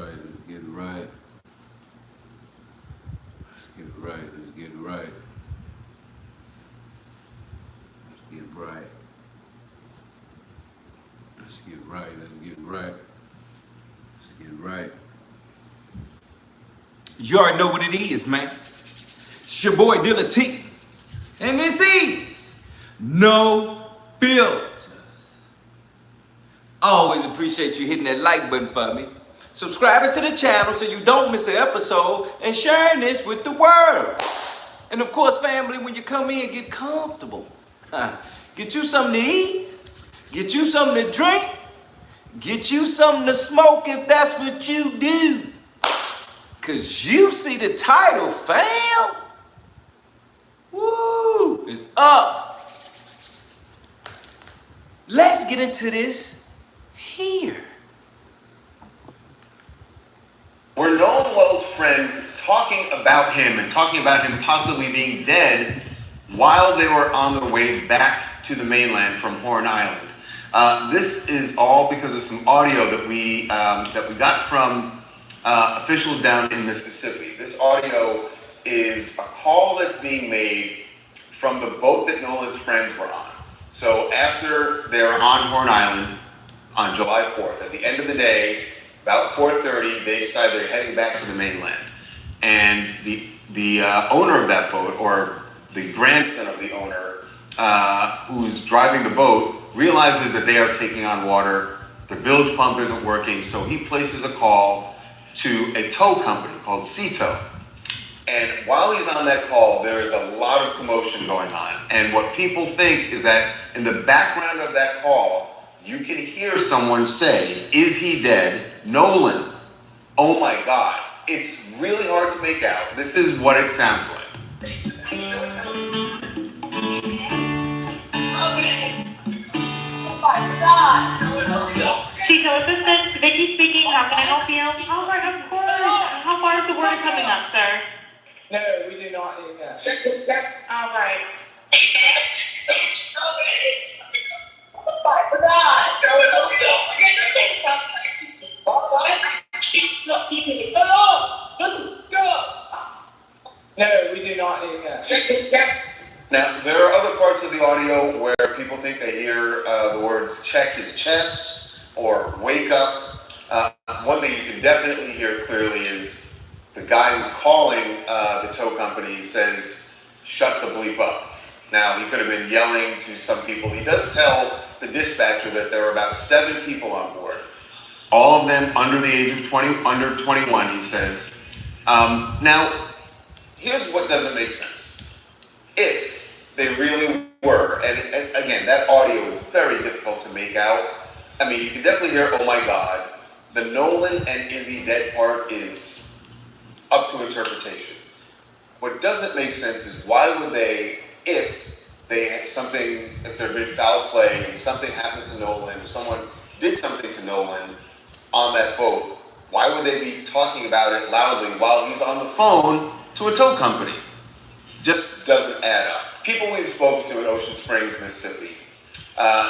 right. Let's get it right. Let's get it right. Let's get it right. Let's get it right. Let's get it right. Let's get it right. Let's get it right. You already know what it is, man. It's your boy Deala T. And this is No Filters. I always appreciate you hitting that like button for me, subscribing to the channel so you don't miss an episode, and sharing this with the world. And of course, family, when you come in, get comfortable. Get you something to eat, get you something to drink, get you something to smoke if that's what you do. Cause you see the title, fam. Woo, it's up. Let's get into this here. Were Nolan Wells' friends talking about him and talking about him possibly being dead while they were on their way back to the mainland from Horn Island? This is all because of some audio that we got from officials down in Mississippi. This audio is a call that's being made from the boat that Nolan's friends were on. So after they were on Horn Island on July 4th, at the end of the day, about 4:30, they decided they're heading back to the mainland. And the owner of that boat, or the grandson of the owner, who's driving the boat, realizes that they are taking on water. The bilge pump isn't working, so he places a call to a tow company called Sea-Tow. And while he's on that call, there is a lot of commotion going on. And what people think is that in the background of that call, you can hear someone say, "Is he dead? Nolan." Oh my God. It's really hard to make out. This is what it sounds like. Sea-Tow assistant, Vicky speaking. How can I help you? Oh, right, of course. How far is the water coming up, sir? No, we do not need that. All right. No, we do not need that. Now, there are other parts of the audio where people think they hear the words "check his chest" or "wake up." One thing you can definitely hear clearly is the guy who's calling the tow company says, "Shut the bleep up." Now, he could have been yelling to some people. He does tell the dispatcher that there were about 7 people on board, all of them under the age of 21, he says. Now, here's what doesn't make sense. If they really were, and again, that audio is very difficult to make out. I mean, you can definitely hear, "Oh my God." The Nolan and Izzy dead part is up to interpretation. What doesn't make sense is why would they, if there'd been foul play and something happened to Nolan, someone did something to Nolan on that boat, why would they be talking about it loudly while he's on the phone to a tow company? Just doesn't add up. People we've spoken to in Ocean Springs, Mississippi,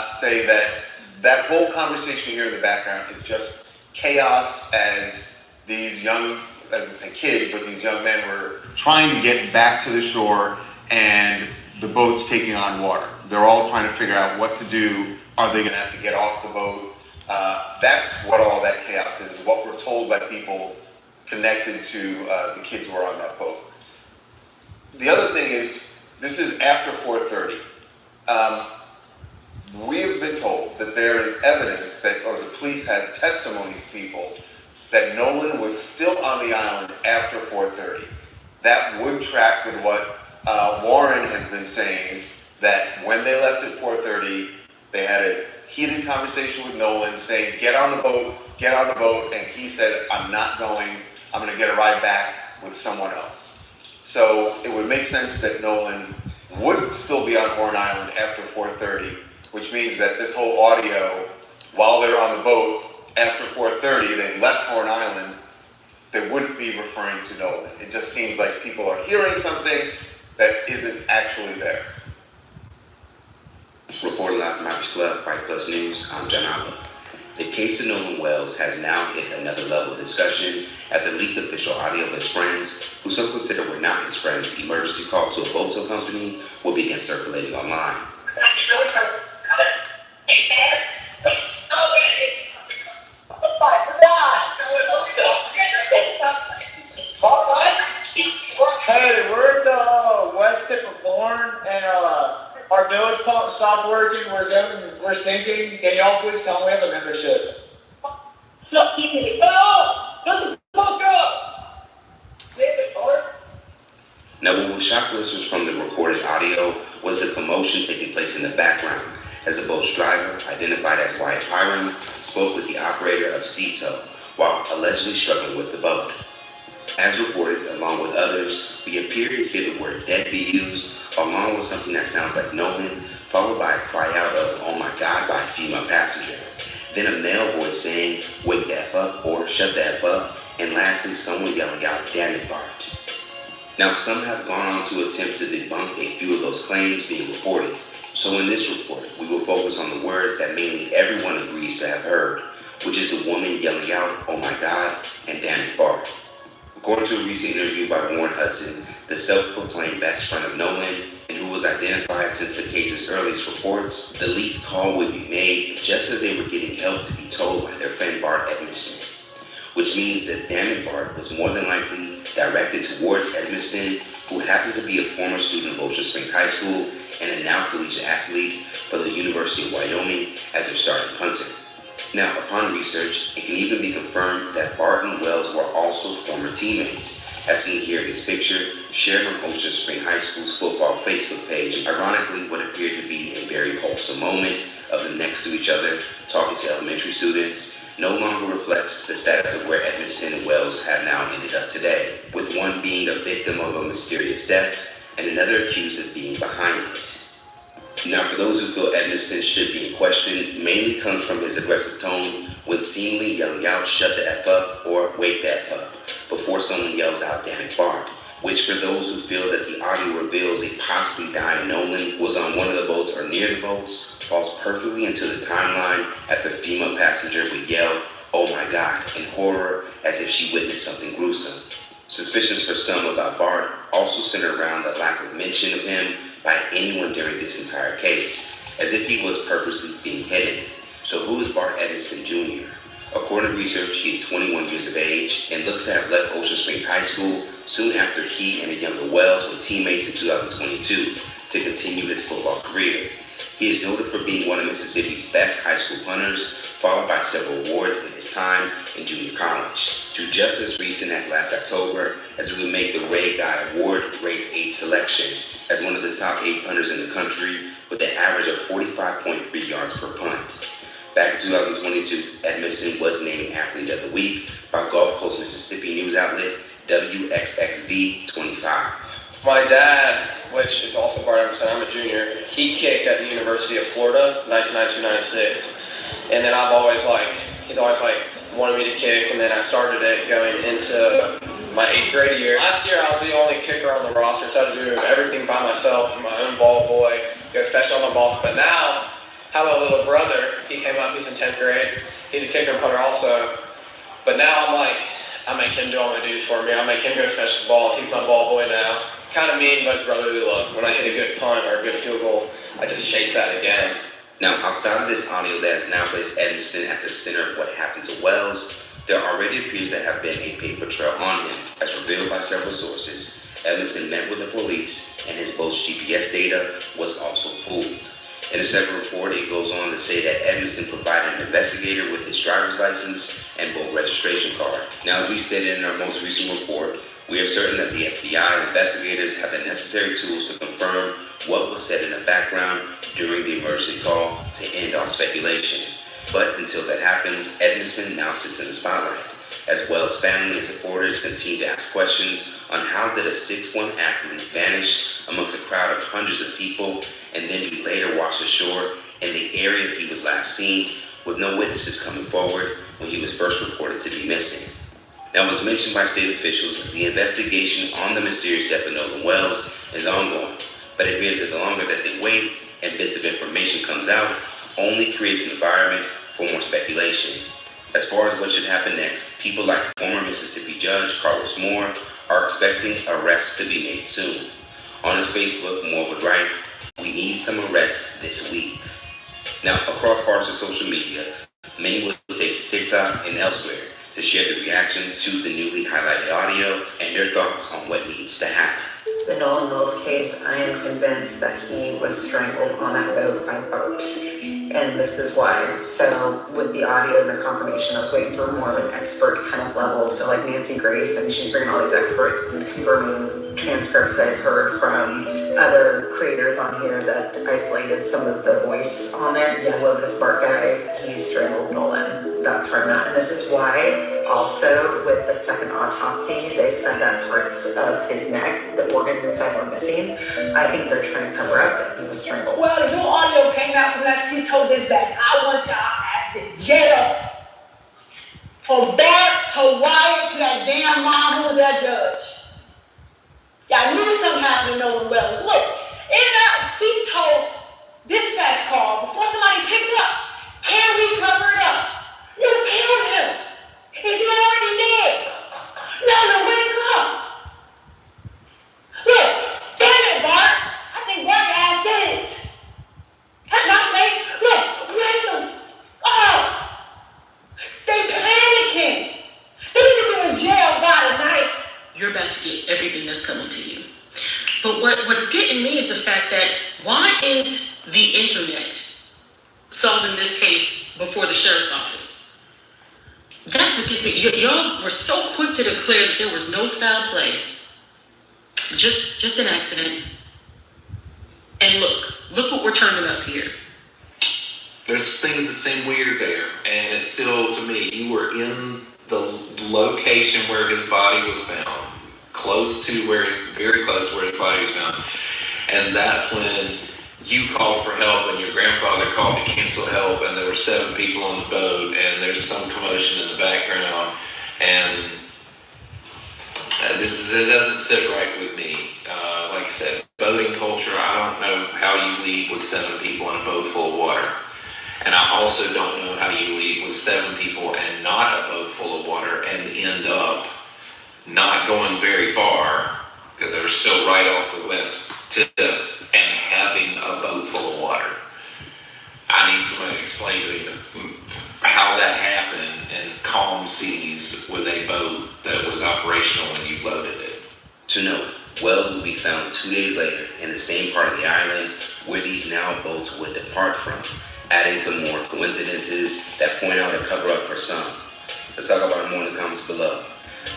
say that whole conversation here in the background is just chaos as these young, as I say kids, but these young men were trying to get back to the shore and the boat's taking on water. They're all trying to figure out what to do. Are they going to have to get off the boat? That's what all that chaos is, what we're told by people connected to the kids who are on that boat. The other thing is, this is after 4:30. We have been told that there is evidence that, or the police have testimony from people that Nolan was still on the island after 4:30. That would track with what Warren has been saying, that when they left at 4:30, they had a heated conversation with Nolan saying, "Get on the boat, get on the boat," and he said, "I'm not going, I'm going to get a ride back with someone else." So it would make sense that Nolan would still be on Horn Island after 4:30, which means that this whole audio, while they're on the boat after 4:30, they left Horn Island, they wouldn't be referring to Nolan. It just seems like people are hearing something that isn't actually there. Reporting live from Raffles Club, Fight Plus News, I'm John Alba. The case of Nolan Wells has now hit another level of discussion after leaked official audio of his friends, who some consider were not his friends, emergency call to a photo company will begin circulating online. Hey, we're the West Tip of Bourne, and our village pump stopped working. We're thinking, can y'all please tell me we have a membership? No, shut the fuck up! Now, what was shocked listeners from the recorded audio was the commotion taking place in the background as the boat's driver, identified as Wyatt Pyram, spoke with the operator of Ceto while allegedly struggling with the boat. As reported, along with others, we appear to hear the word dead be used, along with something that sounds like Nolan, followed by a cry out of, "Oh my God," by a female passenger. Then a male voice saying, "Wake the F up," or "Shut the F up," and lastly, someone yelling out, "Damn it, Bart." Now, some have gone on to attempt to debunk a few of those claims being reported. So in this report, we will focus on the words that mainly everyone agrees to have heard, which is the woman yelling out, "Oh my God," and "Damn it, Bart." According to a recent interview by Warren Hudson, the self-proclaimed best friend of Nolan, and who was identified since the case's earliest reports, the leaked call would be made just as they were getting help to be told by their friend Bart Edmiston, which means that "Damn it, Bart" was more than likely directed towards Edmiston, who happens to be a former student of Ocean Springs High School and a now collegiate athlete for the University of Wyoming as their starting punter. Now, upon research, it can even be confirmed that Bart and Wells were also former teammates, as seen here in this picture, shared on Ocean Springs High School's football Facebook page. Ironically, what appeared to be a very wholesome moment of them next to each other, talking to elementary students, no longer reflects the status of where Edmiston and Wells have now ended up today, with one being a victim of a mysterious death and another accused of being behind it. Now, for those who feel Edmiston should be in question, mainly comes from his aggressive tone when seemingly yelling out, "Shut the F up," or "Wake the F up," before someone yells out, "Damn it, Bart," which for those who feel that the audio reveals a possibly dying Nolan was on one of the boats or near the boats, falls perfectly into the timeline after the female passenger would yell, "Oh my God," in horror as if she witnessed something gruesome. Suspicions for some about Bart also center around the lack of mention of him by anyone during this entire case, as if he was purposely being hidden. So who is Bart Edmiston Jr.? According to research, he is 21 years of age and looks to have left Ocean Springs High School soon after he and a younger Wells were teammates in 2022 to continue his football career. He is noted for being one of Mississippi's best high school punters, followed by several awards in his time in junior college, to just as recent as last October, as we would make the Ray Guy Award grade 8 selection as one of the top 8 punters in the country with an average of 45.3 yards per punt. Back in 2022, Edmiston was named Athlete of the Week by Gulf Coast, Mississippi news outlet WXXV25. My dad, which is also Bart Edmiston, I'm a junior, he kicked at the University of Florida, 1992-96. And then he's always wanted me to kick, and then I started it going into my 8th grade year. Last year, I was the only kicker on the roster, so I had to do everything by myself, my own ball boy, go fetch all my balls. But now, I have a little brother, he came up, he's in 10th grade, he's a kicker and punter also. But now I make him do all my duties for me, I make him go fetch the balls, he's my ball boy now. Kind of mean, but it's brotherly love. When I hit a good punt or a good field goal, I just chase that again. Now, outside of this audio that has now placed Edmiston at the center of what happened to Wells, there already appears to have been a paper trail on him, as revealed by several sources. Edmiston met with the police, and his boat's GPS data was also pulled. In a separate report, it goes on to say that Edmiston provided an investigator with his driver's license and boat registration card. Now, as we stated in our most recent report, we are certain that the FBI and investigators have the necessary tools to confirm what was said in the background during the emergency call to end all speculation. But until that happens, Edmiston now sits in the spotlight, as Wells' family and supporters continue to ask questions on how did a 6'1" athlete vanish amongst a crowd of hundreds of people and then be later washed ashore in the area he was last seen, with no witnesses coming forward when he was first reported to be missing. Now, as mentioned by state officials, the investigation on the mysterious death of Nolan Wells is ongoing, but it appears that the longer that they wait and bits of information comes out, only creates an environment for more speculation. As far as what should happen next, people like former Mississippi Judge Carlos Moore are expecting arrests to be made soon. On his Facebook, Moore would write, "We need some arrests this week." Now, across parts of social media, many will take to TikTok and elsewhere to share their reaction to the newly highlighted audio and their thoughts on what needs to happen. The Nolan Mills case, I am convinced that he was strangled on that boat by Bart. And this is why. So with the audio and the confirmation, I was waiting for more of an expert kind of level. So like Nancy Grace, and she's bringing all these experts and confirming transcripts I've heard from other creators on here that isolated some of the voice on there. Yeah, whoever this Bart guy, he strangled Nolan. That's from that. And this is why also with the second autopsy, they said that parts of his neck, the organs inside were missing. I think they're trying to cover up that he was strangled. Well, the new audio came out from that CITO dispatch. I want y'all asked in jail. From Bart to Wyatt to that damn mom who was that judge. Y'all knew something happened to Nolan Wells. Look, in that CITO dispatch call, before somebody picked up, can we cover it up? You killed him. Is he already dead? No, wake up. Look, damn it, Bart. I think Bart ass did it. That's not saying. Look, wake them up. They panicking. They need to be in jail by tonight. You're about to get everything that's coming to you. But what's getting me is the fact that why is the internet solving this case before the sheriff's office? That's what gets me. Y'all were so quick to declare that there was no foul play. Just an accident. And look what we're turning up here. There's things that seem weird there, and it's still, to me, you were in the location where his body was found, very close to where his body was found, and that's when you called for help and your grandfather called to cancel help, and there were 7 people on the boat, and there's some commotion in the background, and it doesn't sit right with me. Like I said, boating culture, I don't know how you leave with 7 people in a boat full of water. And I also don't know how you leave with 7 people and not a boat full of water and end up not going very far, because they're still right off the west tip, and having a boat full of water. I need somebody to explain to me how that happened in calm seas with a boat that was operational when you loaded it. To note, Wells will be found 2 days later in the same part of the island where these now boats would depart from, adding to more coincidences that point out a cover-up for some. Let's talk about it more in the comments below.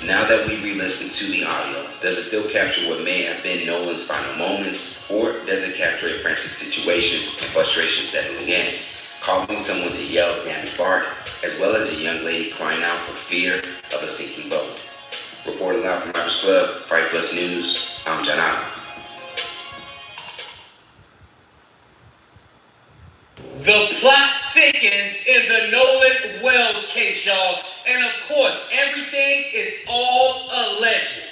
Now that we re-listened to the audio, does it still capture what may have been Nolan's final moments, or does it capture a frantic situation and frustration settling in, causing someone to yell, "Damn it, Bart," as well as a young lady crying out for fear of a sinking boat? Reporting live from Raffles Club, Fight Plus News, I'm John Allen. The plot thickens in the Nolan Wells case, y'all. And of course, everything is all alleged.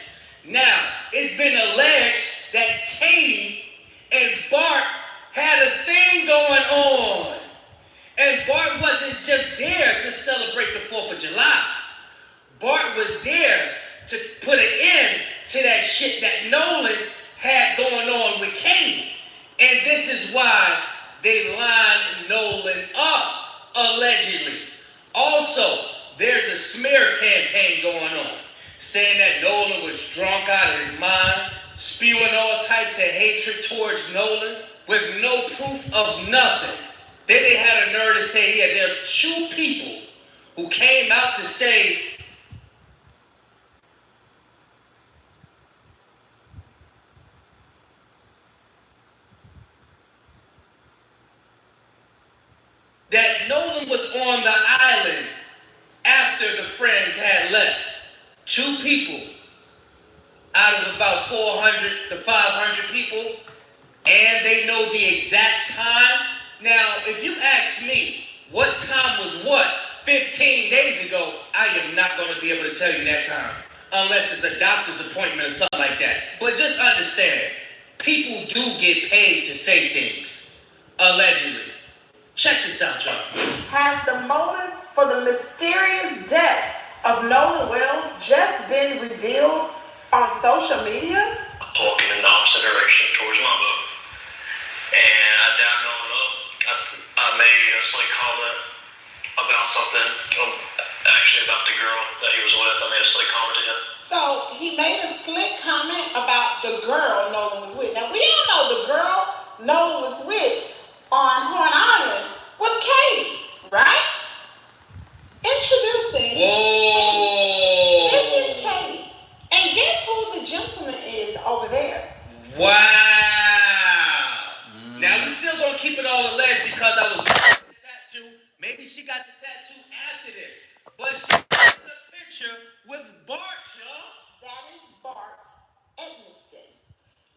Now, it's been alleged that Katie and Bart had a thing going on. And Bart wasn't just there to celebrate the 4th of July. Bart was there to put an end to that shit that Nolan had going on with Katie. And this is why they lined Nolan up, allegedly. Also, there's a smear campaign going on, saying that Nolan was drunk out of his mind, spewing all types of hatred towards Nolan, with no proof of nothing. Then they had a nerve to say, yeah, there's 2 people who came out to say that Nolan was on the island after the friends had left. 2 people out of about 400 to 500 people, and they know the exact time. Now, if you ask me what time was what 15 days ago, I am not going to be able to tell you that time, unless it's a doctor's appointment or something like that. But just understand, people do get paid to say things, allegedly. Check this out, y'all. Has the motive for the mysterious death of Nolan Wells just been revealed on social media? Walking in the opposite direction towards my boat. And I dialed Nolan up. I made a slight comment about something, actually about the girl that he was with. I made a slight comment to him. So he made a slick comment about the girl Nolan was with. Now we all know the girl Nolan was with on Horn Island was Katie, right? Introducing. Whoa! This is Katie. And guess who the gentleman is over there? Wow! Now we still gonna keep it all alleged because I was the tattoo. Maybe she got the tattoo after this, but she got a picture with Bart, y'all. That is Bart Edmiston.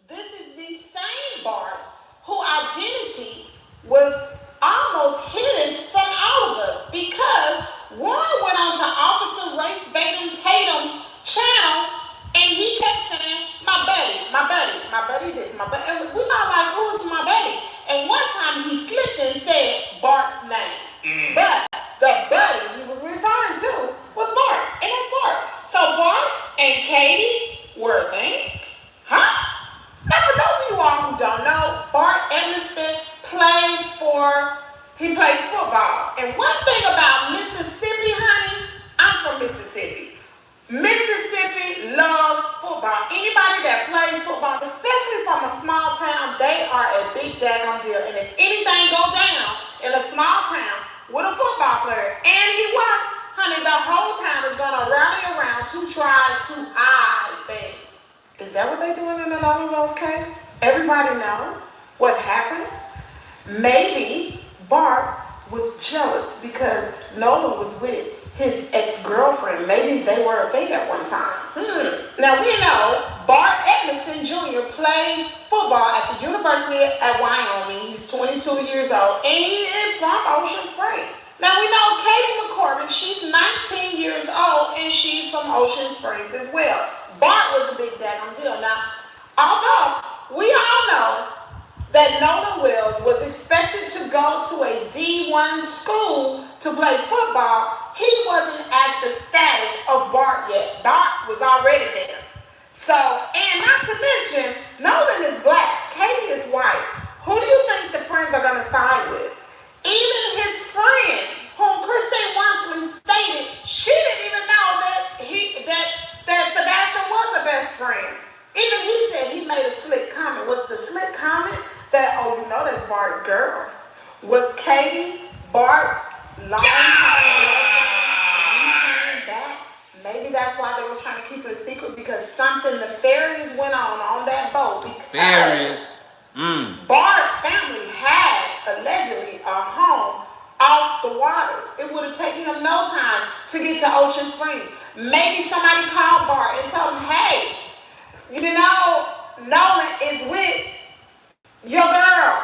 This is the same Bart whose identity was almost hidden from all of us because Warren went on to Officer Race Batum Tatum's channel and he kept saying, my buddy this, my buddy. And we all like, who is my buddy? And one time he slipped and said Bart's name. But the buddy he was referring to was Bart, and that's Bart. So Bart and Katie were a thing? Huh? Now for those of you all who don't know, Bart Edmiston plays football. And one thing about Mississippi, honey, I'm from Mississippi. Mississippi loves football. Anybody that plays football, especially from a small town, they are a big daggone deal. And if anything go down in a small town with a football player, and he won, honey, the whole town is gonna rally around to try to hide things. Is that what they doing in the Nolan Wells case? Everybody know what happened? Maybe Bart was jealous because Nolan was with his ex-girlfriend. Maybe they were a thing at one time. Now we know Bart Edmiston Jr. plays football at the University at Wyoming. He's 22 years old and he is from Ocean Springs. Now we know Katie McCormick, she's 19 years old and she's from Ocean Springs as well. Bart was a big daggone deal. Now, although we all know that Nolan Wells was expected to go to a D1 school to play football, he wasn't at the status of Bart yet. Bart was already there. So, and not to mention, Nolan is black, Katie is white. Who do you think the friends are going to side with? Even his friend, whom Christine Wansley stated, she didn't even know that Sebastian was a best friend. Even he said he made a slick comment. What's the slick comment? That, oh, you know that's Bart's girl. Was Katie Bart's long-time girlfriend? Back? Maybe that's why they were trying to keep it a secret because something nefarious went on that boat. Nefarious. Bart family has allegedly a home off the waters. It would have taken him no time to get to Ocean Springs. Maybe somebody called Bart and told him, hey, you know, Nolan is with your girl.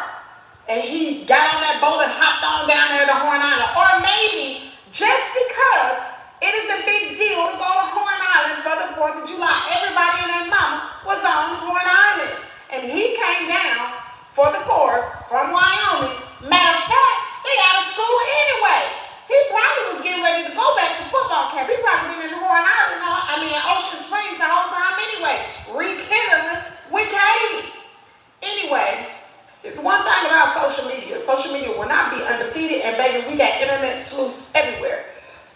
And he got on that boat and hopped on down there to Horn Island. Or maybe just because it is a big deal to go to Horn Island for the 4th of July. Everybody and their mama was on Horn Island. And he came down for the 4th from Wyoming. Matter of fact, they out of school anyway. He probably was getting ready to go back to football camp. He probably been in Horn Island, Ocean Springs the whole time anyway. Rekindling with Katie. Anyway, it's one thing about social media. Social media will not be undefeated, and baby, we got internet sleuths everywhere.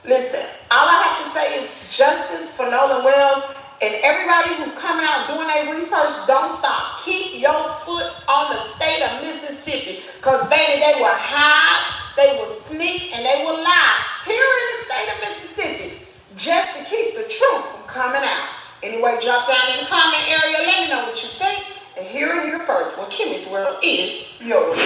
Listen, all I have to say is justice for Nolan Wells, and everybody who's coming out doing their research, don't stop. Keep your foot on the state of Mississippi, because baby, they will hide, they will sneak, and they will lie here in the state of Mississippi just to keep the truth from coming out. Anyway, drop down in the comment area, let me know what you think. And here first, when Kimmy's World is yours.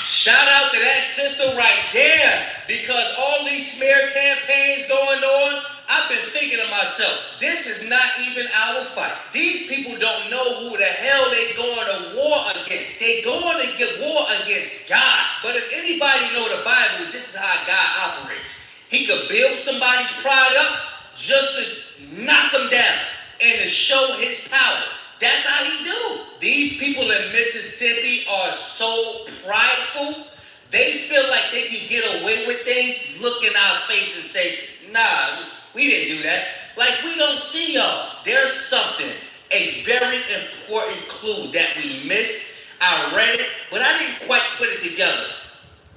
Shout out to that sister right there, because all these smear campaigns going on, I've been thinking to myself, this is not even our fight. These people don't know who the hell they going to war against. They going to get war against God. But if anybody know the Bible, this is how God operates. He could build somebody's pride up just to knock them down and to show his power. That's how he do. These people in Mississippi are so prideful. they feel like they can get away with things, look in our face and say, nah, we didn't do that. Like we don't see y'all. There's something, a very important clue that we missed. I read it, but I didn't quite put it together.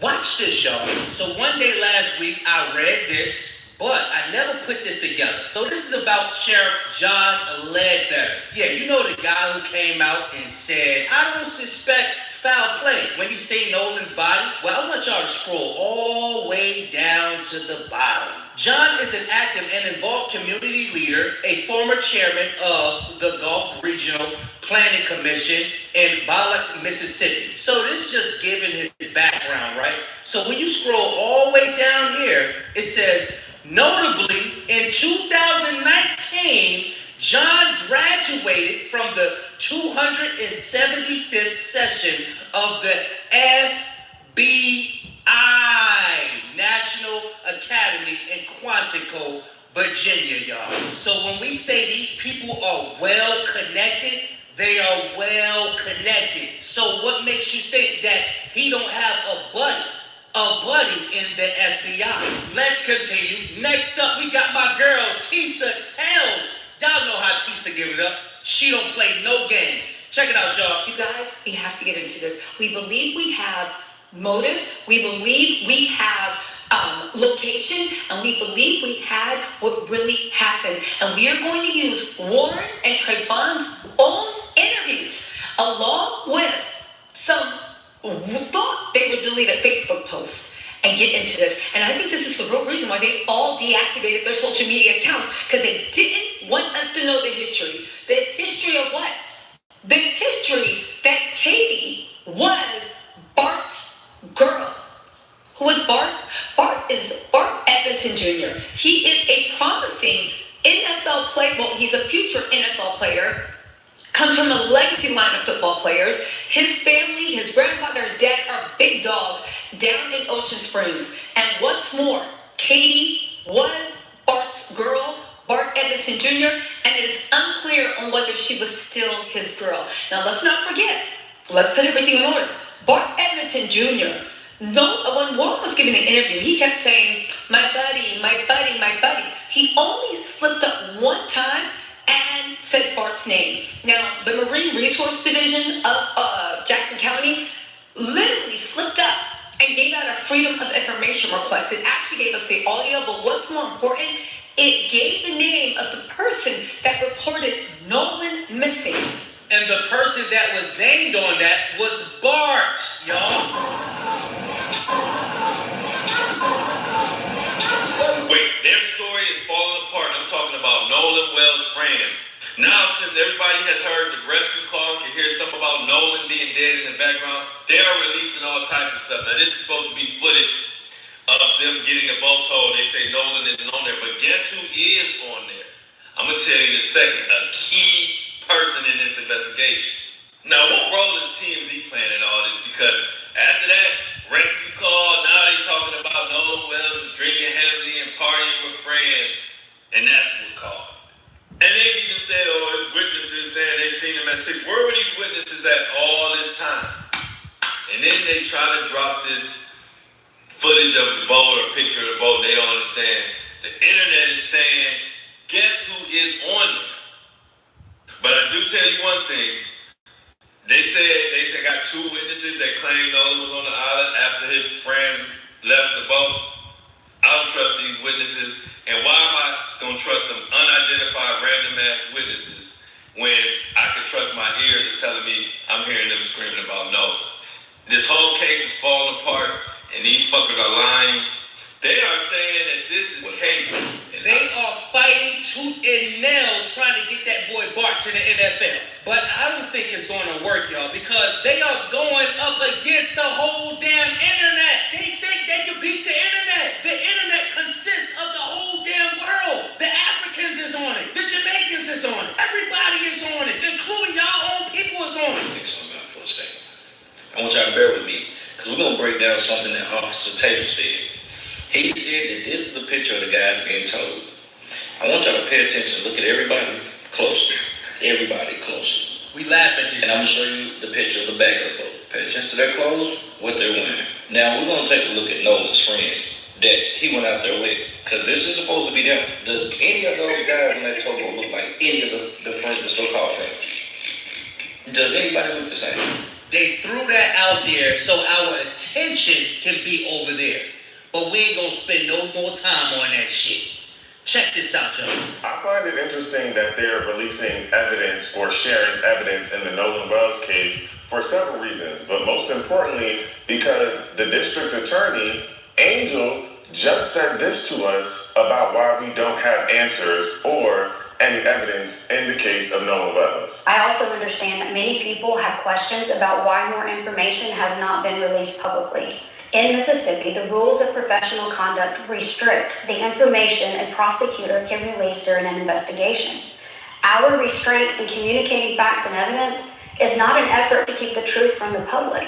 Watch this, y'all. So one day last week, I read this, but I never put this together. So this is about Sheriff John Ledbetter. Yeah, you know the guy who came out and said, I don't suspect foul play when he seen Nolan's body. Well, I want y'all to scroll all the way down to the bottom. John is an active and involved community leader, a former chairman of the Gulf Regional Planning Commission in Biloxi, Mississippi. So this just giving his background, right? So when you scroll all the way down here, it says, notably, in 2019, John graduated from the 275th session of the FBI, National Academy in Quantico, Virginia, y'all. So when we say these people are well connected, they are well connected. So what makes you think that he don't have a buddy in the FBI? Let's continue. Next up, we got my girl, Tisa Tales. Y'all know how Tisa give it up. She don't play no games. Check it out, y'all. You guys, we have to get into this. We believe we have motive. We believe we have location, and we believe we had what really happened. And we are going to use Warren and Trayvon's own interviews, along with some thought they were deleted Facebook posts, and get into this. And I think this is the real reason why they all deactivated their social media accounts, because they didn't want us to know the history. The history of what? The history that Katie was Bart's girl. Who is Bart? Bart is Bart Edmiston Jr. He is a promising NFL player. Well, he's a future NFL player. Comes from a legacy line of football players. His family, his grandfather, his dad are big dogs down in Ocean Springs. And what's more, Katie was Bart's girl, Bart Edmiston Jr., and it is unclear on whether she was still his girl. Now, let's not forget, let's put everything in order. Bart Edmiston Jr., when Warren was giving the interview, he kept saying, my buddy, my buddy, my buddy. He only slipped up one time and said Bart's name. Now, the Marine Resource Division of Jackson County literally slipped up and gave out a Freedom of Information request. It actually gave us the audio, but what's more important, it gave the name of the person that reported Nolan missing. And the person that was named on that was Bart, y'all. Wait, their story is falling apart. I'm talking about Nolan Wells' friends. Now, since everybody has heard the rescue call, can hear something about Nolan being dead in the background, they are releasing all type of stuff. Now, this is supposed to be footage of them getting the boat towed. They say Nolan isn't on there, but guess who is on there? I'm going to tell you in a second. A key person in this investigation. Now, what role is TMZ playing in all this? Because after that rescue call, now they talking about Nolan Wells was drinking heavily and partying with friends, and that's what caused it. And they've even said, oh, it's witnesses saying they've seen him at 6. Where were these witnesses at all this time? And then they try to drop this footage of the boat or picture of the boat. They don't understand. The internet is saying, guess who is on there? But I do tell you one thing. They said got 2 witnesses that claim Nolan was on the island after his friend left the boat. I don't trust these witnesses. And why am I going to trust some unidentified random ass witnesses when I could trust my ears are telling me I'm hearing them screaming about Nolan? This whole case is falling apart and these fuckers are lying. They are saying that this is Katie. They are fighting tooth and nail trying to get that boy Bart to the NFL. But I don't think it's going to work, y'all, because they are going up against the whole damn internet. They think they can beat the internet. The internet consists of the whole damn world. The Africans is on it. The Jamaicans is on it. Everybody is on it, including y'all own people is on it. Something out for a second. I want y'all to bear with me, because we're going to break down something that Officer Tatum said. He said that this is the picture of the guys being told. I want y'all to pay attention. Look at everybody closely. Everybody closely. We laugh at this. And I'm going to show you the picture of the back of the boat. Pay attention to their clothes, what they're wearing. Now we're gonna take a look at Nolan's friends that he went out there with, because this is supposed to be them. Does any of those guys in that towboat look like any of the so-called friends? Does anybody look the same? They threw that out there so our attention can be over there. But we ain't gonna spend no more time on that shit. Check this out, y'all. I find it interesting that they're releasing evidence or sharing evidence in the Nolan Wells case for several reasons, but most importantly, because the district attorney, Angel, just said this to us about why we don't have answers or any evidence in the case of Nolan Wells. I also understand that many people have questions about why more information has not been released publicly. In Mississippi, the rules of professional conduct restrict the information a prosecutor can release during an investigation. Our restraint in communicating facts and evidence is not an effort to keep the truth from the public.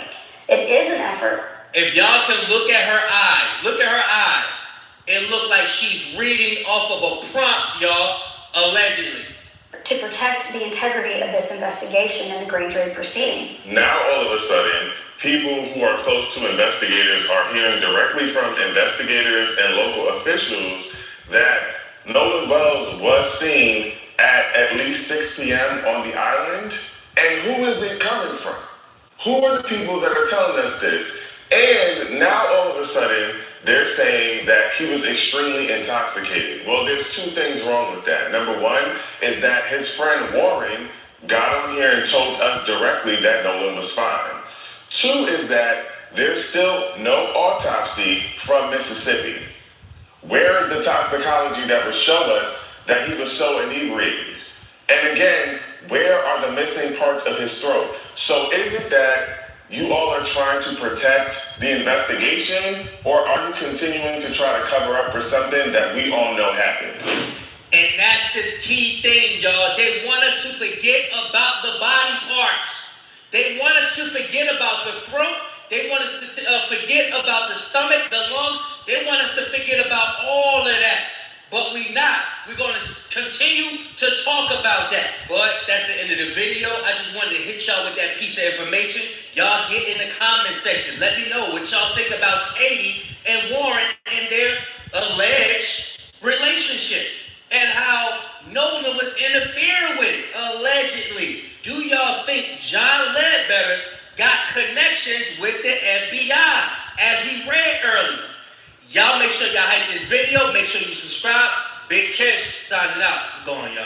It is an effort. If y'all can look at her eyes, it looked like she's reading off of a prompt, y'all, allegedly. To protect the integrity of this investigation and the grand jury proceeding. Now, all of a sudden, people who are close to investigators are hearing directly from investigators and local officials that Nolan Wells was seen at least 6 p.m. on the island. And who is it coming from? Who are the people that are telling us this? And now all of a sudden, they're saying that he was extremely intoxicated. Well, there's two things wrong with that. Number one is that his friend Warren got on here and told us directly that Nolan was fine. Two is that there's still no autopsy from Mississippi. Where is the toxicology that would show us that he was so inebriated? And again, where are the missing parts of his throat? So is it that you all are trying to protect the investigation, or are you continuing to try to cover up for something that we all know happened? And that's the key thing, y'all. They want us to forget about the body parts. They want us to forget about the throat. They want us to forget about the stomach, the lungs. They want us to forget about all of that. But we not. We're going to continue to talk about that. But that's the end of the video. I just wanted to hit y'all with that piece of information. Y'all get in the comment section. Let me know what y'all think about Katie and Warren and their alleged relationship and how Nolan was interfering with it, allegedly. Do y'all think John Ledbetter got connections with the FBI, as we read earlier? Y'all make sure y'all hype this video. Make sure you subscribe. Big Kish signing out. Go on, y'all.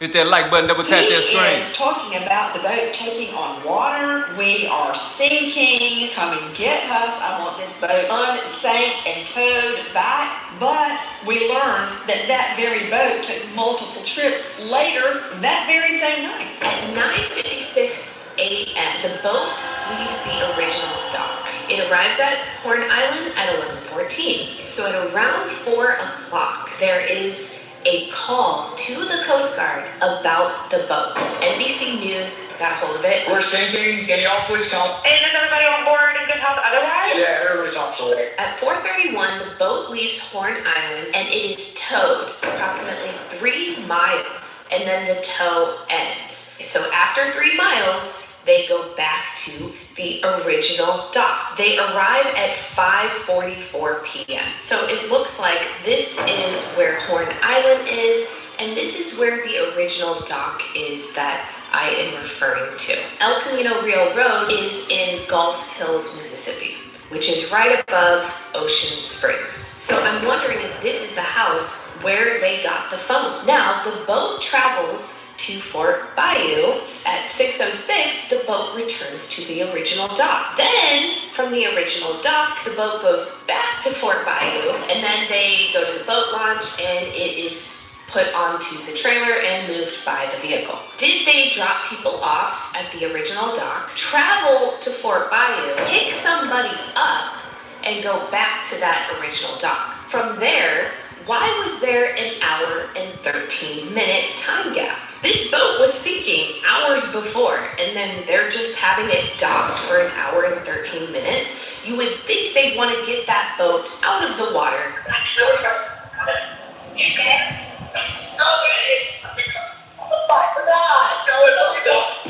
Hit that like button, double tap that screen. He is talking about the boat taking on water. We are sinking. Come and get us. I want this boat unsank and towed back. But we learned that that very boat took multiple trips later that very same night. At 9:56 a.m., the boat leaves the original dock. It arrives at Horn Island at 11:14. So at around 4 o'clock, there is a call to the Coast Guard about the boat. NBC News got a hold of it. We're sinking. Can y'all please come? And is everybody on board and good health otherwise? Yeah, everybody's on board. At 4:31, the boat leaves Horn Island and it is towed approximately 3 miles, and then the tow ends. So after 3 miles, they go back to the original dock. They arrive at 5:44 p.m. So it looks like this is where Horn Island is, and this is where the original dock is that I am referring to. El Camino Real Road is in Gulf Hills, Mississippi, which is right above Ocean Springs. So I'm wondering if this is the house where they got the phone. Now, the boat travels to Fort Bayou. At 6:06, the boat returns to the original dock. Then, from the original dock, the boat goes back to Fort Bayou, and then they go to the boat launch, and it is put onto the trailer and moved by the vehicle. Did they drop people off at the original dock, travel to Fort Bayou, pick somebody up, and go back to that original dock? From there, why was there an hour and 13-minute time gap? This boat was sinking hours before, and then they're just having it docked for an hour and 13 minutes. You would think they'd want to get that boat out of the water.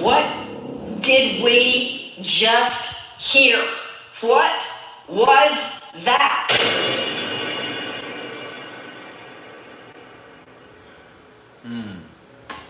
What did we just hear? What was that?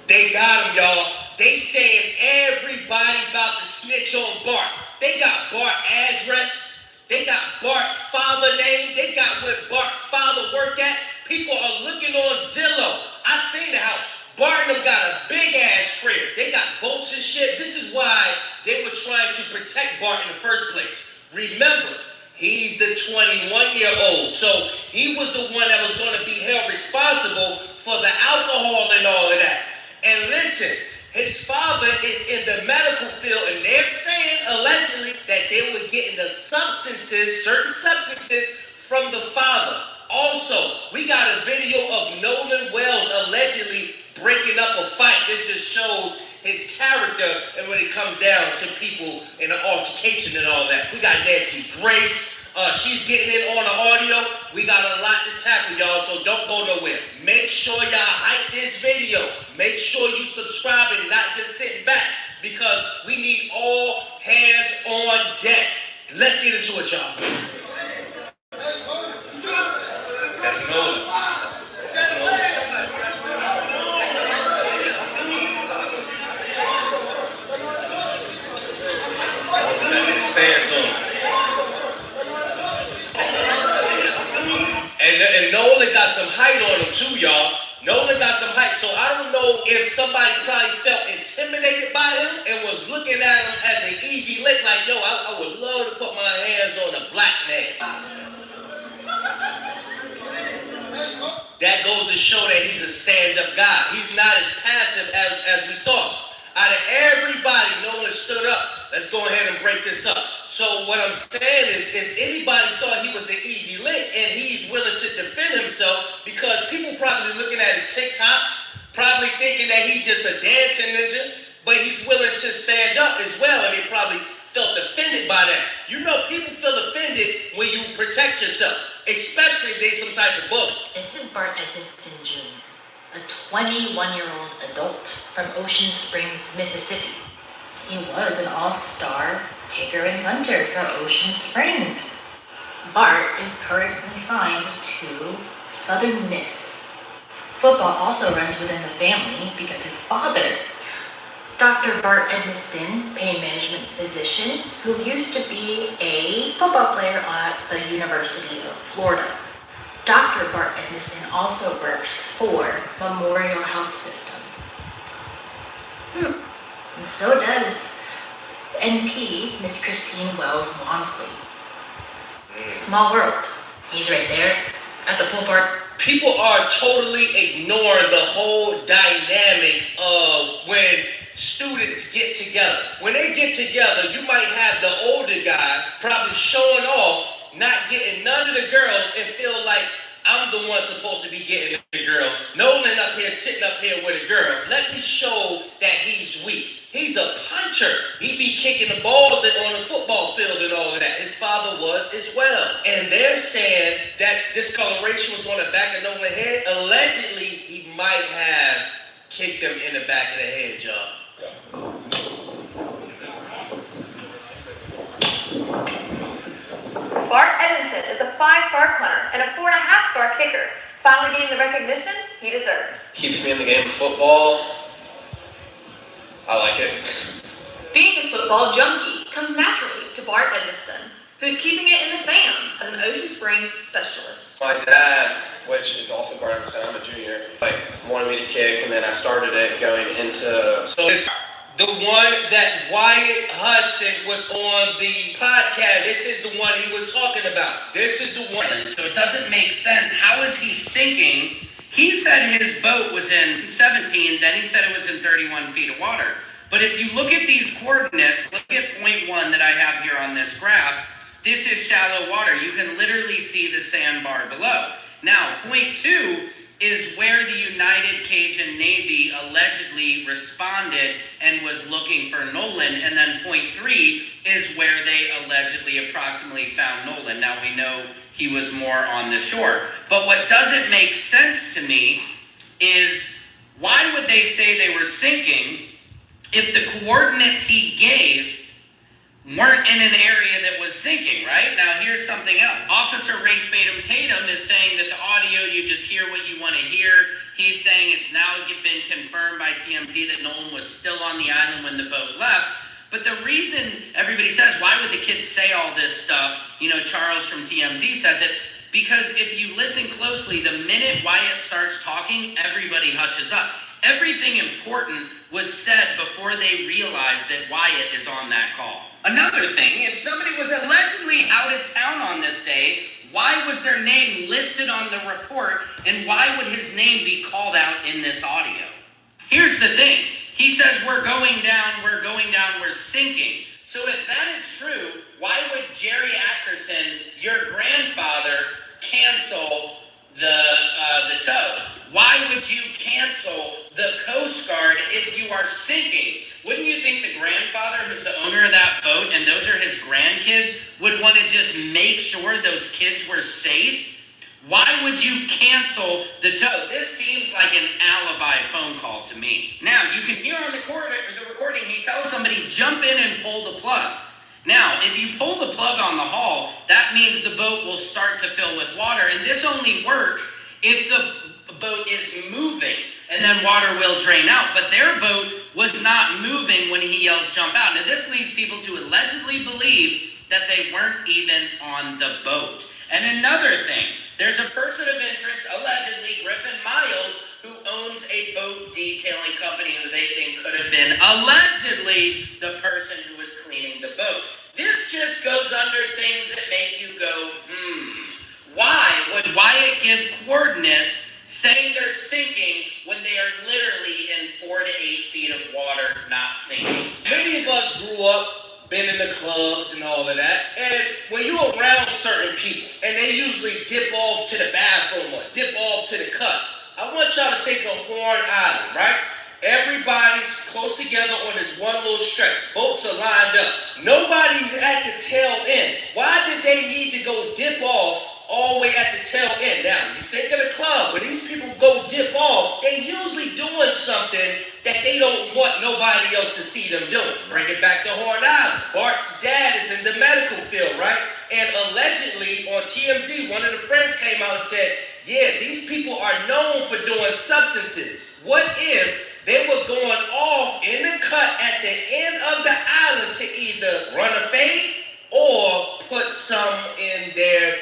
They got him, y'all. They saying everybody about to snitch on Bart. They got Bart address. They got Bart father name. They got where Bart father work at. People are looking on Zillow. I seen the house. Bart and them got a big ass crib. They got boats and shit. This is why they were trying to protect Bart in the first place. Remember, he's the 21-year-old. So he was the one that was going to be held responsible for the alcohol and all of that. And listen, his father is in the medical field, and they're saying allegedly that they were getting the substances, certain substances, from the father. Also, we got a video of Nolan Wells allegedly breaking up a fight. It just shows his character and when it comes down to people in an altercation and all that. We got Nancy Grace. She's getting in on the audio. We got a lot to tackle, y'all, so don't go nowhere. Make sure y'all hype this video. Make sure you subscribe and not just sitting back, because we need all hands on deck. Let's get into it, y'all. That's Nolan. That's Nolan. Stance on him. And Nolan got some height on him too, y'all. Nolan got some height, so I don't know if somebody probably felt intimidated by him and was looking at him as an easy lick, like, yo, I would love to put my hands on a black man. That goes to show that he's a stand-up guy. He's not as passive as we thought. Out of everybody, Nolan stood up. Let's go ahead and break this up. So what I'm saying is, if anybody thought he was an easy lick, and he's willing to defend himself, because people probably looking at his TikToks, probably thinking that he's just a dancing ninja, but he's willing to stand up as well, and they probably felt offended by that. You know, people feel offended when you protect yourself, especially if they're some type of bully. This is Bart Edmiston Jr, a 21-year-old adult from Ocean Springs, Mississippi. He was an all-star kicker and punter for Ocean Springs. Bart is currently signed to Southern Miss. Football also runs within the family because his father, Dr. Bart Edmiston, pain management physician, who used to be a football player at the University of Florida. Dr. Bart Edmiston also works for Memorial Health System. And so does NP, Miss Christine Wells Lonsley. Small world. He's right there at the pool park. People are totally ignoring the whole dynamic of when students get together. When they get together, you might have the older guy probably showing off, not getting none of the girls, and feel like I'm the one supposed to be getting the girls. Nolan up here, sitting up here with a girl. Let me show that he's weak. He's a puncher. He be kicking the balls on the football field and all of that. His father was as well. And they're saying that discoloration was on the back of Nolan's head. Allegedly, he might have kicked him in the back of the head, y'all. Bart Edmiston is a 5-star punter and a 4.5-star kicker, finally getting the recognition he deserves. Keeps me in the game of football. I like it. Being a football junkie comes naturally to Bart Edmiston, who's keeping it in the fam as an Ocean Springs specialist. My dad, which is also Bart Edmiston, I'm a junior, wanted me to kick, and then I started it going into... So it's the one that Wyatt Hudson was on the podcast. This is the one he was talking about. This is the one. So it doesn't make sense. How is he sinking? He said his boat was in 17, then he said it was in 31 feet of water. But if you look at these coordinates, look at point 1 that I have here on this graph, this is shallow water. You can literally see the sandbar below. Now, point 2 is where the United Cajun Navy allegedly responded and was looking for Nolan, and then point 3 is where they allegedly approximately found Nolan. Now we know he was more on the shore. But what doesn't make sense to me is, why would they say they were sinking if the coordinates he gave weren't in an area that was sinking, right? Now here's something else. Officer Race Batum Tatum is saying that the audio, you just hear what you want to hear. He's saying it's now been confirmed by TMZ that Nolan was still on the island when the boat left. But the reason everybody says, why would the kids say all this stuff? You know, Charles from TMZ says it, because if you listen closely, the minute Wyatt starts talking, everybody hushes up. Everything important was said before they realized that Wyatt is on that call. Another thing, if somebody was allegedly out of town on this day, why was their name listed on the report, and why would his name be called out in this audio? Here's the thing. He says, we're going down, we're sinking. So if that is true, why would Jerry Ackerson, your grandfather, cancel the tow? Why would you cancel the Coast Guard if you are sinking? Wouldn't you think the grandfather, who's the owner of that boat, and those are his grandkids, would want to just make sure those kids were safe? Why would you cancel the tow? This seems like an alibi phone call to me. Now, you can hear on the recording, he tells somebody, jump in and pull the plug. Now, if you pull the plug on the hull, that means the boat will start to fill with water, and this only works if the boat is moving, and then water will drain out. But their boat was not moving when he yells jump out. Now, this leads people to allegedly believe that they weren't even on the boat. And another thing, there's a person of interest, allegedly Griffin Miles, who owns a boat detailing company who they think could have been allegedly the person who was cleaning the boat. This just goes under things that make you go, Why would Wyatt give coordinates saying they're sinking when they are literally in 4 to 8 feet of water, not sinking? Many of us grew up, been in the clubs and all of that, and when you're around certain people, and they usually dip off to the bathroom or dip off to the cut, I want y'all to think of Horn Island, right? Everybody's close together on this one little stretch. Boats are lined up. Nobody's at the tail end. Why did they need to go dip off all the way at the tail end? Now, you think of the club, when these people go dip off, they usually doing something that they don't want nobody else to see them doing. Bring it back to Horn Island. Bart's dad is in the medical field, right? And allegedly on TMZ, one of the friends came out and said, yeah, these people are known for doing substances. What if they were going off in the cut at the end of the island to either run a fade or put some in there,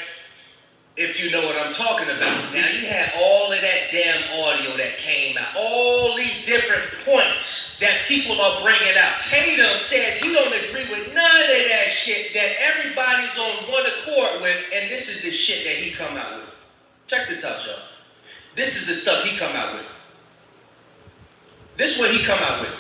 if you know what I'm talking about. Now, you had all of that damn audio that came out, all these different points that people are bringing out. Tatum says he don't agree with none of that shit that everybody's on one accord with, and this is the shit that he come out with. Check this out, y'all. This is the stuff he come out with. This is what he come out with.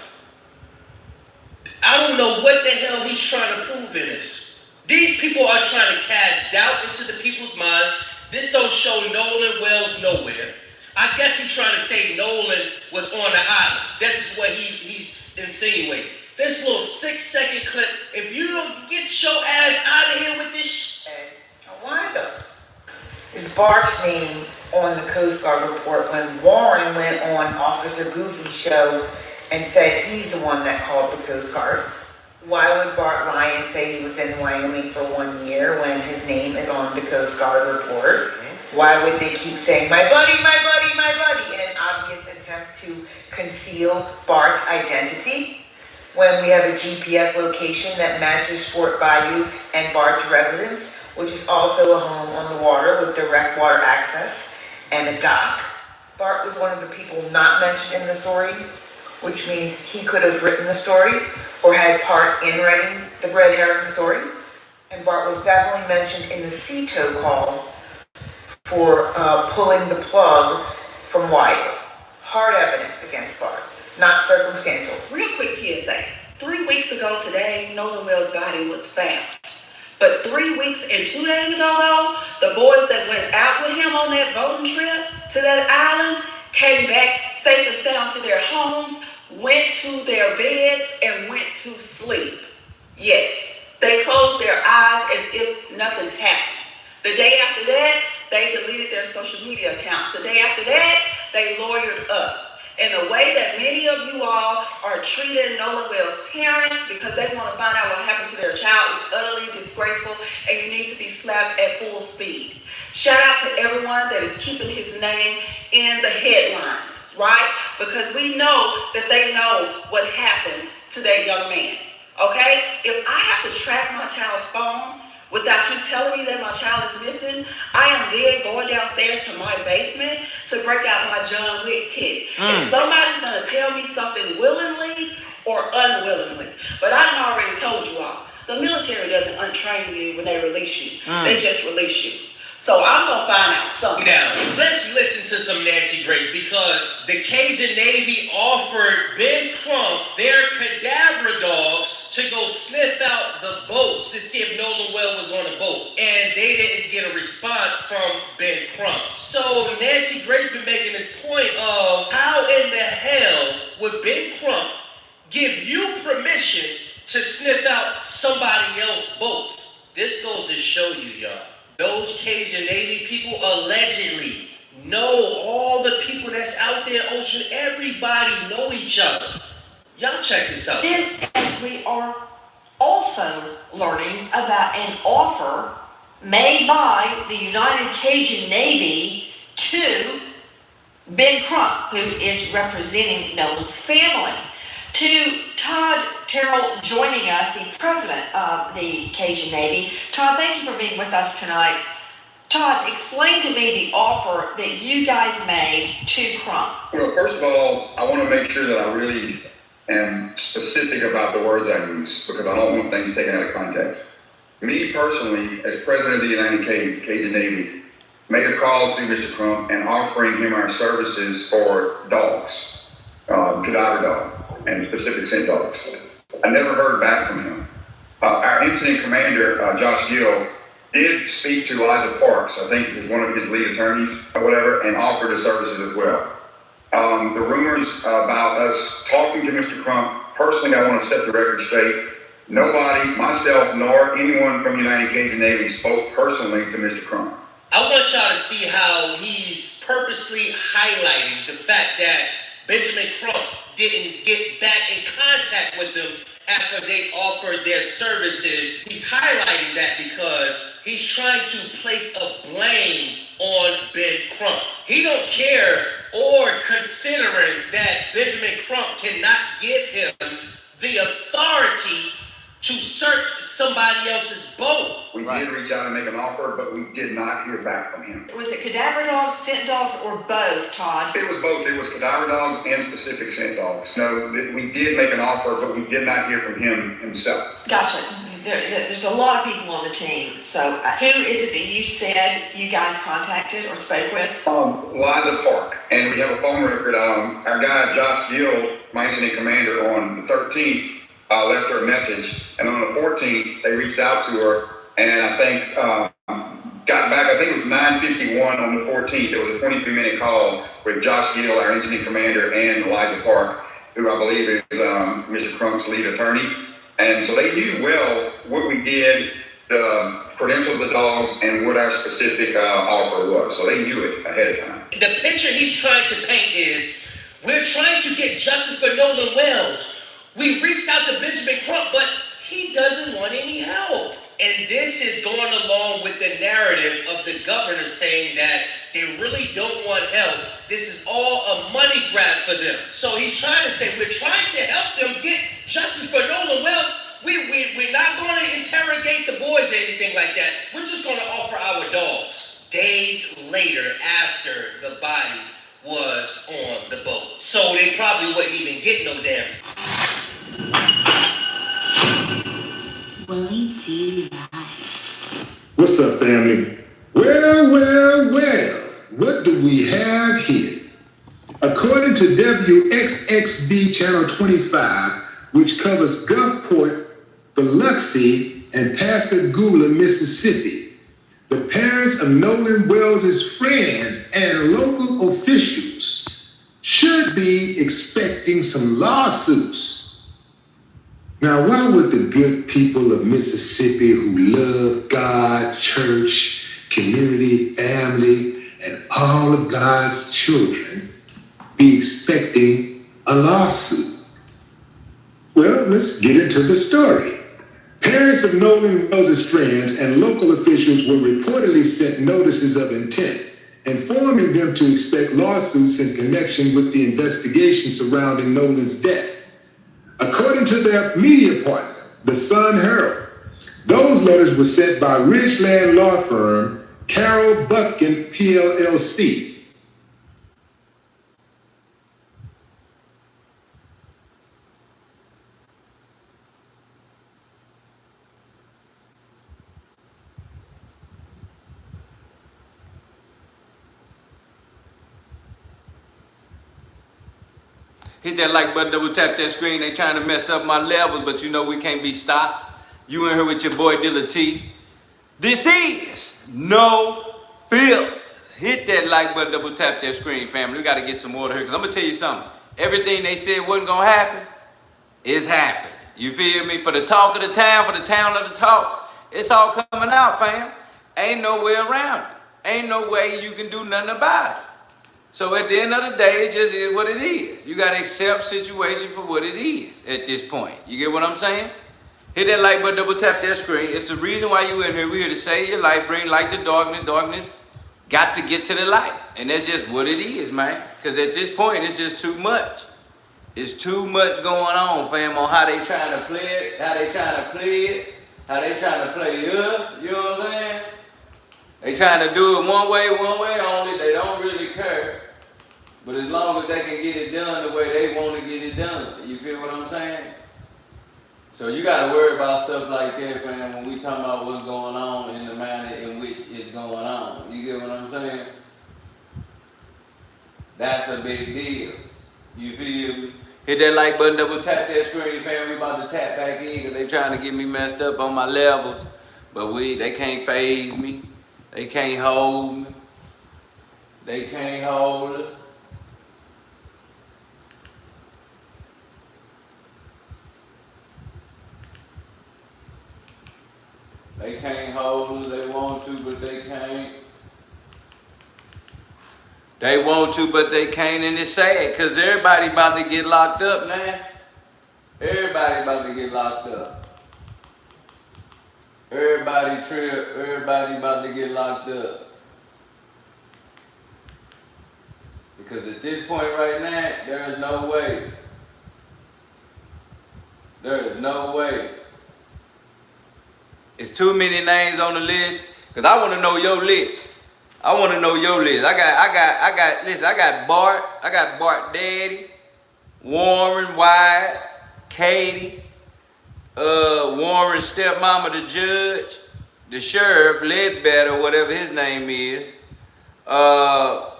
I don't know what the hell he's trying to prove in this. These people are trying to cast doubt into the people's mind. This don't show Nolan Wells nowhere. I guess he's trying to say Nolan was on the island. This is what he's insinuating. This little 6-second clip, if you don't get your ass out of here with this shit. Why though? Is Bart's name on the Coast Guard report when Warren went on Officer Goofy's show and said he's the one that called the Coast Guard? Why would Bart lie and say he was in Wyoming for 1 year when his name is on the Coast Guard report? Why would they keep saying, my buddy, my buddy, my buddy, in an obvious attempt to conceal Bart's identity? When we have a GPS location that matches Fort Bayou and Bart's residence, which is also a home on the water with direct water access and a dock. Bart was one of the people not mentioned in the story, which means he could have written the story or had part in writing the red herring story. And Bart was definitely mentioned in the CTO call for pulling the plug from Wyatt. Hard evidence against Bart, not circumstantial. Real quick PSA. 3 weeks ago today, Nolan Wells' body was found. But 3 weeks and 2 days ago, though, the boys that went out with him on that boating trip to that island came back safe and sound to their homes, went to their beds, and went to sleep. Yes, they closed their eyes as if nothing happened. The day after that, they deleted their social media accounts. The day after that, they lawyered up. in the way that many of you all are treating Nolan Wells' parents because they want to find out what happened to their child is utterly disgraceful, and you need to be slapped at full speed. Shout out to everyone that is keeping his name in the headlines, right? Because we know that they know what happened to that young man, okay? If I have to track my child's phone without you telling me that my child is missing, I am then going downstairs to my basement to break out my John Wick kit. And somebody's gonna tell me something willingly or unwillingly. But I done already told you all, the military doesn't untrain you when they release you. They just release you. So I'm gonna find out something. Now, let's listen to some Nancy Grace, because the Cajun Navy offered Ben Crump their cadaver dogs to go sniff out the boats to see if Nolan Wells was on a boat. And they didn't get a response from Ben Crump. So Nancy Grace been making this point of how in the hell would Ben Crump give you permission to sniff out somebody else's boats? This goes to show you, y'all. Those Cajun Navy people allegedly know all the people that's out there in ocean. Everybody know each other. Y'all check this out. This, as we are also learning about an offer made by the United Cajun Navy to Ben Crump, who is representing Nolan's family. To Todd Terrell joining us, the president of the Cajun Navy. Todd, thank you for being with us tonight. Todd, explain to me the offer that you guys made to Crump. Well, first of all, I want to make sure that I really am specific about the words I use, because I don't want things taken out of context. Me personally, as president of the United Cajun Navy, made a call to Mr. Crump and offering him our services for dogs, cadaver dogs, and specific scent dogs. I never heard back from him. Our incident commander, Josh Gill, did speak to Liza Parks, I think is one of his lead attorneys or whatever, and offered his services as well. The rumors about us talking to Mr. Crump, personally, I want to set the record straight. Nobody, myself, nor anyone from United Cajun Navy spoke personally to Mr. Crump. I want y'all to see how he's purposely highlighting the fact that Benjamin Crump didn't get back in contact with them after they offered their services. He's highlighting that because he's trying to place a blame on Ben Crump. He don't care or considering that Benjamin Crump cannot give him the authority to search somebody else's boat. We did reach out and make an offer, but we did not hear back from him. Was it cadaver dogs, scent dogs, or both, Todd? It was both. It was cadaver dogs and specific scent dogs. No, we did make an offer, but we did not hear from him himself. Gotcha. There's a lot of people on the team. So who is it that you said you guys contacted or spoke with? Liza Park. And we have a phone record. Our guy, Josh Gill, my incident commander, on the 13th, left her a message. And on the 14th, they reached out to her. And I think got back, I think it was 9:51 on the 14th. It was a 23-minute call with Josh Gill, our incident commander, and Liza Park, who I believe is Mr. Crump's lead attorney. And so they knew well what we did, the credentials of the dogs, and what our specific offer was. So they knew it ahead of time. The picture he's trying to paint is, we're trying to get justice for Nolan Wells. We reached out to Benjamin Crump, but he doesn't want any help. And this is going along with the narrative of the governor saying that they really don't want help. This is all a money grab for them. So he's trying to say, we're trying to help them get justice for Nolan Wells. We're not going to interrogate the boys or anything like that. We're just going to offer our dogs. Days later, after the body was on the boat. So they probably wouldn't even get no damn. Willie D Live. What's up, family? Well, what do we have here? According to WXXV Channel 25, which covers Gulfport, Biloxi, and Pascagoula, Mississippi, the parents of Nolan Wells' friends and local officials should be expecting some lawsuits. Now, why would the good people of Mississippi who love God, church, community, family, and all of God's children be expecting a lawsuit? Well, let's get into the story. Parents of Nolan Wells' friends and local officials were reportedly sent notices of intent, informing them to expect lawsuits in connection with the investigation surrounding Nolan's death. According to their media partner, the Sun Herald, those letters were sent by Ridgeland law firm Carol Bufkin PLLC. Hit that like button, double tap that screen. They trying to mess up my levels, but you know we can't be stopped. You in here with your boy Deala T. This is No Filters. Hit that like button, double tap that screen, family. We got to get some order here, because I'm going to tell you something. Everything they said wasn't going to happen is happening. You feel me? For the talk of the town, for the town of the talk, it's all coming out, fam. Ain't no way around it. Ain't no way you can do nothing about it. So at the end of the day, it just is what it is. You got to accept situation for what it is at this point. You get what I'm saying? Hit that like button, double tap that screen. It's the reason why you in here. We're here to save your life, bring light to darkness. Darkness got to get to the light. And that's just what it is, man. Because at this point, it's just too much. It's too much going on, fam, on how they trying to play it, how they trying to play it, how they trying to play us. You know what I'm saying? They trying to do it one way only. They don't really care. But as long as they can get it done the way they want to get it done. You feel what I'm saying? So you got to worry about stuff like that, fam, when we talking about what's going on in the manner in which it's going on. You get what I'm saying? That's a big deal. You feel me? Hit that like button, double tap that screen, fam. We about to tap back in because they trying to get me messed up on my levels. But they can't phase me. They can't hold me. They can't hold it. They can't hold us. They want to, but they can't. They want to, but they can't, and it's sad, because everybody about to get locked up, man. Everybody about to get locked up. Everybody trip. Everybody about to get locked up. Because at this point right now, there is no way. There is no way. It's too many names on the list, because I want to know your list. I want to know your list. Listen, I got Bart Daddy, Warren Wyatt, Katie, Warren's stepmama, the judge, the sheriff, Ledbetter, whatever his name is, the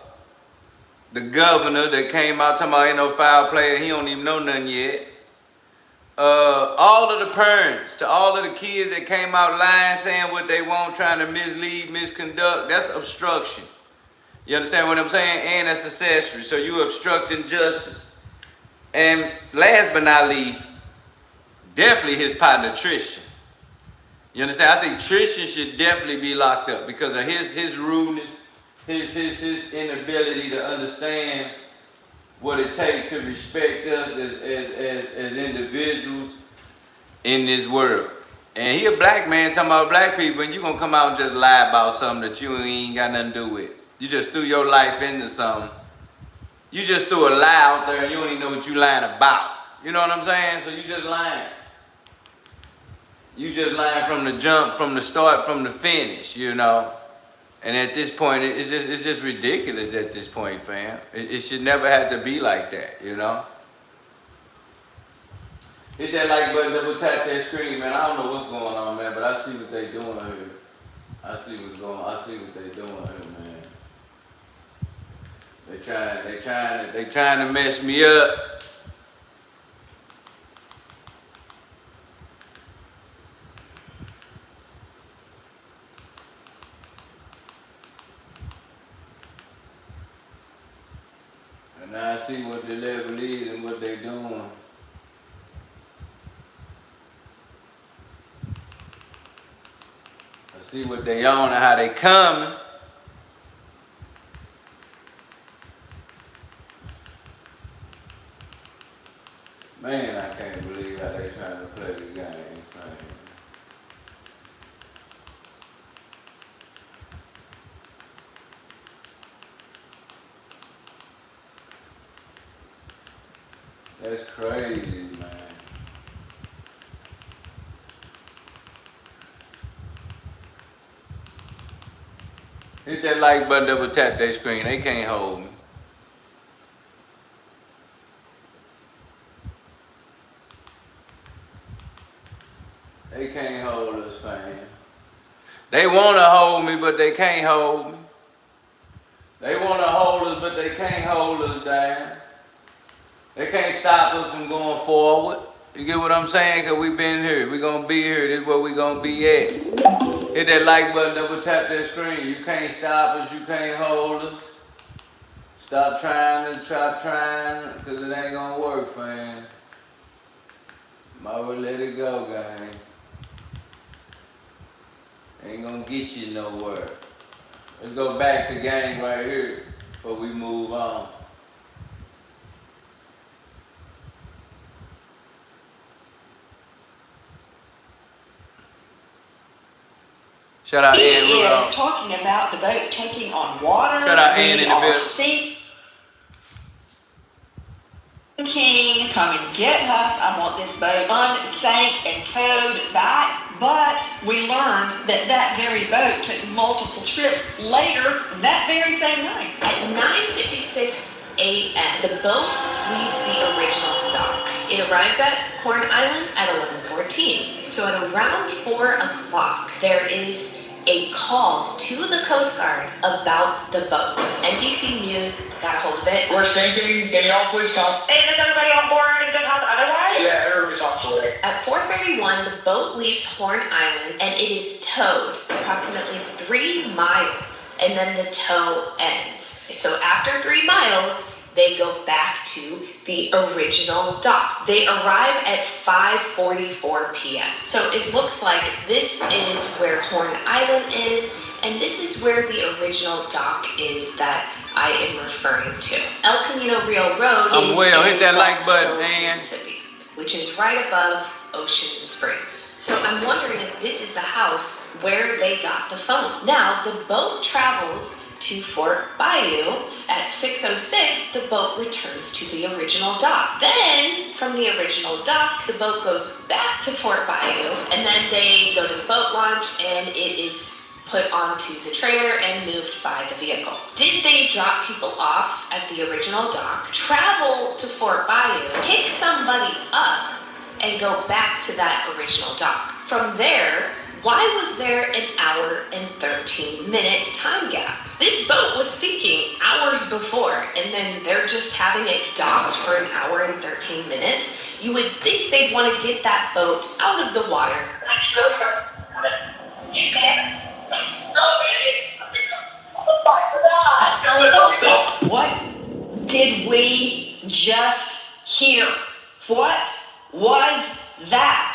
governor that came out talking about ain't no foul play, he don't even know nothing yet. All of the parents, to all of the kids that came out lying, saying what they want, trying to mislead, misconduct, that's obstruction. You understand what I'm saying? And that's accessory. So you obstructing justice. And last but not least, definitely his partner Tristan. You understand? I think Tristan should definitely be locked up because of his rudeness, his inability to understand what it takes to respect us as individuals in this world. And he a black man talking about black people, and you gonna come out and just lie about something that you ain't got nothing to do with. You just threw your life into something. You just threw a lie out there and you don't even know what you lying about. You know what I'm saying? So you just lying. You just lying from the jump, from the start, from the finish, you know. And at this point, it's just ridiculous at this point, fam. It should never have to be like that, you know? Hit that like button, double tap that screen, man. I don't know what's going on, man, but I see what they doing here. I see what's going on. I see what they doing here, man. They trying to mess me up. And now I see what the level is and what they doing. I see what they on and how they coming. Man, I can't believe how they trying to play the game, man. That's crazy, man. Hit that like button, double tap that screen. They can't hold me. They can't hold us, fam. They want to hold me, but they can't hold me. They want to hold us, but they can't hold us down. They can't stop us from going forward. You get what I'm saying? Because we've been here. We're going to be here. This is where we're going to be at. Hit that like button, double tap that screen. You can't stop us. You can't hold us. Stop trying, because it ain't going to work, fam. Might well let it go, gang. Ain't gonna get you nowhere. Let's go back to gang right here before we move on. Shout out Ian He Rudolph. is talking about the boat taking on water. Shout out Ian in the building. Sinking. Come and get us. I want this boat unsank and towed back. But we learned that that very boat took multiple trips later that very same night. At 9:56 a.m., the boat leaves the original dock. It arrives at Horn Island at 11:14. So at around 4 o'clock, there is a call to the Coast Guard about the boat. NBC News got a hold of it. We're thinking, can y'all please talk? Hey, is everybody on board and good talk otherwise? Yeah, everybody talks to it. At 4:31, the boat leaves Horn Island and it is towed approximately 3 miles, and then the tow ends. So after 3 miles, they go back to the original dock. They arrive at 5:44 p.m. So it looks like this is where Horn Island is, and this is where the original dock is that I am referring to. El Camino Real Road is hit that like button, Hills, man. Mississippi, which is right above Ocean Springs. So I'm wondering if this is the house where they got the phone. Now, the boat travels to Fort Bayou. At 6:06, the boat returns to the original dock. Then, from the original dock, the boat goes back to Fort Bayou, and then they go to the boat launch, and it is put onto the trailer and moved by the vehicle. Did they drop people off at the original dock, travel to Fort Bayou, pick somebody up, and go back to that original dock? From there, why was there an hour and 13-minute time gap? This boat was sinking hours before, and then they're just having it docked for an hour and 13 minutes. You would think they'd want to get that boat out of the water. What did we just hear? What was that?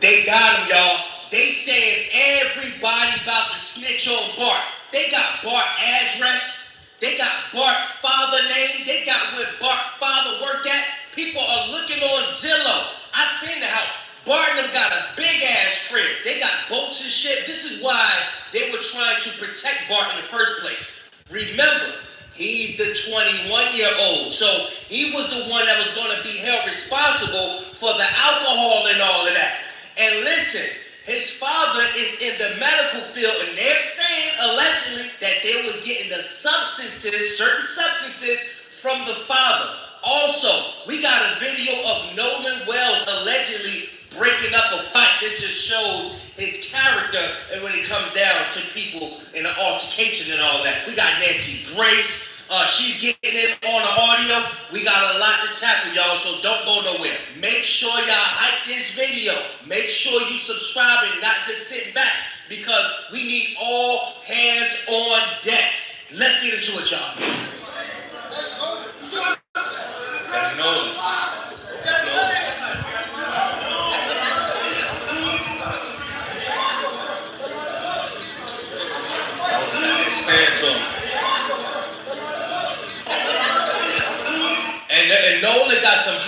They got him, y'all. They saying everybody about to snitch on Bart. They got Bart address. They got Bart father name. They got where Bart father worked at. People are looking on Zillow. I seen the house. Bart and them got a big ass crib. They got boats and shit. This is why they were trying to protect Bart in the first place. Remember, he's the 21-year-old. So he was the one that was going to be held responsible for the alcohol and all of that. And listen, his father is in the medical field, and they're saying allegedly that they were getting the substances, certain substances, from the father. Also, we got a video of Nolan Wells allegedly breaking up a fight that just shows his character and when it comes down to people in an altercation and all that. We got Nancy Grace. She's getting in on the audio. We got a lot to tackle, y'all, so don't go nowhere. Make sure y'all hype this video. Make sure you subscribe and not just sitting back, because we need all hands on deck. Let's get into it, y'all. That's Nolan. That's Nolan. Stand some.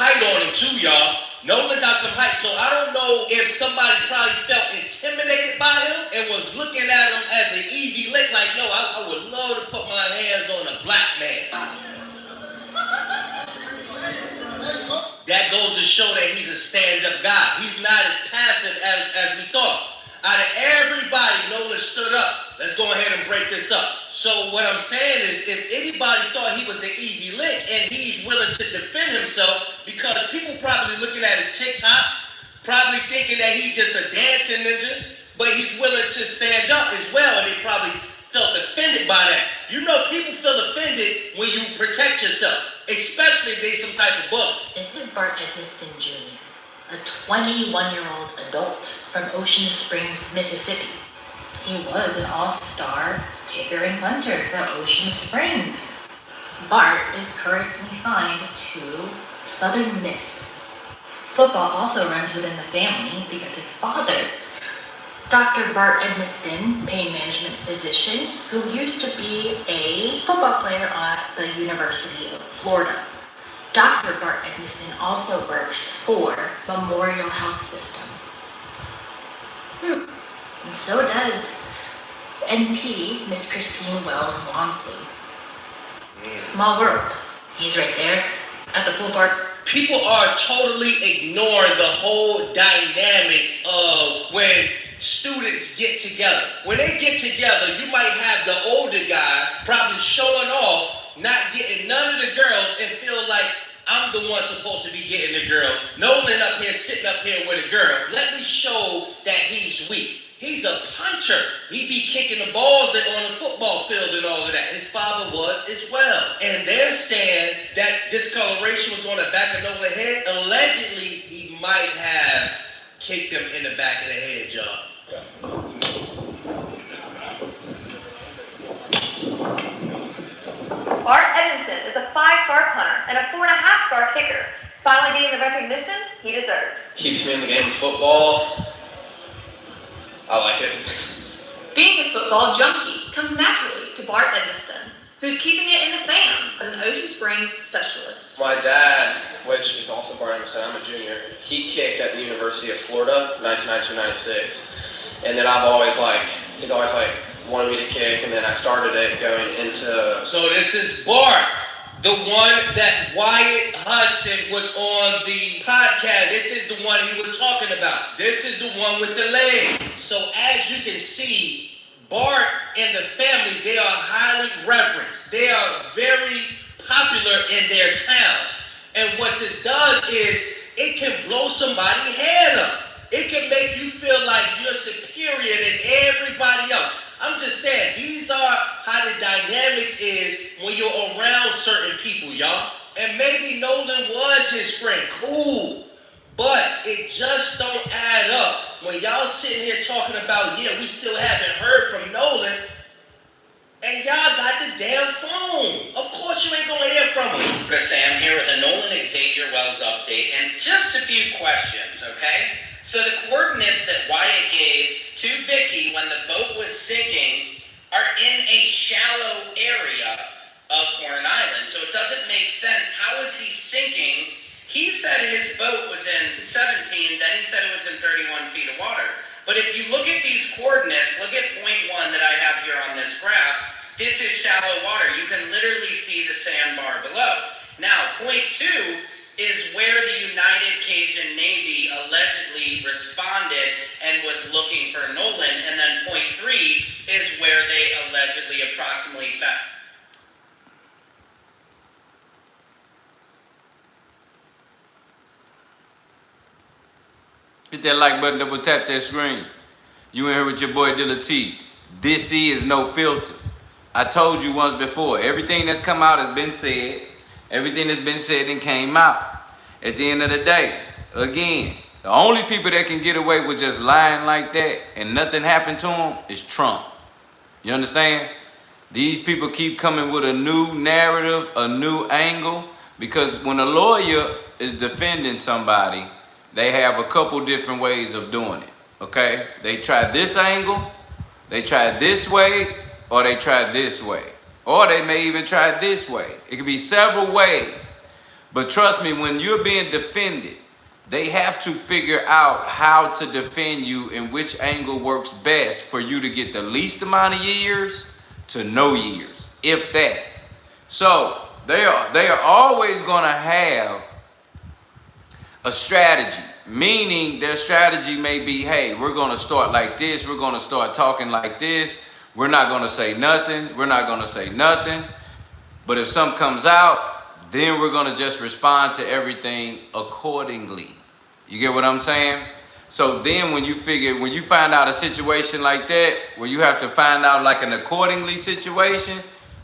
height on him too, y'all. Nolan got some height, so I don't know if somebody probably felt intimidated by him and was looking at him as an easy lick, like, yo, I would love to put my hands on a black man. That goes to show that he's a stand-up guy. He's not as passive as we thought. Out of everybody, Nolan stood up. Let's go ahead and break this up. So what I'm saying is, if anybody thought he was an easy lick and he's willing to defend himself, because people probably looking at his TikToks, probably thinking that he's just a dancing ninja, but he's willing to stand up as well, and they probably felt offended by that. You know, people feel offended when you protect yourself, especially if they're some type of bully. This is Bart Edmiston Jr, a 21-year-old adult from Ocean Springs, Mississippi. He was an all-star kicker and punter for Ocean Springs. Bart is currently signed to Southern Miss. Football also runs within the family because his father, Dr. Bart Edmiston, pain management physician, who used to be a football player at the University of Florida. Dr. Bart Edmiston also works for Memorial Health System. And so does NP, Miss Christine Wells Walmsley. Small world. He's right there at the pool park. People are totally ignoring the whole dynamic of when students get together. When they get together, you might have the older guy probably showing off, not getting none of the girls, and feel like I'm the one supposed to be getting the girls. Nolan up here, sitting up here with a girl. Let me show that he's weak. He's a puncher. He be kicking the balls on the football field and all of that. His father was as well. And they're saying that discoloration was on the back of Nolan's head. Allegedly, he might have kicked him in the back of the head, y'all. Bart Edmiston is a 5-star punter and a 4.5-star kicker, finally getting the recognition he deserves. Keeps me in the game of football. I like it. Being a football junkie comes naturally to Bart Edmiston, who's keeping it in the fam as an Ocean Springs specialist. My dad, which is also Bart Edmiston, I'm a junior, he kicked at the University of Florida, 1992-96. And then he's always wanted me to kick, and then I started it going into... So this is Bart, the one that Wyatt Hudson was on the podcast. This is the one he was talking about. This is the one with the leg. So as you can see, Bart and the family, they are highly reverenced. They are very popular in their town. And what this does is it can blow somebody's head up. It can make you feel like you're superior than everybody else. I'm just saying, these are how the dynamics is when you're around certain people, y'all. And maybe Nolan was his friend, cool. But it just don't add up. When y'all sitting here talking about, yeah, we still haven't heard from Nolan, and y'all got the damn phone. Of course you ain't gonna hear from him. Sam here with a Nolan Xavier Wells update, and just a few questions, okay? So the coordinates that Wyatt gave to Vicky when the boat was sinking are in a shallow area of Horn Island. So it doesn't make sense. How is he sinking? He said his boat was in 17, then he said it was in 31 feet of water. But if you look at these coordinates, look at point 1 that I have here on this graph, this is shallow water. You can literally see the sandbar below. Now, point 2 is where the United Cajun Navy allegedly responded and was looking for Nolan. And then point 3 is where they allegedly approximately found. Hit that like button, double tap that screen. You in here with your boy Deala T. This is no filters. I told you once before, everything that's come out has been said. Everything that's been said and came out. At the end of the day, again, the only people that can get away with just lying like that and nothing happened to them is Trump. You understand? These people keep coming with a new narrative, a new angle, because when a lawyer is defending somebody, they have a couple different ways of doing it, okay? They try this angle, they try this way, or they try this way. Or they may even try this way. It could be several ways. But trust me, when you're being defended, they have to figure out how to defend you and which angle works best for you to get the least amount of years to no years, if that. So they are always gonna have a strategy, meaning their strategy may be, hey, we're gonna start like this, we're gonna start talking like this, we're not gonna say nothing, we're not gonna say nothing. But if something comes out, then we're gonna just respond to everything accordingly. You get what I'm saying? So then when you find out a situation like that, where you have to find out like an accordingly situation,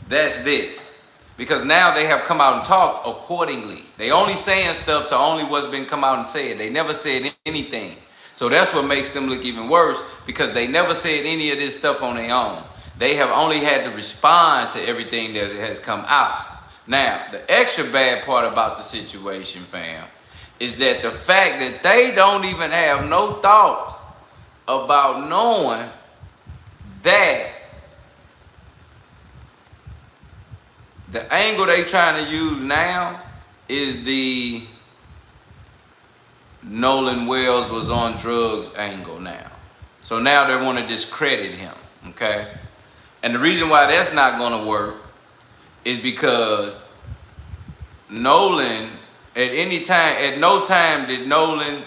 that's this. Because now they have come out and talked accordingly. They only saying stuff to only what's been come out and said. They never said anything. So that's what makes them look even worse, because they never said any of this stuff on their own. They have only had to respond to everything that has come out. Now, the extra bad part about the situation, fam, is that the fact that they don't even have no thoughts about knowing that the angle they trying to use now is the Nolan Wells was on drugs angle now. So now they want to discredit him, okay? And the reason why that's not going to work is because Nolan, at no time did Nolan,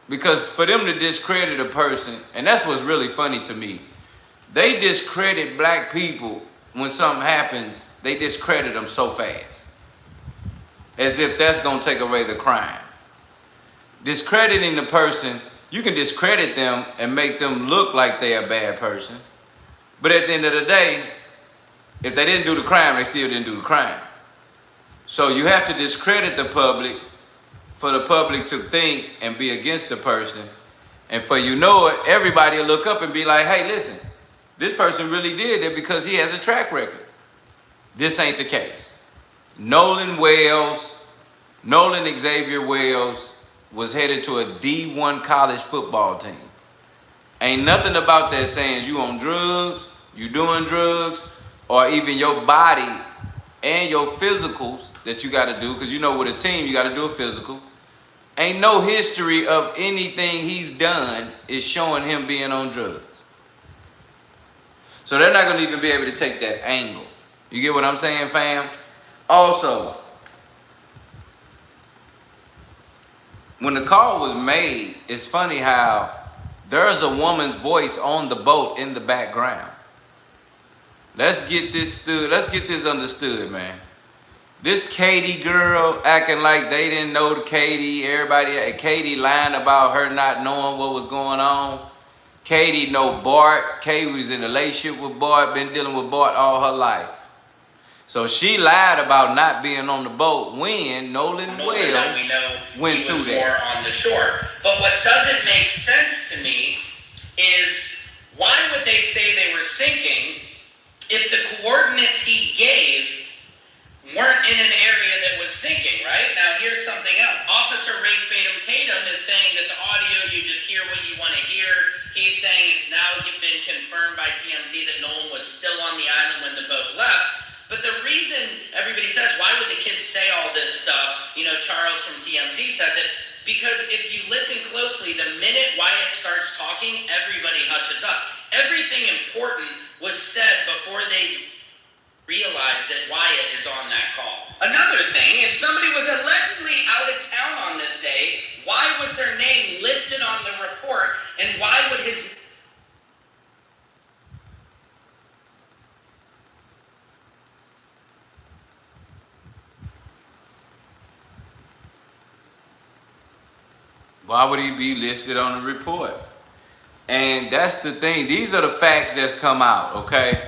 because for them to discredit a person, and that's what's really funny to me, they discredit black people when something happens, they discredit them so fast. As if that's gonna take away the crime. Discrediting the person, you can discredit them and make them look like they're a bad person. But at the end of the day, if they didn't do the crime, they still didn't do the crime. So you have to discredit the public for the public to think and be against the person. And for you know it, everybody will look up and be like, hey, listen, this person really did it because he has a track record. This ain't the case. Nolan Xavier Wells was headed to a D1 college football team. Ain't nothing about that saying you on drugs, you doing drugs, or even your body and your physicals that you got to do, because you know with a team you got to do a physical. Ain't no history of anything he's done is showing him being on drugs. So they're not going to even be able to take that angle. You get what I'm saying, fam? Also, when the call was made, it's funny how there's a woman's voice on the boat in the background. Let's get this understood, man. This Katie girl acting like they didn't know the Katie. Katie lying about her not knowing what was going on. Katie know Bart. Katie was in a relationship with Bart, been dealing with Bart all her life. So she lied about not being on the boat when Nolan Wells went through that. More on the shore. But what doesn't make sense to me is why would they say they were sinking if the coordinates he gave weren't in an area that was sinking, right? Now, here's something else. Officer Race Batum Tatum is saying that the audio, you just hear what you want to hear. He's saying it's now been confirmed by TMZ that Nolan was still on the island when the boat left. But the reason everybody says, why would the kids say all this stuff? You know, Charles from TMZ says it. Because if you listen closely, the minute Wyatt starts talking, everybody hushes up. Everything important was said before they realized that Wyatt is on that call. Another thing, if somebody was allegedly out of town on this day, why was their name listed on the report, and why would his... Why would he be listed on the report? And that's the thing. These are the facts that's come out, okay?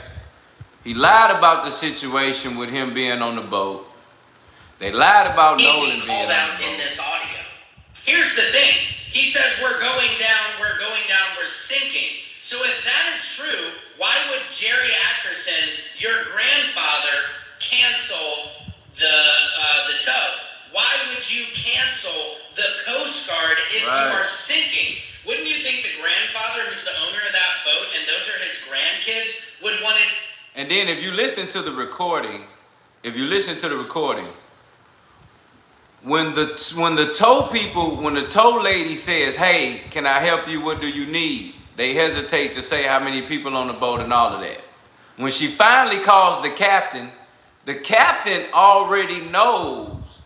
He lied about the situation with him being on the boat. They lied about Nolan being on the boat. In this audio. Here's the thing. He says we're going down, we're sinking. So if that is true, why would Jerry Ackerson, your grandfather, cancel the tow? Why would you cancel the Coast Guard if you are sinking? Wouldn't you think the grandfather, who's the owner of that boat, and those are his grandkids, would want it? And then if you listen to the recording, when the tow lady says, "Hey, can I help you? What do you need?" They hesitate to say how many people on the boat and all of that. When she finally calls the captain already knows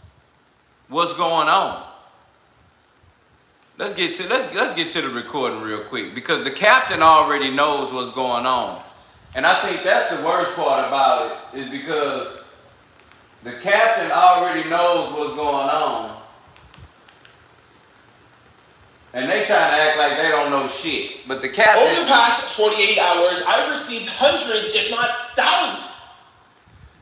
what's going on. Let's get to the recording real quick, because the captain already knows what's going on. And I think that's the worst part about it, is because the captain already knows what's going on. And they trying to act like they don't know shit. But the captain... Over the past 48 hours, I've received hundreds, if not thousands.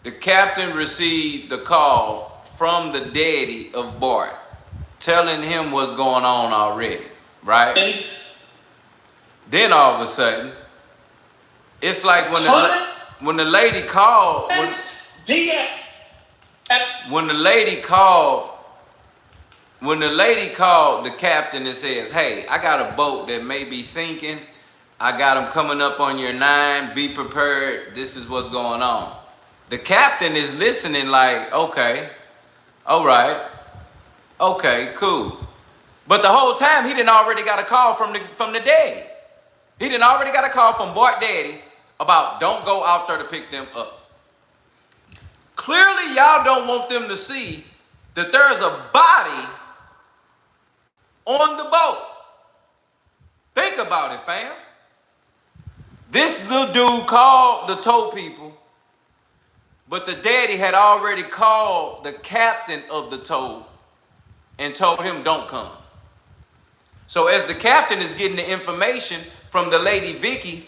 The captain received the call from the daddy of Bart, telling him what's going on already, right? Then all of a sudden, it's like when the lady called... When the lady called the captain and says, "Hey, I got a boat that may be sinking. I got them coming up on your 9. Be prepared. This is what's going on." The captain is listening like, okay, all right, okay, cool. But the whole time he didn't already got a call from the daddy. He didn't already got a call from Bart daddy about don't go out there to pick them up. Clearly, y'all don't want them to see that there's a body on the boat. Think about it, fam. This little dude called the tow people, but the daddy had already called the captain of the tow and told him don't come. So as the captain is getting the information from the lady Vicky,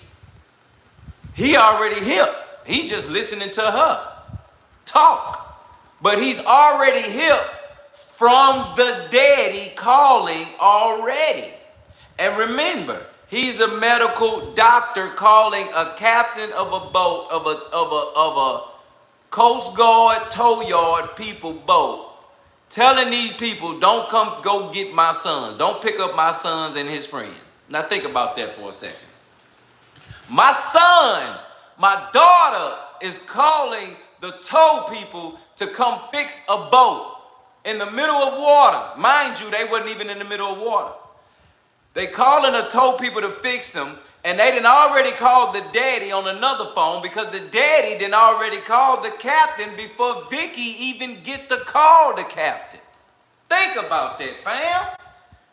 he already hip. He just listening to her talk. But he's already hip from the daddy calling already. And remember, he's a medical doctor calling a captain of a boat, of a Coast Guard tow yard people boat, telling these people, don't come go get my sons. Don't pick up my sons and his friends. Now think about that for a second. My son, my daughter is calling the tow people to come fix a boat in the middle of water. Mind you, they wasn't even in the middle of water. They calling the tow people to fix them, and they done already called the daddy on another phone, because the daddy done already called the captain before Vicky even get to call the captain. Think about that, fam.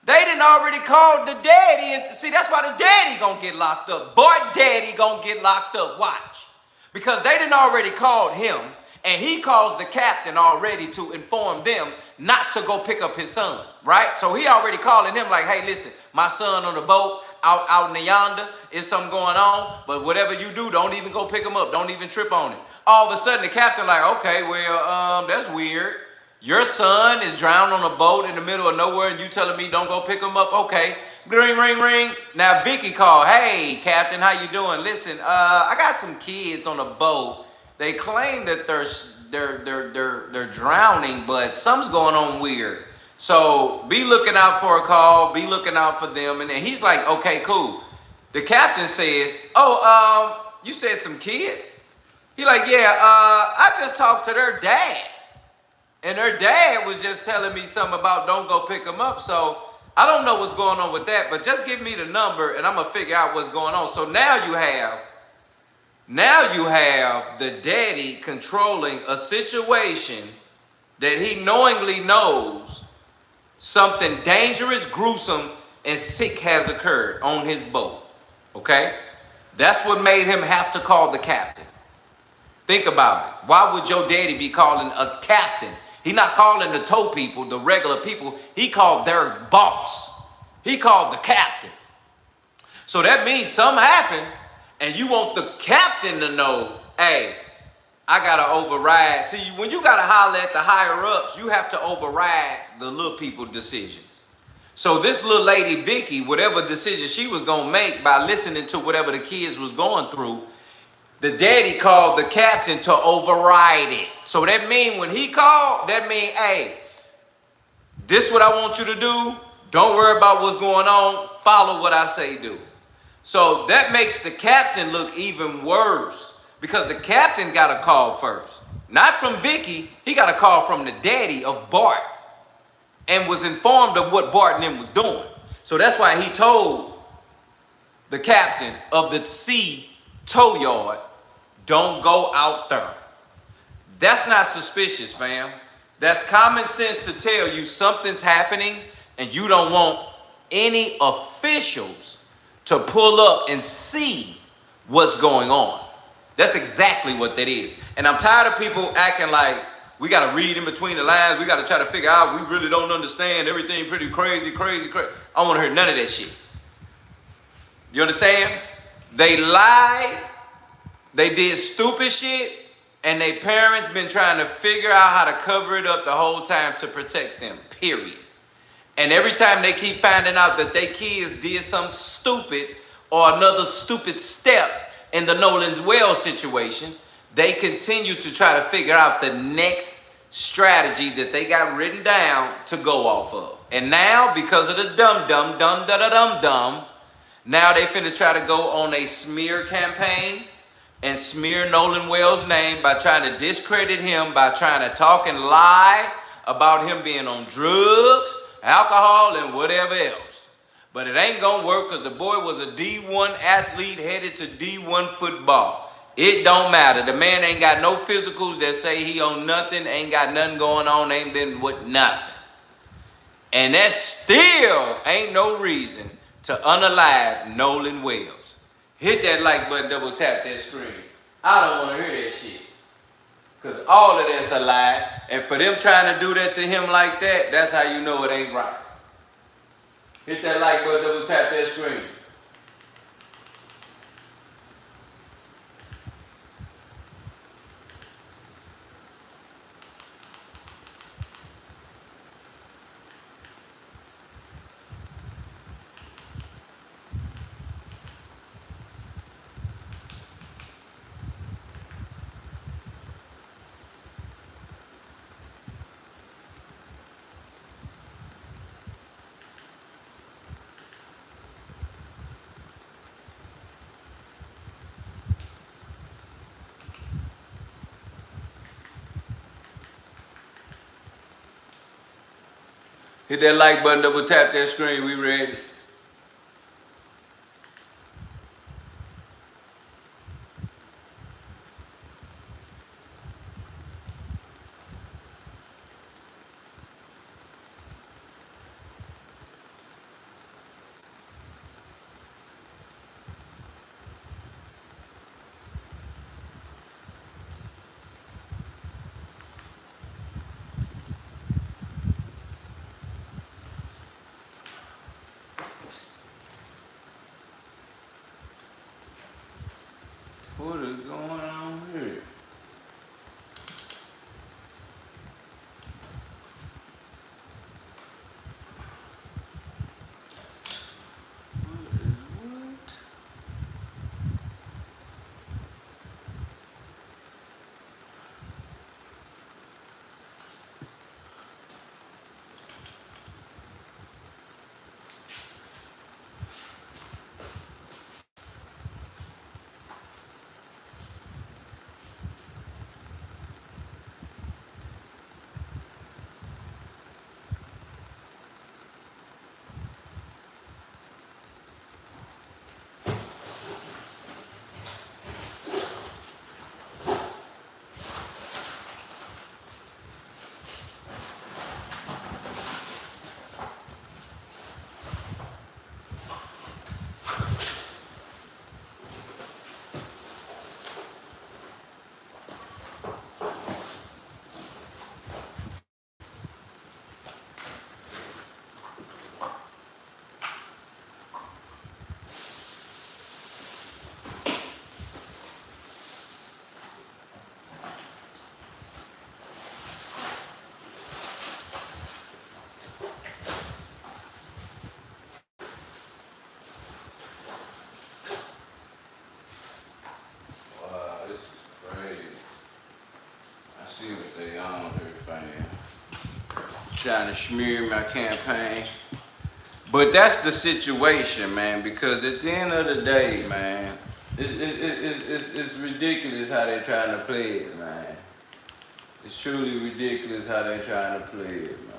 They done already called the daddy, and see, that's why the daddy gonna get locked up. Bart daddy gonna get locked up, watch. Because they done already called him, and he calls the captain already to inform them not to go pick up his son, right? So he already calling him like, hey, listen, my son on the boat out in the yonder, is something going on, but whatever you do, don't even go pick him up. Don't even trip on it. All of a sudden, the captain like, okay, well, that's weird. Your son is drowned on a boat in the middle of nowhere, and you telling me don't go pick him up? Okay. Ring, ring, ring. Now Vicky called. Hey, captain, how you doing? Listen, I got some kids on a boat. They claim that they're drowning, but something's going on weird. So be looking out for a call. Be looking out for them. And then he's like, okay, cool. The captain says, oh, you said some kids? He like, yeah, I just talked to their dad. And her dad was just telling me something about don't go pick them up. So I don't know what's going on with that, but just give me the number and I'm going to figure out what's going on. So now you have the daddy controlling a situation that he knowingly knows something dangerous, gruesome, and sick has occurred on his boat. Okay? That's what made him have to call the captain. Think about it. Why would your daddy be calling a captain? He's not calling the tow people, the regular people. He called their boss. He called the captain. So that means something happened, and you want the captain to know, hey, I got to override. See, when you got to holler at the higher ups, you have to override the little people decisions. So this little lady, Vicky, whatever decision she was going to make by listening to whatever the kids was going through, the daddy called the captain to override it. So that mean when he called, that mean, hey, this what I want you to do. Don't worry about what's going on. Follow what I say do. So that makes the captain look even worse, because the captain got a call first. Not from Vicky. He got a call from the daddy of Bart. and was informed of what Bart and them was doing. So that's why he told the captain of the C tow yard, don't go out there. That's not suspicious, fam. That's common sense to tell you something's happening and you don't want any officials to pull up and see what's going on. That's exactly what that is. And I'm tired of people acting like we got to read in between the lines. We got to try to figure out, we really don't understand everything, pretty crazy. I don't want to hear none of that shit. You understand? They lied. They did stupid shit. And their parents been trying to figure out how to cover it up the whole time to protect them, period. And every time they keep finding out that their kids did something stupid or another stupid step in the Nolan's well situation, they continue to try to figure out the next strategy that they got written down to go off of. And now, because of the dumb, now they finna try to go on a smear campaign and smear Nolan Wells' name by trying to discredit him, by trying to talk and lie about him being on drugs, alcohol, and whatever else. But it ain't gonna work because the boy was a D1 athlete headed to D1 football. It don't matter. The man ain't got no physicals that say he on nothing, ain't got nothing going on, ain't been with nothing. And that still ain't no reason to unalive Nolan Wells. Hit that like button, double tap that screen. I don't want to hear that shit. Because all of that's a lie. And for them trying to do that to him like that, that's how you know it ain't right. Hit that like button, double tap that screen. Hit that like button, double tap that screen, we ready. What is going on here? Trying to smear my campaign. But that's the situation, man, because at the end of the day, man, it's ridiculous how they're trying to play it, man. It's truly ridiculous how they're trying to play it, man.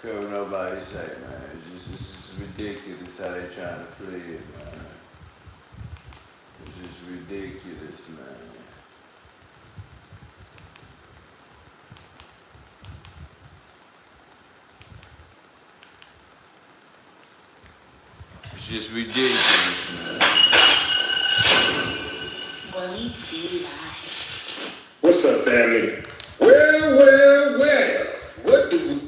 care what nobody say, man. It's just ridiculous how they trying to play it, man. It's just ridiculous, man. It's just ridiculous, man. Well, he do lie. What's up, family? Well, what do we...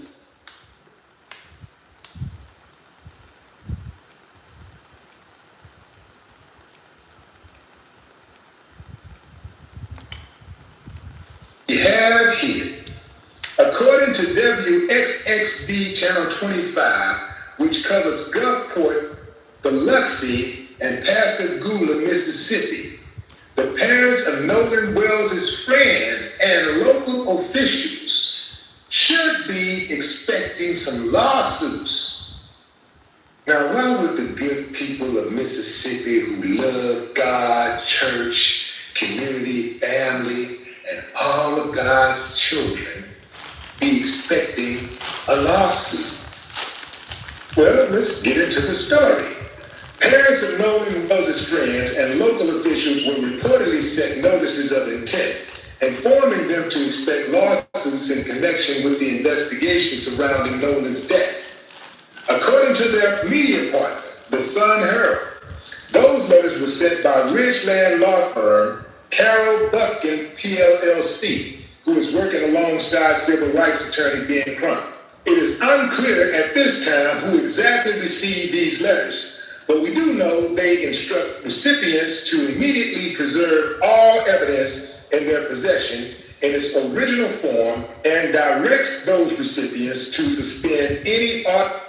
have here, according to WXXV Channel 25, which covers Gulfport, Biloxi, and Pascagoula, Mississippi, the parents of Nolan Wells' friends and local officials should be expecting some lawsuits. Now, why would the good people of Mississippi who love God, church, community, family, and all of God's children be expecting a lawsuit? Well, let's get into the story. Parents of Nolan Wells' friends and local officials were reportedly sent notices of intent, informing them to expect lawsuits in connection with the investigation surrounding Nolan's death. According to their media partner, the Sun Herald, those letters were sent by Ridgeland law firm Carol Bufkin, PLLC, who is working alongside civil rights attorney Ben Crump. It is unclear at this time who exactly received these letters, but we do know they instruct recipients to immediately preserve all evidence in their possession in its original form and directs those recipients to suspend any art.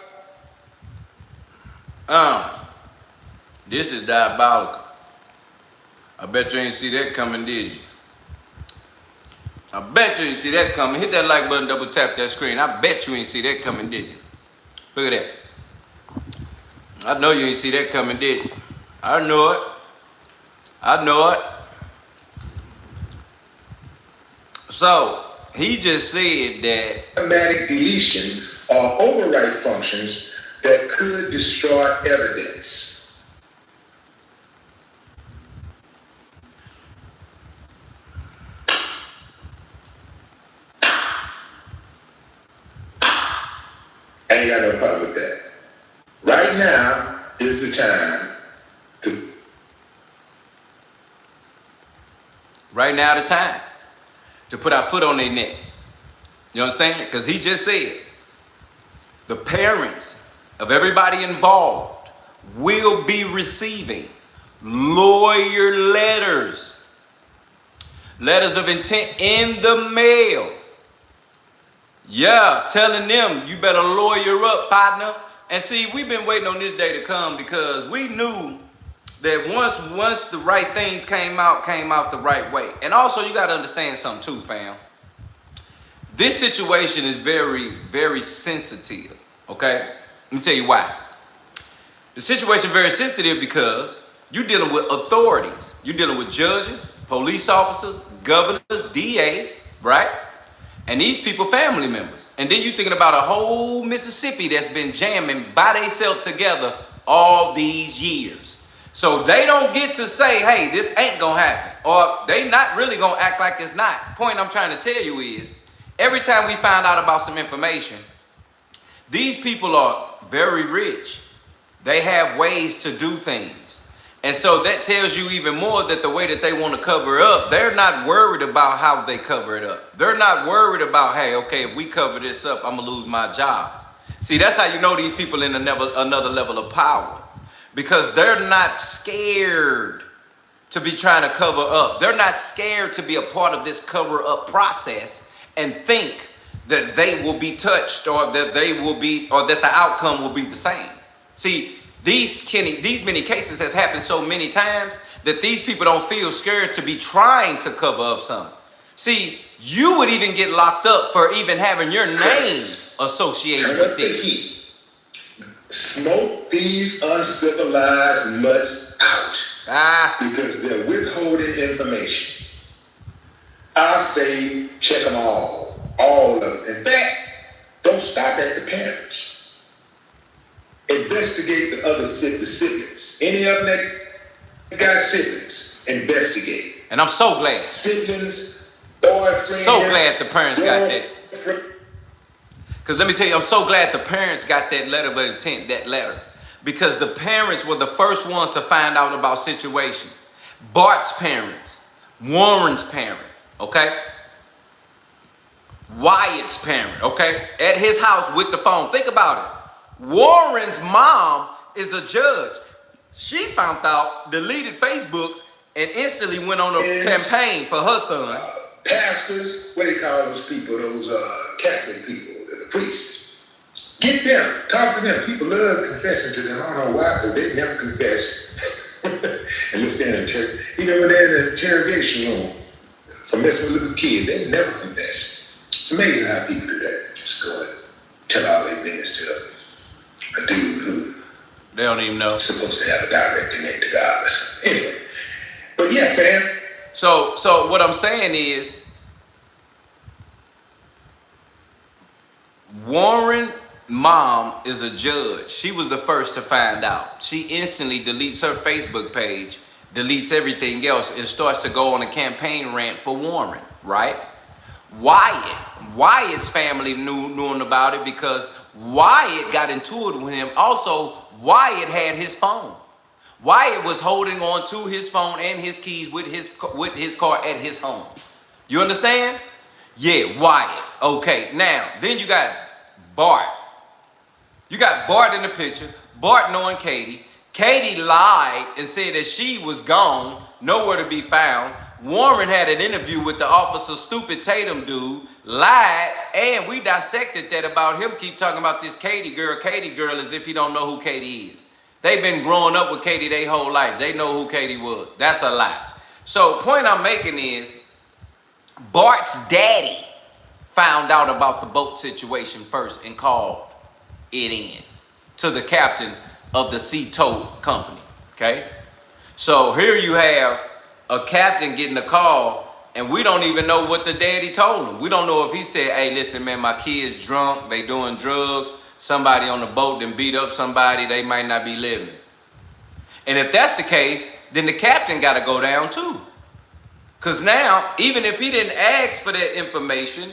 This is diabolical. I bet you ain't see that coming, did you? I bet you ain't see that coming. Hit that like button, double tap that screen. I bet you ain't see that coming, did you? Look at that. I know you ain't see that coming, did you? I know it. I know it. So, he just said that automatic deletion or overwrite functions that could destroy evidence. I ain't got no problem with that. Right now is the time to... Right now the time to put our foot on their neck. You understand? Because he just said the parents of everybody involved will be receiving lawyer letters of intent in the mail. Yeah, telling them you better lawyer up, partner. And see, we've been waiting on this day to come because we knew that once the right things came out the right way. And also, you got to understand something too, fam. This situation is very, very sensitive, okay? Let me tell you why. The situation is very sensitive because you're dealing with authorities. You're dealing with judges, police officers, governors, DA, right? And these people family members. And then you're thinking about a whole Mississippi that's been jamming by themselves together all these years. So they don't get to say, hey, this ain't gonna happen. Or they not really gonna act like it's not. Point I'm trying to tell you is, every time we find out about some information, these people are very rich. They have ways to do things. And so that tells you even more that the way that they want to cover up, they're not worried about how they cover it up. They're not worried about, hey, okay, if we cover this up, I'm going to lose my job. See, that's how you know these people in another level of power. Because they're not scared to be trying to cover up. They're not scared to be a part of this cover up process and think that they will be touched or that they will be, or that the outcome will be the same. See, these many cases have happened so many times that these people don't feel scared to be trying to cover up something. See, you would even get locked up for even having your name associated with this. Heat. Smoke these uncivilized mutts out because they're withholding information. I say check them all of them. In fact, Don't stop at the parents. Investigate the other siblings. Any of them that got siblings, investigate. And I'm so glad. Siblings, boyfriends. So glad the parents got that. Because let me tell you, I'm so glad the parents got that letter of intent, that letter. Because the parents were the first ones to find out about situations. Bart's parents, Warren's parent, okay? Wyatt's parent, okay? At his house with the phone. Think about it. Warren's mom is a judge. She found out, deleted Facebooks, and instantly went on a campaign for her son. Pastors, what do they call those people, those Catholic people, the priests? Get them, talk to them. People love confessing to them. I don't know why, because they never confess. Unless they're in church. Even when they're in the interrogation room for messing with little kids, they never confess. It's amazing how people do that. Just go and tell all their business to a dude who they don't even know. Supposed to have a direct connect to God or something. Anyway. But yeah, fam. So what I'm saying is, Warren mom is a judge. She was the first to find out. She instantly deletes her Facebook page, deletes everything else, and starts to go on a campaign rant for Warren, right? Wyatt's family knew about it because Wyatt got into it with him. Also, Wyatt had his phone. Wyatt was holding on to his phone and his keys with his car at his home. You understand? Yeah, Wyatt. Okay, now, then you got Bart. You got Bart in the picture. Bart knowing Katie. Katie lied and said that she was gone, nowhere to be found. Warren had an interview with the Officer Stupid Tatum dude, lied, and we dissected that about him. Keep talking about this Katie girl as if he don't know who Katie is. They've been growing up with Katie their whole life. They know who Katie was. That's a lie. So point I'm making is Bart's daddy found out about the boat situation first and called it in to the captain of the sea tow company, okay? So here you have a captain getting a call and we don't even know what the daddy told him. We don't know if he said, hey, listen, man, my kid's drunk, they doing drugs, somebody on the boat then beat up somebody, they might not be living. And if that's the case, then the captain got to go down too. Because now, even if he didn't ask for that information,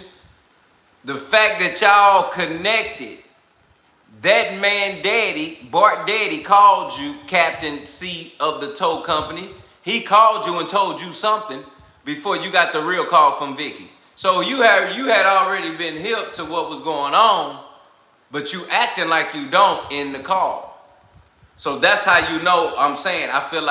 the fact that y'all connected, that man daddy, Bart daddy, called you, Captain C of the tow company. He called you and told you something before you got the real call from Vicky. So you had already been hip to what was going on, but you acting like you don't in the call. So that's how you know. I'm saying I feel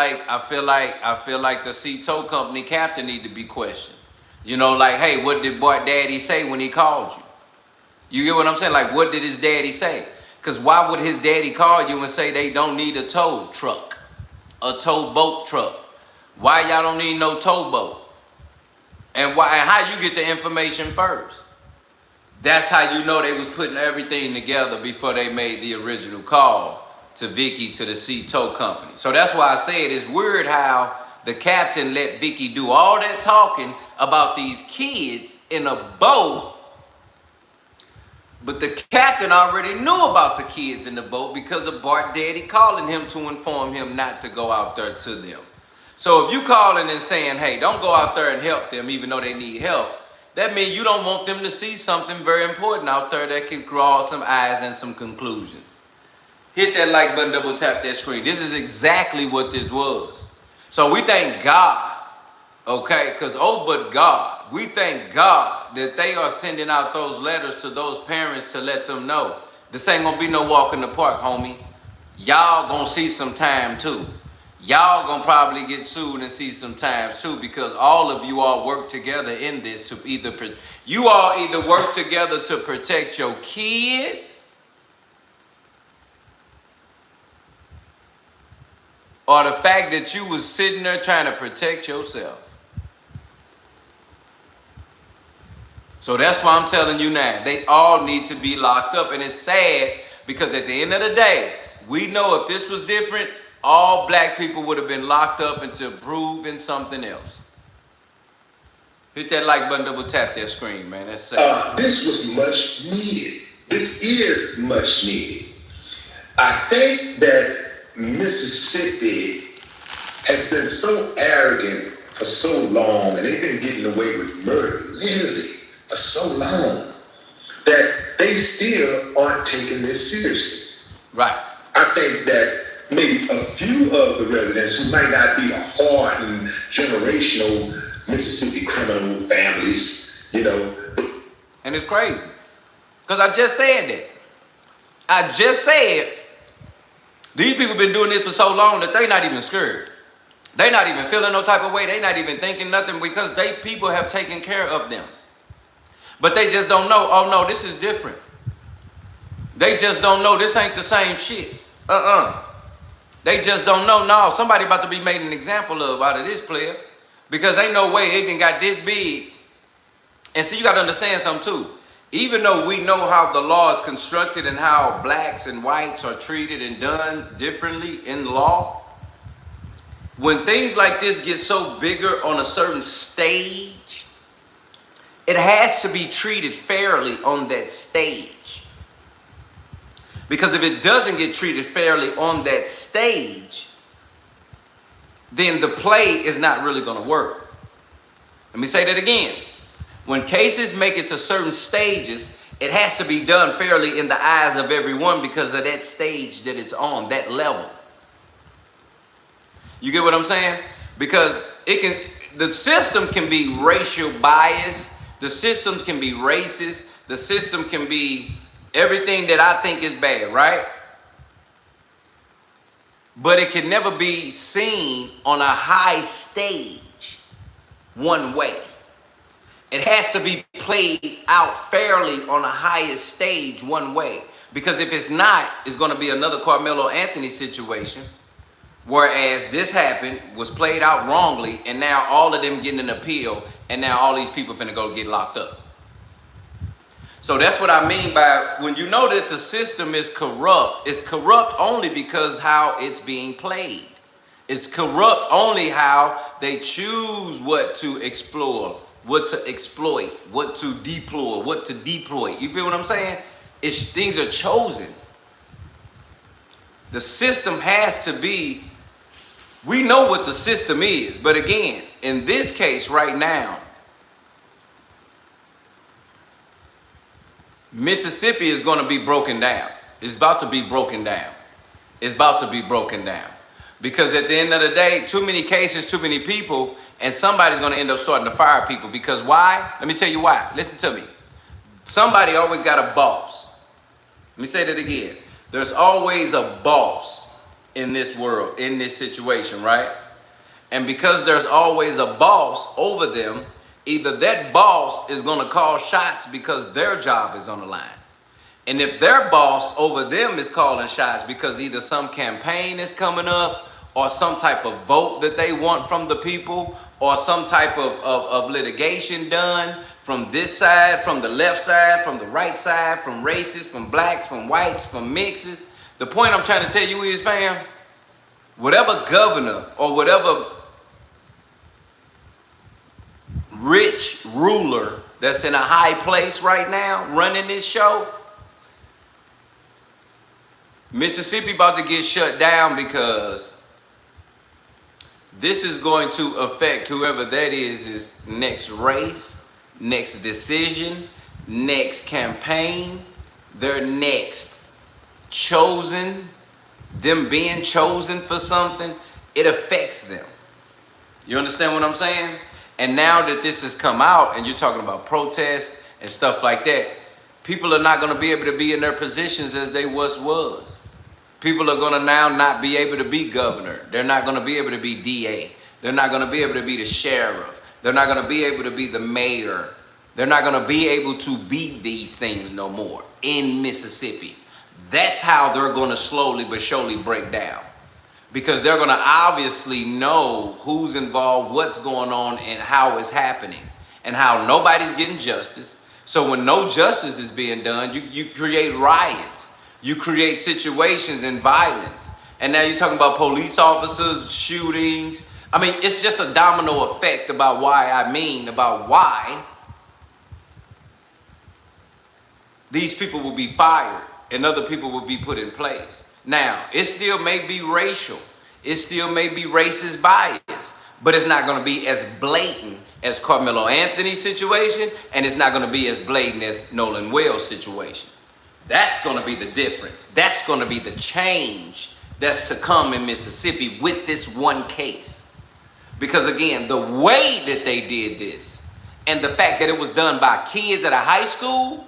like the sea tow company captain need to be questioned. You know, like, hey, what did Bart daddy say when he called you? You get what I'm saying? Like, what did his daddy say? Because why would his daddy call you and say they don't need a tow truck, a tow boat truck? Why y'all don't need no tow boat? And how you get the information first? That's how you know they was putting everything together before they made the original call to Vicky to the sea tow company. So that's why I said it's weird how the captain let Vicky do all that talking about these kids in a boat. But the captain already knew about the kids in the boat because of Bart daddy calling him to inform him not to go out there to them. So if you calling and saying, hey, don't go out there and help them even though they need help, that means you don't want them to see something very important out there that can draw some eyes and some conclusions. Hit that like button, double tap that screen. This is exactly what this was. So we thank God, okay, because but God, we thank God that they are sending out those letters to those parents to let them know. This ain't gonna be no walk in the park, homie. Y'all gonna see some time too. Y'all gonna probably get sued and see some times too, because all of you all work together in this to either work together to protect your kids or the fact that you was sitting there trying to protect yourself. So that's why I'm telling you now, they all need to be locked up. And it's sad because at the end of the day, we know if this was different, all black people would have been locked up until proven something else. Hit that like button, double tap that screen, man. That's sad. This was much needed. this is much needed. I think that Mississippi has been so arrogant for so long, and they've been getting away with murder literally for so long, that they still aren't taking this seriously. Right. I think that maybe a few of the residents who might not be hardened generational Mississippi criminal families, you know. And it's crazy. Because I just said that. I just said these people been doing this for so long that they not even scared. They not even feeling no type of way. They not even thinking nothing because people have taken care of them. But they just don't know, oh no, this is different. They just don't know this ain't the same shit. They just don't know, no, somebody about to be made an example of out of this player. Because ain't no way it done got this big. And see, you got to understand something too. Even though we know how the law is constructed and how blacks and whites are treated and done differently in law, when things like this get so bigger on a certain stage, it has to be treated fairly on that stage. Because if it doesn't get treated fairly on that stage, then the play is not really going to work. Let me say that again. When cases make it to certain stages, it has to be done fairly in the eyes of everyone because of that stage that it's on, that level. You get what I'm saying? Because the system can be racial bias, the system can be racist, the system can be everything that I think is bad, right? But it can never be seen on a high stage one way. It has to be played out fairly on the highest stage one way. Because if it's not, it's going to be another Carmelo Anthony situation. Whereas this happened, was played out wrongly, and now all of them getting an appeal, and now all these people finna go get locked up. So that's what I mean by when you know that the system is corrupt, it's corrupt only because how it's being played. It's corrupt only how they choose what to explore, what to exploit, what to deploy, what to deploy. You feel what I'm saying? Things are chosen. The system has to be, we know what the system is, but again, in this case right now, Mississippi is going to be broken down. It's about to be broken down. It's about to be broken down. Because at the end of the day, too many cases, too many people, and somebody's going to end up starting to fire people. Because why? Let me tell you why. Listen to me. Somebody always got a boss. Let me say that again. There's always a boss in this world, in this situation, right? And because there's always a boss over them, either that boss is going to call shots because their job is on the line. And if their boss over them is calling shots because either some campaign is coming up or some type of vote that they want from the people or some type of litigation done from this side, from the left side, from the right side, from races, from blacks, from whites, from mixes. The point I'm trying to tell you is, fam, whatever governor or whatever rich ruler that's in a high place right now running this show, Mississippi about to get shut down because this is going to affect whoever that is next race, next decision, next campaign, their next chosen, them being chosen for something. It affects them. You understand what I'm saying? And now that this has come out and you're talking about protests and stuff like that, people are not going to be able to be in their positions as they once was. People are going to now not be able to be governor. They're not going to be able to be DA. They're not going to be able to be the sheriff. They're not going to be able to be the mayor. They're not going to be able to be these things no more in Mississippi. That's how they're going to slowly but surely break down. Because they're going to obviously know who's involved, what's going on, and how it's happening. And how nobody's getting justice. So when no justice is being done, you create riots. You create situations and violence. And now you're talking about police officers, shootings. I mean, it's just a domino effect about why these people will be fired and other people will be put in place. Now, it still may be racial. It still may be racist bias, but it's not going to be as blatant as Carmelo Anthony's situation, and it's not going to be as blatant as Nolan Wells' situation. That's going to be the difference. That's going to be the change that's to come in Mississippi with this one case. Because again, the way that they did this and the fact that it was done by kids at a high school,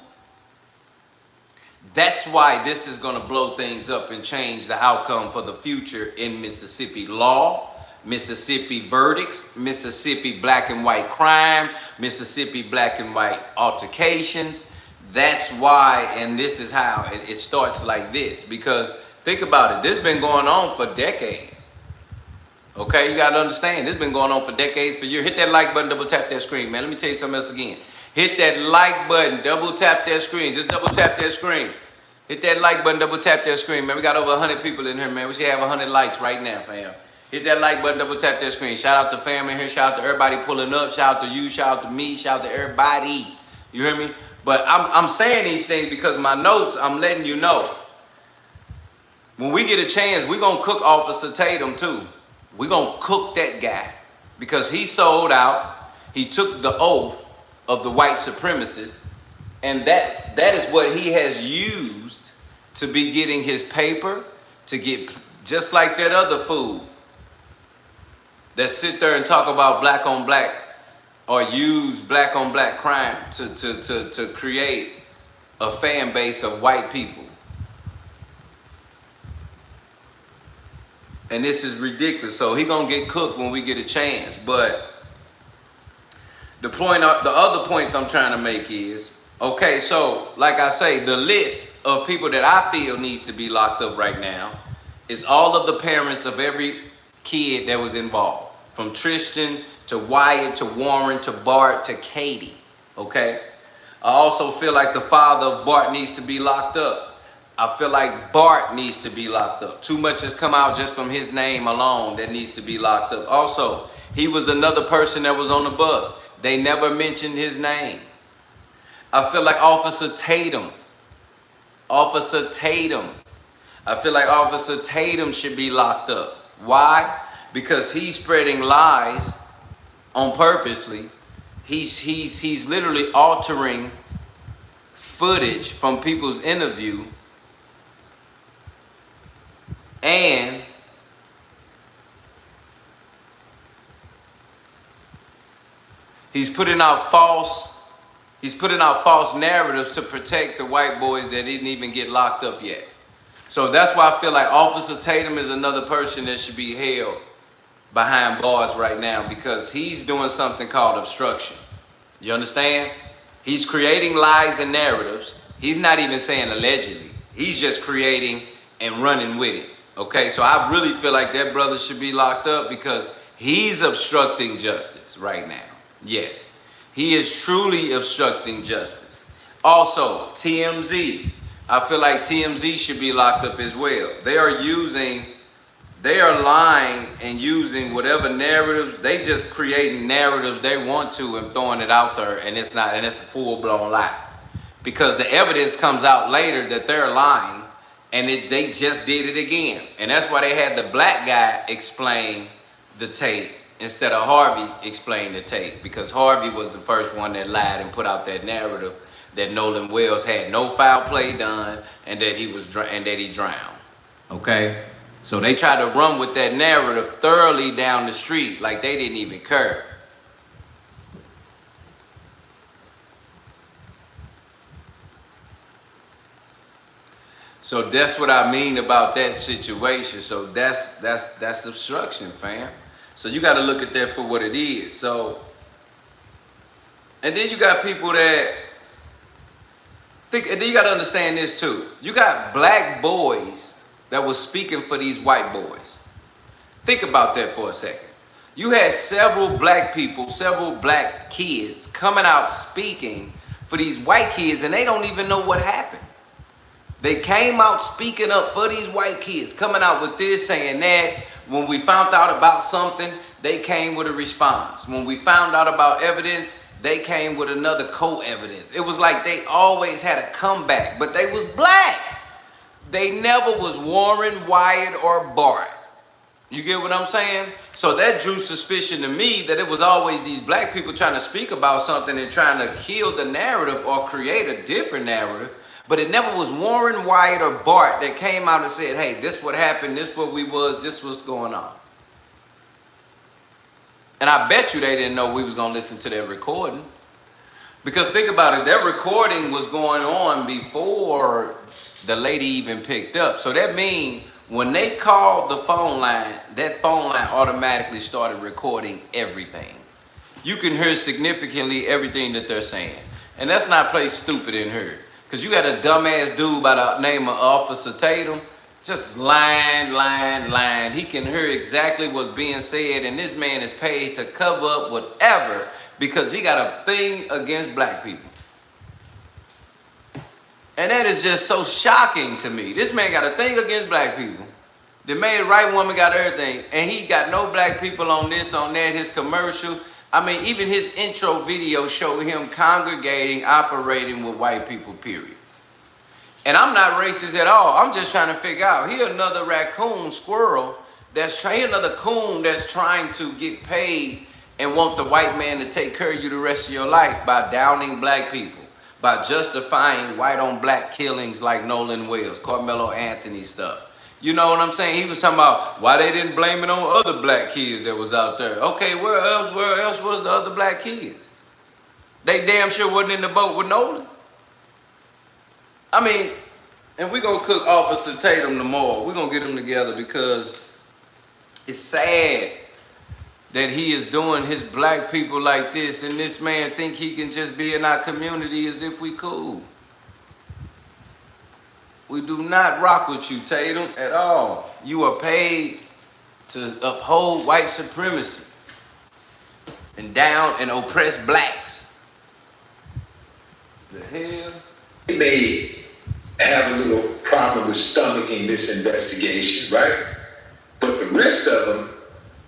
that's why this is going to blow things up and change the outcome for the future in Mississippi law, Mississippi verdicts, Mississippi black and white crime, Mississippi black and white altercations. That's why, and this is how it starts like this. Because think about it, this has been going on for decades. Okay, you got to understand, this has been going on for decades, for years. Hit that like button, double tap that screen, man. Let me tell you something else again. Hit that like button, double tap that screen. Just double tap that screen. Hit that like button, double tap that screen, man. We got over 100 people in here, man. We should have 100 likes right now, fam. Hit that like button, double tap that screen. Shout out to fam in here. Shout out to everybody pulling up. Shout out to you. Shout out to me. Shout out to everybody. You hear me? But I'm saying these things because my notes, I'm letting you know. When we get a chance, we're going to cook Officer Tatum too. We're going to cook that guy because he sold out. He took the oath of the white supremacists. And that is what he has used to be getting his paper, to get just like that other fool that sit there and talk about black on black or use black on black crime to create a fan base of white people. And this is ridiculous. So he gonna get cooked when we get a chance. But the other points I'm trying to make is, okay, so like I say, the list of people that I feel needs to be locked up right now is all of the parents of every kid that was involved, from Tristan to Wyatt to Warren to Bart to Katie. Okay, I also feel like the father of Bart needs to be locked up. I feel like Bart needs to be locked up. Too much has come out just from his name alone that needs to be locked up. Also, he was another person that was on the bus. They never mentioned his name. I feel like Officer Tatum. I feel like Officer Tatum should be locked up. Why? Because he's spreading lies on purposely. He's literally altering footage from people's interview, and he's putting out false narratives to protect the white boys that didn't even get locked up yet. So that's why I feel like Officer Tatum is another person that should be held behind bars right now, because he's doing something called obstruction. You understand? He's creating lies and narratives. He's not even saying allegedly. He's just creating and running with it. Okay, so I really feel like that brother should be locked up because he's obstructing justice right now. Yes, he is truly obstructing justice. Also, TMZ. I feel like TMZ should be locked up as well. They are lying and using whatever narratives. They just creating narratives they want to and throwing it out there, and it's a full-blown lie. Because the evidence comes out later that they're lying, and they just did it again. And that's why they had the black guy explain the tape instead of Harvey explain the tape, because Harvey was the first one that lied and put out that narrative that Nolan Wells had no foul play done and that he drowned. Okay? So they tried to run with that narrative thoroughly down the street like they didn't even care. So that's what I mean about that situation. So that's obstruction, fam. So you got to look at that for what it is. So, and then you got people that think, and then you got to understand this too. You got black boys that was speaking for these white boys. Think about that for a second. You had several black people, several black kids coming out speaking for these white kids, and they don't even know what happened. They came out speaking up for these white kids, coming out with this, saying that. When we found out about something, they came with a response. When we found out about evidence, they came with another co-evidence. It was like they always had a comeback, but they was black. They never was Warren, Wyatt, or Bart. You get what I'm saying? So that drew suspicion to me that it was always these black people trying to speak about something and trying to kill the narrative or create a different narrative. But it never was Warren, Wyatt, or Bart that came out and said, hey, this what happened, this what we was, this what's going on. And I bet you they didn't know we was going to listen to their recording. Because think about it, their recording was going on before the lady even picked up. So that means when they called the phone line, that phone line automatically started recording everything. You can hear significantly everything that they're saying. And that's not play stupid in here. Because you got a dumbass dude by the name of Officer Tatum, just lying. He can hear exactly what's being said, and this man is paid to cover up whatever because he got a thing against black people. And that is just so shocking to me. This man got a thing against black people. The married right woman got everything. And he got no black people on this, on that, his commercial. I mean, even his intro video showed him congregating, operating with white people, period. And I'm not racist at all. I'm just trying to figure out, he another raccoon squirrel another coon that's trying to get paid and want the white man to take care of you the rest of your life by downing black people, by justifying white on black killings like Nolan Wells, Carmelo Anthony stuff. You know what I'm saying? He was talking about why they didn't blame it on other black kids that was out there. Okay, where else was the other black kids? They damn sure wasn't in the boat with Nolan. I mean, and we're going to cook Officer Tatum tomorrow. We're going to get them together because it's sad that he is doing his black people like this, and this man think he can just be in our community as if we cool. We do not rock with you, Tatum, at all. You are paid to uphold white supremacy and down and oppress blacks. The hell? They may have a little problem with stomaching this investigation, right? But the rest of them,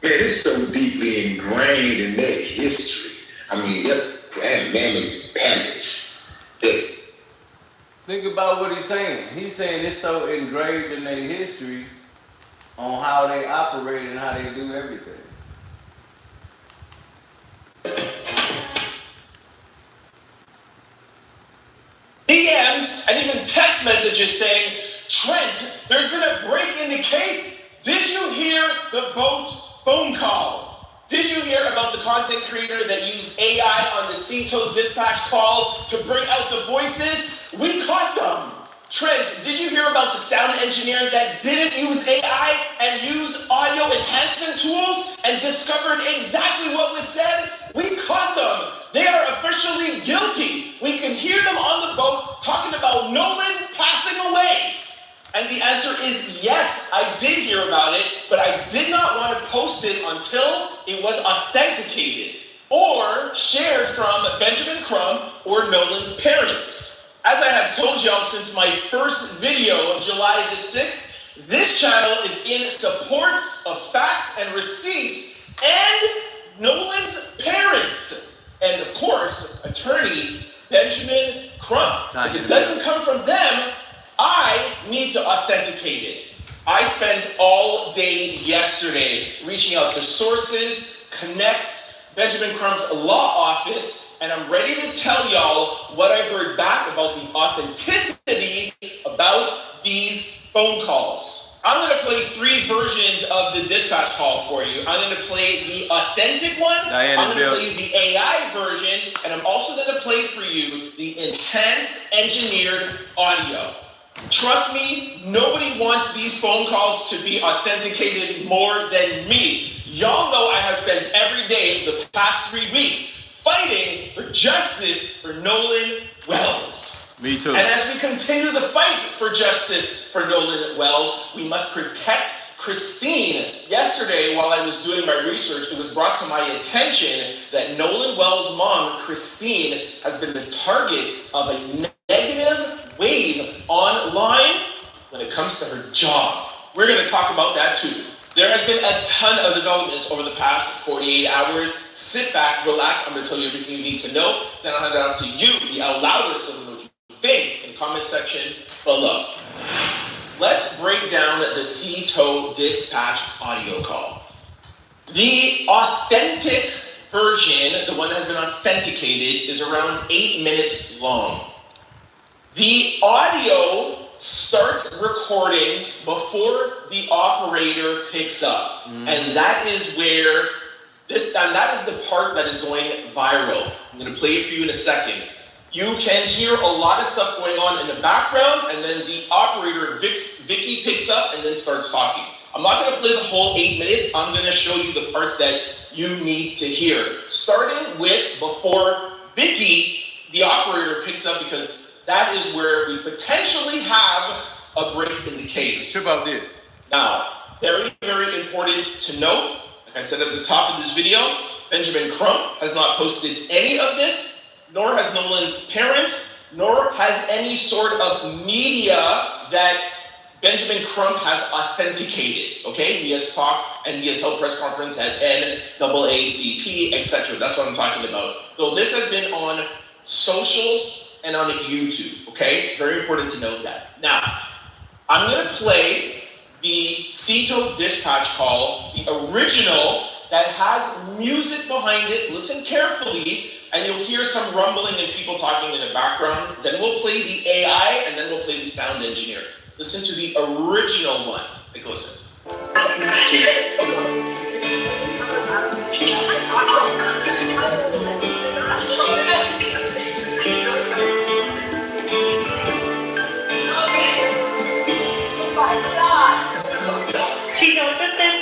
man, it's so deeply ingrained in their history. I mean, their grandmammas and parents. Think about what he's saying. He's saying it's so engraved in their history on how they operate and how they do everything. DMs and even text messages saying, Trent, there's been a break in the case. Did you hear the boat phone call? Did you hear about the content creator that used AI on the CTO dispatch call to bring out the voices? We caught them. Trent, did you hear about the sound engineer that didn't use AI and used audio enhancement tools and discovered exactly what was said? We caught them. They are officially guilty. We can hear them on the boat talking about Nolan passing away. And the answer is yes, I did hear about it, but I did not want to post it until it was authenticated or shared from Benjamin Crumb or Nolan's parents. As I have told y'all since my first video of July the 6th, this channel is in support of facts and receipts and Nolan's parents. And of course, attorney Benjamin Crumb. If it doesn't come from them, I need to authenticate it. I spent all day yesterday reaching out to sources, connects, Benjamin Crumb's law office, and I'm ready to tell y'all what I heard back about the authenticity about these phone calls. I'm going to play 3 versions of the dispatch call for you. I'm going to play the authentic one, I'm going to play the AI version, and I'm also going to play for you the enhanced engineered audio. Trust me, nobody wants these phone calls to be authenticated more than me. Y'all know I have spent every day the past 3 weeks fighting for justice for Nolan Wells. Me too. And as we continue the fight for justice for Nolan Wells, we must protect Christine. Yesterday, while I was doing my research, it was brought to my attention that Nolan Wells' mom, Christine, has been the target of a negative wave online when it comes to her job. We're going to talk about that too. There has been a ton of developments over the past 48 hours. Sit back, relax. I'm going to tell you everything you need to know. Then I'll hand it off to you, the out louder, so what you think in the comment section below. Let's break down the CTO dispatch audio call. The authentic version, the one that has been authenticated, is around 8 minutes long. The audio starts recording before the operator picks up. And that is where that is the part that is going viral. I'm going to play it for you in a second. You can hear a lot of stuff going on in the background, and then the operator, Vicky, picks up and then starts talking. I'm not going to play the whole 8 minutes. I'm going to show you the parts that you need to hear. Starting with before Vicky, the operator, picks up, because that is where we potentially have a break in the case. What about this? Now, very, very important to note, like I said at the top of this video, Benjamin Crump has not posted any of this, nor has Nolan's parents, nor has any sort of media that Benjamin Crump has authenticated, okay? He has talked and he has held press conference at NAACP, etc. That's what I'm talking about. So this has been on socials and on YouTube, okay? Very important to note that. Now, I'm gonna play the CTO dispatch call, the original that has music behind it. Listen carefully, and you'll hear some rumbling and people talking in the background. Then we'll play the AI, and then we'll play the sound engineer. Listen to the original one. Take a listen.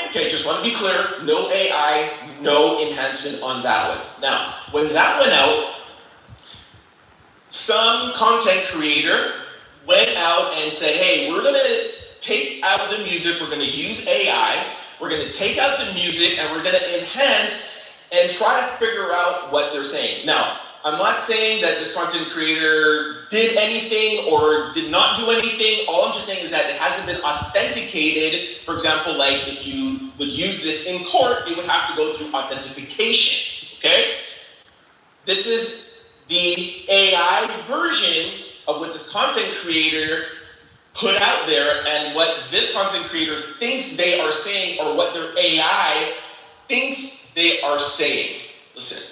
Okay, just want to be clear, no AI, no enhancement on that one. Now, when that went out, some content creator went out and said, hey, we're going to take out the music, we're going to use AI, we're going to take out the music, and we're going to enhance and try to figure out what they're saying. Now, I'm not saying that this content creator did anything or did not do anything. All I'm just saying is that it hasn't been authenticated. For example, like if you would use this in court, it would have to go through authentication, okay? This is the AI version of what this content creator put out there and what this content creator thinks they are saying, or what their AI thinks they are saying. Listen.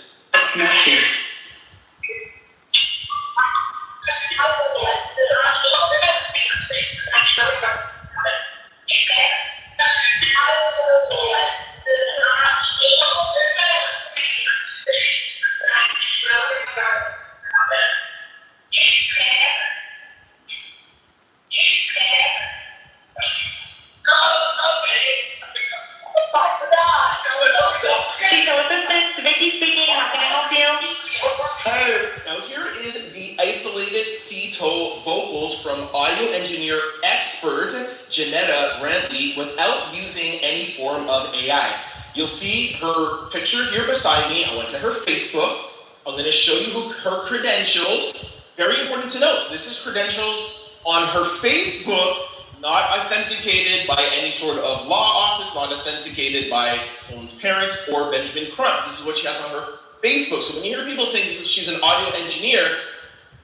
Now here is the isolated CTO vocals from audio engineer expert Janetta Brantley without using any form of AI. You'll see her picture here beside me. I went to her Facebook. I'm going to show you her credentials. Very important to note, this is credentials on her Facebook, not authenticated by any sort of law office, not authenticated by Nolan's parents or Benjamin Crump. This is what she has on her Facebook. So when you hear people saying she's an audio engineer,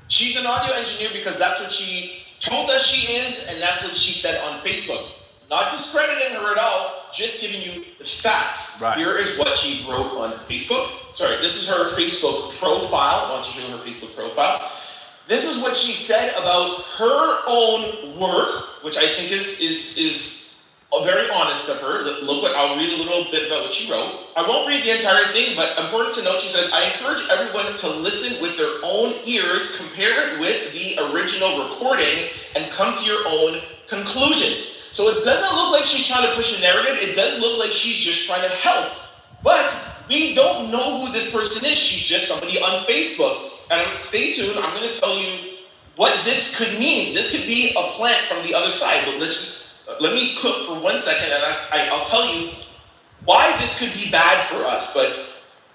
she's an audio engineer because that's what she told us she is, and that's what she said on Facebook. Not discrediting her at all, just giving you the facts. Right. Here is what she wrote on Facebook. Sorry, this is her Facebook profile. I want you to show her Facebook profile. This is what she said about her own work, which I think is very honest of her. Look what, I'll read a little bit about what she wrote. I won't read the entire thing, but important to note, she said, I encourage everyone to listen with their own ears, compare it with the original recording, and come to your own conclusions. So it doesn't look like she's trying to push a narrative. It does look like she's just trying to help. But we don't know who this person is. She's just somebody on Facebook. And stay tuned. I'm going to tell you what this could mean. This could be a plant from the other side. But let me cook for 1 second, and I'll tell you why this could be bad for us. But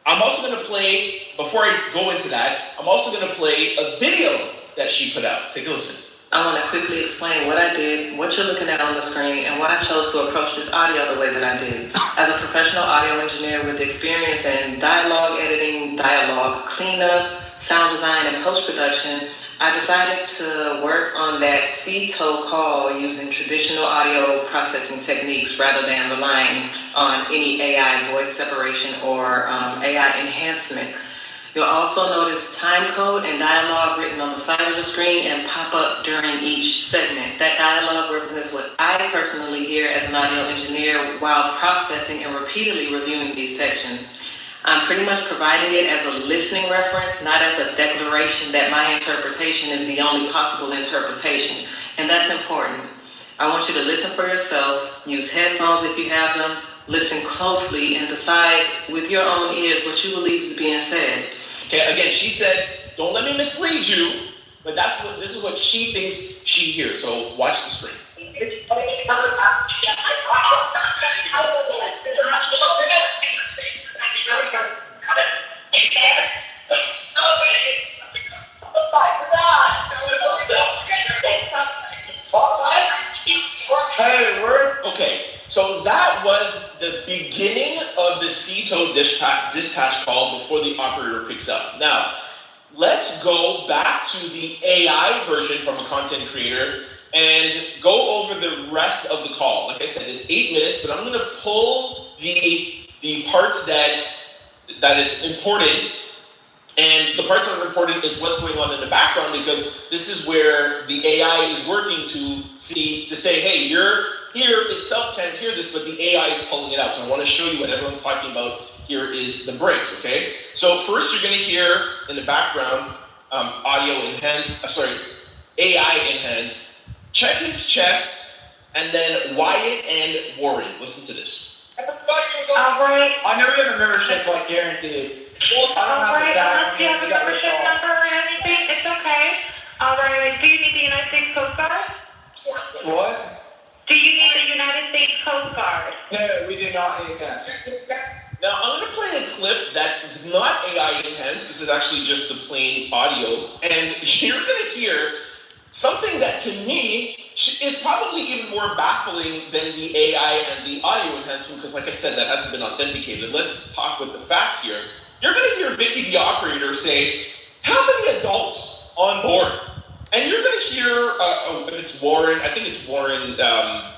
I'm also going to play, before I go into that, I'm also going to play a video that she put out. Take a listen. I want to quickly explain what I did, what you're looking at on the screen, and why I chose to approach this audio the way that I did. As a professional audio engineer with experience in dialogue editing, dialogue cleanup, sound design, and post-production, I decided to work on that C-toe call using traditional audio processing techniques rather than relying on any AI voice separation or AI enhancement. You'll also notice time code and dialogue written on the side of the screen and pop up during each segment. That dialogue represents what I personally hear as an audio engineer while processing and repeatedly reviewing these sections. I'm pretty much providing it as a listening reference, not as a declaration that my interpretation is the only possible interpretation. And that's important. I want you to listen for yourself, use headphones if you have them, listen closely, and decide with your own ears what you believe is being said. Okay, again, she said, don't let me mislead you, but this is what she thinks she hears. So watch the screen. Okay, so that was the beginning of the C-toe dispatch call before the operator picks up. Now, let's go back to the AI version from a content creator and go over the rest of the call. Like I said, it's 8 minutes, but I'm going to pull the parts that is important. And the parts that are important is what's going on in the background, because this is where the AI is working to say, hey, your ear itself can't hear this, but the AI is pulling it out. So I want to show you what everyone's talking about here is the breaks, okay? So first you're going to hear in the background AI enhanced. Check his chest, and then Wyatt and Warren. Listen to this. Alright, I know you have a membership like guaranteed. Alright, unless you have a membership number or anything, it's okay. Alright, do you need the United States Coast Guard? What? Do you need the United States Coast Guard? No, we do not need that. Now, I'm going to play a clip that is not AI enhanced. This is actually just the plain audio. And you're going to hear something that to me is probably even more baffling than the AI and the audio enhancement, because like I said, that hasn't been authenticated. Let's talk with the facts here. You're going to hear Vicky, the operator, say, how many adults on board? And you're going to hear, if it's Warren, I think it's Warren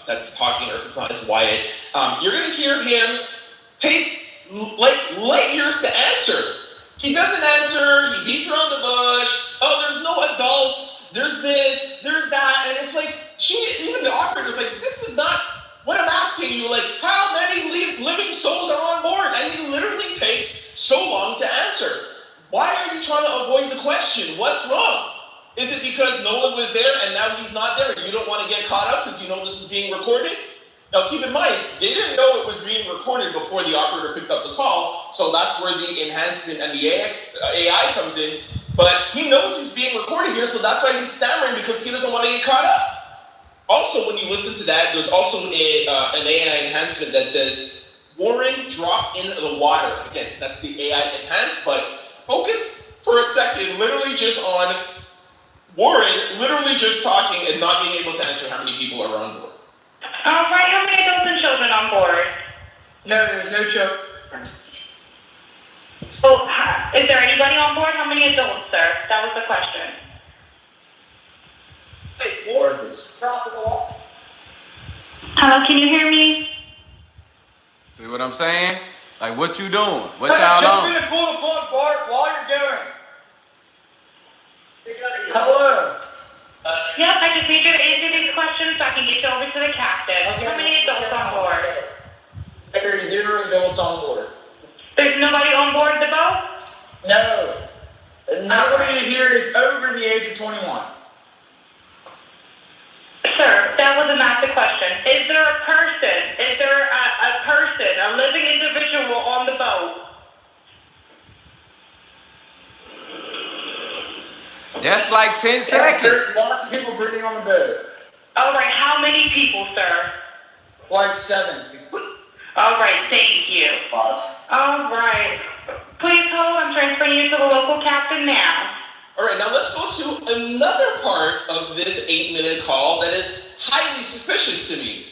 that's talking, or if it's not, it's Wyatt. You're going to hear him take light years to answer. He doesn't answer, he beats around the bush, oh, there's no adults, there's this, there's that, and it's like, even the operator's like, this is not what I'm asking you, like, how many living souls are on board? And he literally takes so long to answer. Why are you trying to avoid the question? What's wrong? Is it because Nolan was there and now he's not there and you don't want to get caught up because you know this is being recorded? Now keep in mind, they didn't know it was being recorded before the operator picked up the call, so that's where the enhancement and the AI comes in. But he knows he's being recorded here, so that's why he's stammering, because he doesn't want to get caught up. Also, when you listen to that, there's also an AI enhancement that says, Warren, drop in the water. Again, that's the AI enhanced, but focus for a second literally just on Warren literally just talking and not being able to answer how many people are on board. Alright, how many adults and children on board? No, there's no children. Oh, is there anybody on board? How many adults, sir? That was the question. Hey, Warren, drop in the water. Hello, can you hear me? See what I'm saying? Like, what you doing? What y'all on? Just pull the plug, Bart, while you're doing. Hello. Yep, I just need you to answer these questions so I can get you over to the captain. Okay. How many adults on board? There's 0 adults on board. There's nobody on board the boat? No. Nobody here is over the age of 21. Sir, that was not the question. Is there a person? Is there a person, a living individual on the boat? That's like 10 seconds. There's lots of people breathing on the boat. Alright, how many people, sir? Like 7 people. Alright, thank you. Alright. Please hold, I'm transferring you to the local captain now. All right, now let's go to another part of this 8-minute call that is highly suspicious to me.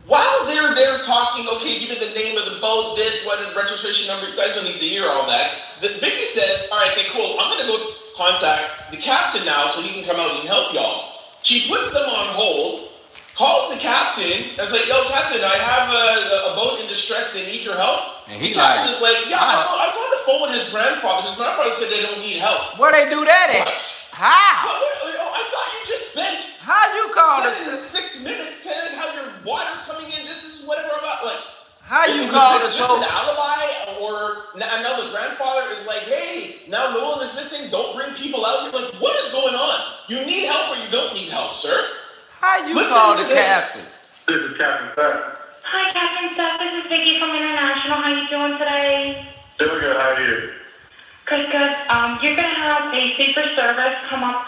While they're there talking, okay, give me the name of the boat, this, what, the registration number, you guys don't need to hear all that. Vicky says, all right, okay, cool, I'm gonna go contact the captain now so he can come out and help y'all. She puts them on hold, calls the captain, and is like, yo, captain, I have a boat in distress, they need your help. And he the captain like, is like, yeah, I was on the phone with his grandfather. His grandfather said they don't need help. Where they do that at? What? How? I thought you just spent how you called it 6 minutes telling how your water's coming in. This is whatever about like. How you called it? Just an alibi, or now the grandfather is like, hey, now Nolan is missing. Don't bring people out here. Like, what is going on? You need help or you don't need help, sir? How you called the captain? This is Captain Seth. Hi, Captain Seth. This is Vicky from International. How you doing today? Doing good. How are you? Good, good. You're gonna have a safer service come up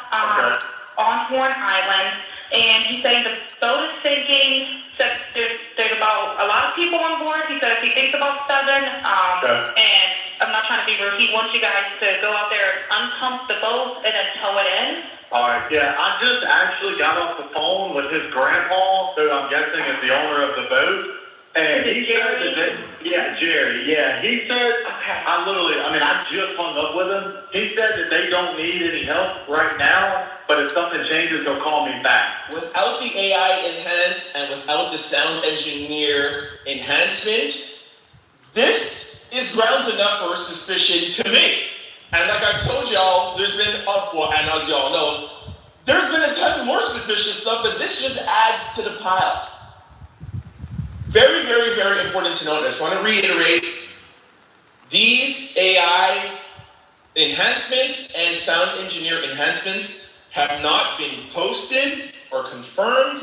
on Horn Island, and he's saying the boat is sinking. So there's about a lot of people on board. He says he thinks about 7. And I'm not trying to be rude. He wants you guys to go out there and unpump the boat and then tow it in. All right, yeah, I just actually got off the phone with his grandpa, who I'm guessing is the owner of the boat. And he said that, Jerry, he said, I just hung up with him. He said that they don't need any help right now, but if something changes, they'll call me back. Without the AI enhance and without the sound engineer enhancement, this is grounds enough for suspicion to me. And like I've told y'all, there's been, and as y'all know, there's been a ton more suspicious stuff, but this just adds to the pile. Very, very, very important to note. I just want to reiterate, these AI enhancements and sound engineer enhancements have not been posted or confirmed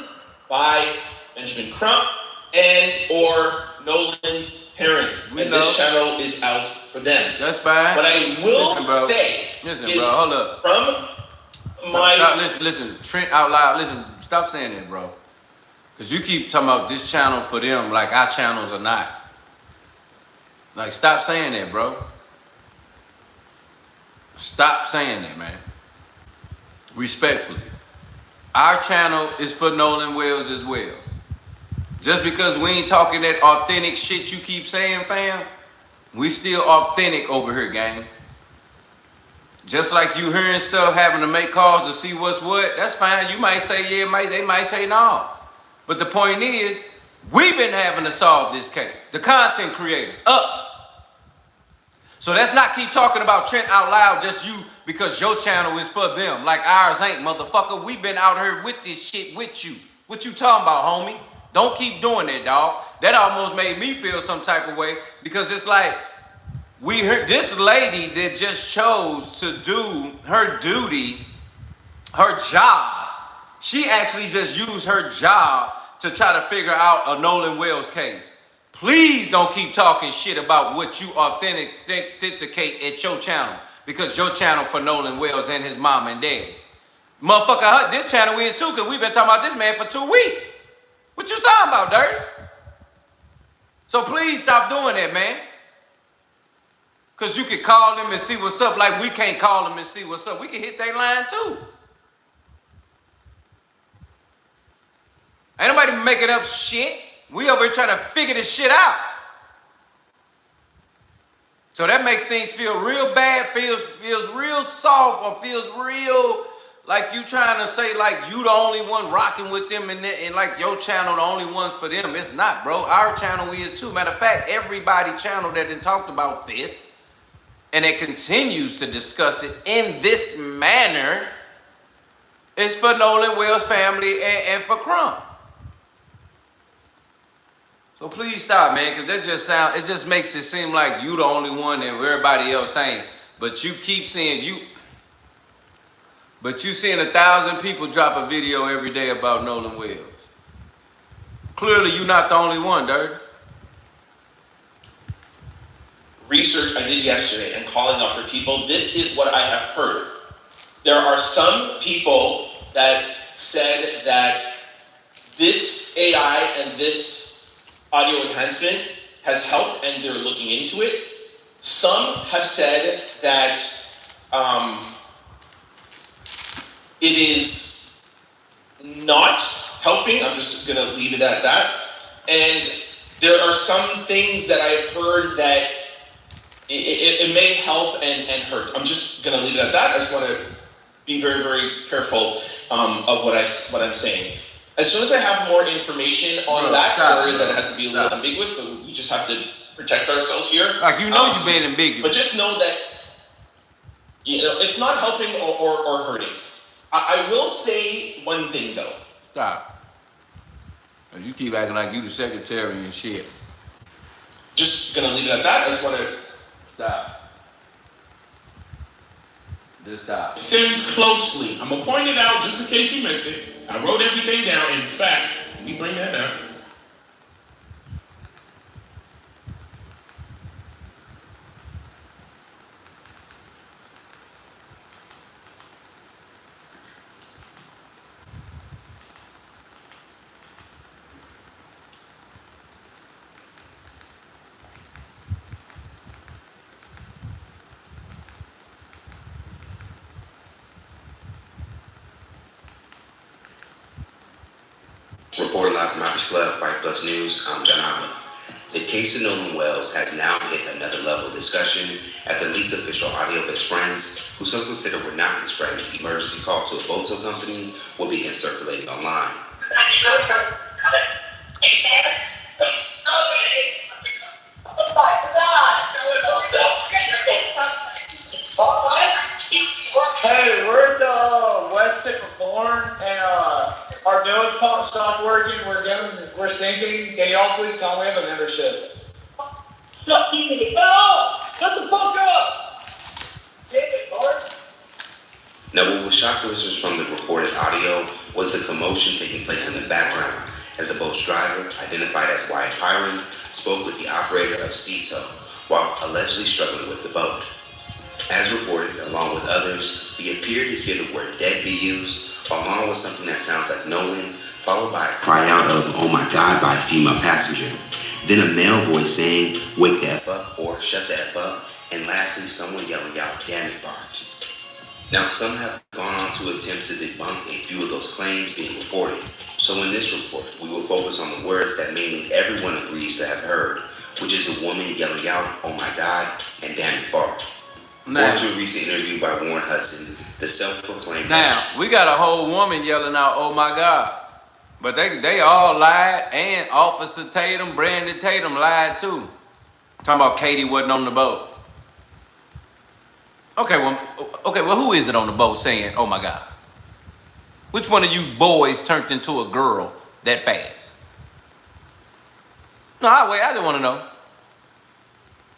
by Benjamin Crump and or Nolan's parents. And this channel is out for them. That's fine. What I will say is hold up. From my... Stop, listen, Trent out loud, listen, stop saying that, bro. Because you keep talking about this channel for them like our channels are not. Like, stop saying that, bro. Stop saying that, man. Respectfully. Our channel is for Nolan Wells as well. Just because we ain't talking that authentic shit you keep saying, fam, we still authentic over here, gang. Just like you hearing stuff, having to make calls to see what's what, that's fine. You might say yeah, they might say no. But the point is, we've been having to solve this case. The content creators, us. So let's not keep talking about Trent out loud, just you, because your channel is for them. Like ours ain't, motherfucker. We've been out here with this shit with you. What you talking about, homie? Don't keep doing that, dog. That almost made me feel some type of way, because it's like, we heard this lady that just chose to do her duty, her job. She actually just used her job to try to figure out a Nolan Wells case. Please don't keep talking shit about what you authenticate at your channel, because your channel for Nolan Wells and his mom and daddy. Motherfucker, this channel is too, because we've been talking about this man for 2 weeks. What you talking about, Dirty? So please stop doing that, man. Because you can call them and see what's up like we can't call them and see what's up. We can hit their line too. Ain't nobody making up shit. We over here trying to figure this shit out. So that makes things feel real bad, feels real soft, or feels real like you trying to say like you the only one rocking with them and like your channel the only one for them. It's not, bro. Our channel is too. Matter of fact, everybody channel that done talked about this and it continues to discuss it in this manner is for Nolan Wells family and for Crump. So please stop, man, because that it just makes it seem like you the only one and everybody else ain't. But you keep seeing But you seeing 1,000 people drop a video every day about Nolan Wells. Clearly, you're not the only one, Dirty. Research I did yesterday and calling out for people, this is what I have heard. There are some people that said that this AI and this audio enhancement has helped and they're looking into it. Some have said that It is not helping. I'm just going to leave it at that. And there are some things that I've heard that it may help and hurt. I'm just going to leave it at that. I just want to be very, very careful of what I'm saying. As soon as I have more information on that, sorry that it had to be a little ambiguous, but we just have to protect ourselves here. Like, you know, you've been ambiguous. But just know that, you know, it's not helping or hurting. I will say one thing though. Stop. You keep acting like you the secretary and shit. Just gonna leave it at that. I just want to stop. Just stop. Listen closely. I'm gonna point it out just in case you missed it. I wrote everything down. In fact, let me bring that up. Reporting live from Irish Club, Fight Plus News, I'm John Allen. The case of Nolan Wells has now hit another level of discussion after leaked official audio of his friends, who some consider were not his friends, emergency call to a boat tow company will begin circulating online. Hey, we're at the West Tip of Born, and our nose pump stopped working. We're thinking, can y'all please tell me we have a membership? Shut the fuck up! Damn it, Bart. Now, what was shocked listeners from the recorded audio was the commotion taking place in the background as the boat's driver, identified as Wyatt Hiram, spoke with the operator of Sea Tow while allegedly struggling with the boat. As reported, along with others, we appeared to hear the word dead be used, along with something that sounds like Nolan, followed by a cry out of, "Oh my God," by a female passenger. Then a male voice saying, "Wake the F up," or "Shut the F up," and lastly, someone yelling out, "Damn it, Bart." Now, some have gone on to attempt to debunk a few of those claims being reported. So in this report, we will focus on the words that mainly everyone agrees to have heard, which is the woman yelling out, "Oh my God," and "Damn it, Bart." According to a recent interview by Warren Hudson, the self-proclaimed... Now, we got a whole woman yelling out, "Oh my God." But they all lied, and Officer Tatum, Brandon Tatum lied too. Talking about Katie wasn't on the boat. Okay, well, who is it on the boat saying, "Oh my God"? Which one of you boys turned into a girl that fast? No, I just want to know.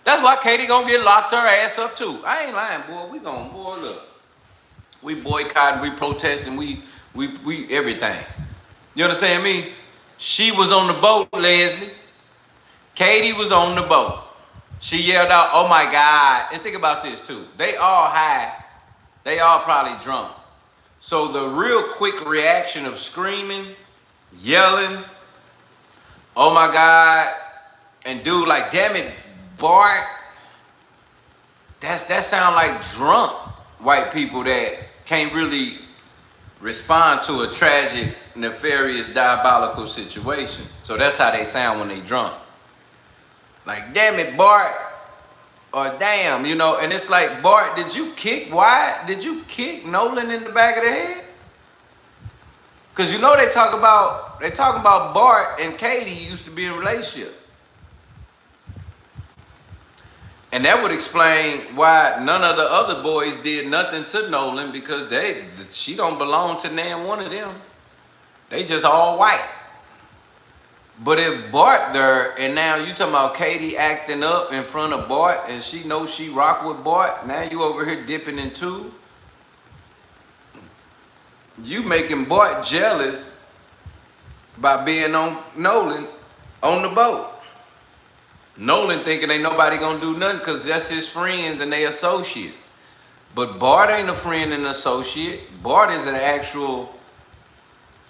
That's why Katie gonna get locked her ass up too. I ain't lying, boy. We gonna, boy, look. We boycotting, we protesting, we everything. You understand me? She was on the boat, Leslie. Katie was on the boat. She yelled out, "Oh my God." And think about this too. They all high. They all probably drunk. So the real quick reaction of screaming, yelling, "Oh my God," and dude like, "Damn it, Bart." That sound like drunk white people that can't really respond to a tragic, nefarious, diabolical situation. So that's how they sound when they drunk. Like, "Damn it, Bart," or "Damn," you know. And it's like, Bart, did you kick Wyatt? Did you kick Nolan in the back of the head? Because you know they talking about Bart and Katie used to be in a relationship. And that would explain why none of the other boys did nothing to Nolan, because she don't belong to nan one of them. They just all white. But if Bart there, and now you talking about Katie acting up in front of Bart, and she knows she rock with Bart, now you over here dipping in two. You making Bart jealous by being on Nolan on the boat. Nolan thinking ain't nobody gonna do nothing because that's his friends and they associates. But Bart ain't a friend and associate. Bart is an actual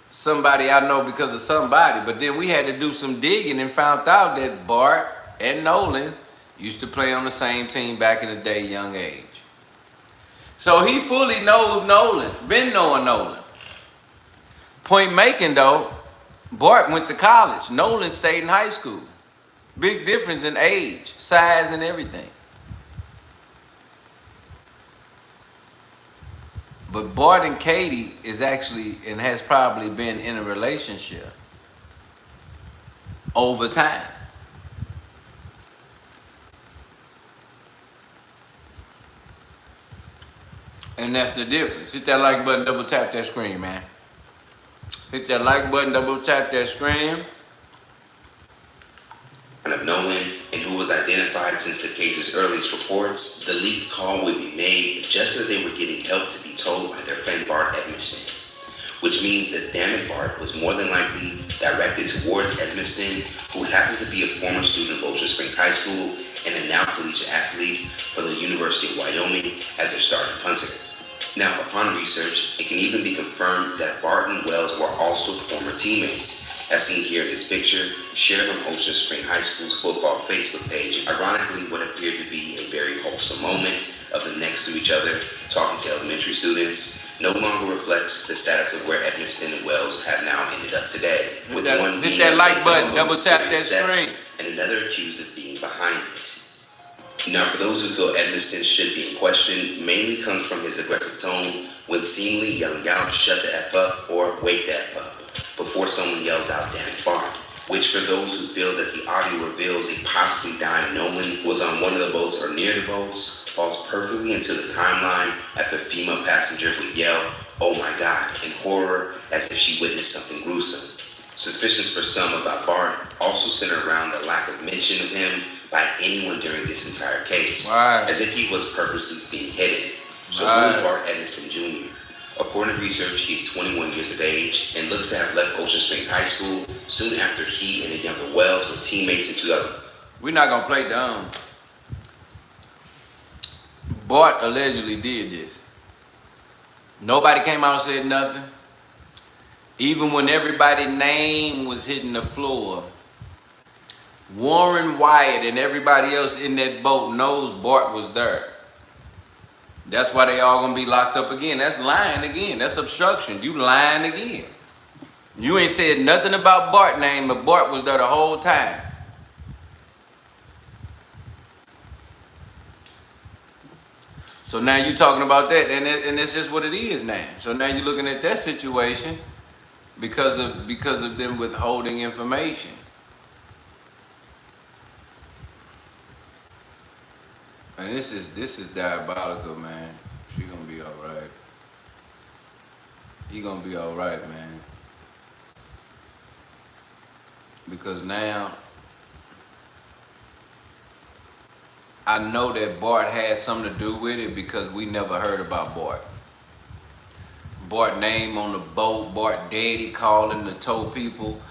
somebody I know because of somebody. But then we had to do some digging and found out that Bart and Nolan used to play on the same team back in the day, young age. So he fully knows Nolan, been knowing Nolan. Point making though, Bart went to college. Nolan stayed in high school. Big difference in age, size, and everything. But Bart and Katie is actually and has probably been in a relationship over time. And that's the difference. Hit that like button, double tap that screen, man. Hit that like button, double tap that screen. Of Nolan, and who was identified since the case's earliest reports, the leaked call would be made just as they were getting help to be told by their friend Bart Edmiston, which means that Damn Bart was more than likely directed towards Edmiston, who happens to be a former student of Ocean Springs High School and a now collegiate athlete for the University of Wyoming as their starting punter. Now, upon research, it can even be confirmed that Bart and Wells were also former teammates, as seen here in this picture, shared on Ocean Spring High School's football Facebook page. Ironically, what appeared to be a very wholesome moment of them next to each other, talking to elementary students, no longer reflects the status of where Edmiston and Wells have now ended up today. With one being hit that like button, double tap that screen, and another accused of being behind it. Now, for those who feel Edmiston should be in question, mainly comes from his aggressive tone when seemingly yelling out, "Shut the F up" or "Wake the F up," before someone yells out, "Damn Bart," which for those who feel that the audio reveals a possibly dying Nolan was on one of the boats or near the boats, falls perfectly into the timeline after female passenger would yell, "Oh my God," in horror as if she witnessed something gruesome. Suspicions for some about Bart also center around the lack of mention of him by anyone during this entire case, as if he was purposely being hidden. So who is Bart Edmiston Jr.? According to research, he's 21 years of age and looks to have left Ocean Springs High School soon after he and the younger Wells were teammates in 2000. We're not gonna play dumb. Bart allegedly did this. Nobody came out and said nothing. Even when everybody's name was hitting the floor, Warren Wyatt and everybody else in that boat knows Bart was there. That's why they all gonna be locked up again. That's lying again. That's obstruction. You lying again. You ain't said nothing about Bart's name, but Bart was there the whole time. So now you talking about that, and it's just what it is now. So now you're looking at that situation because of them withholding information. And this is diabolical, man. She gonna be all right. He gonna be all right, man. Because now I know that Bart had something to do with it because we never heard about Bart. Bart name on the boat, Bart daddy calling the tow people.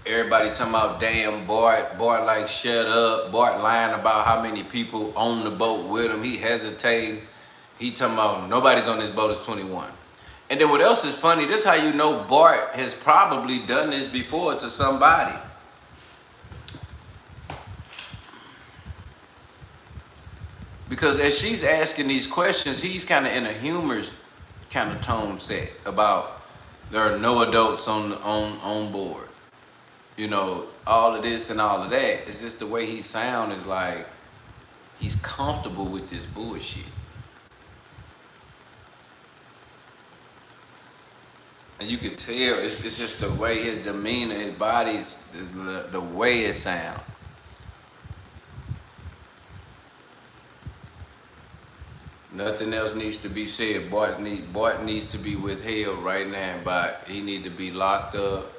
Everybody talking about damn Bart. Bart like shut up. Bart lying about how many people on the boat with him. He hesitating. He talking about nobody's on this boat is 21. And then what else is funny, this is how you know Bart has probably done this before to somebody. Because as she's asking these questions, he's kind of in a humorous kind of tone set about there are no adults on board. You know, all of this and all of that. It's just the way he sounds is like he's comfortable with this bullshit. And you can tell it's just the way his demeanor, his body, the way it sounds. Nothing else needs to be said. Bart needs to be withheld right now, but he needs to be locked up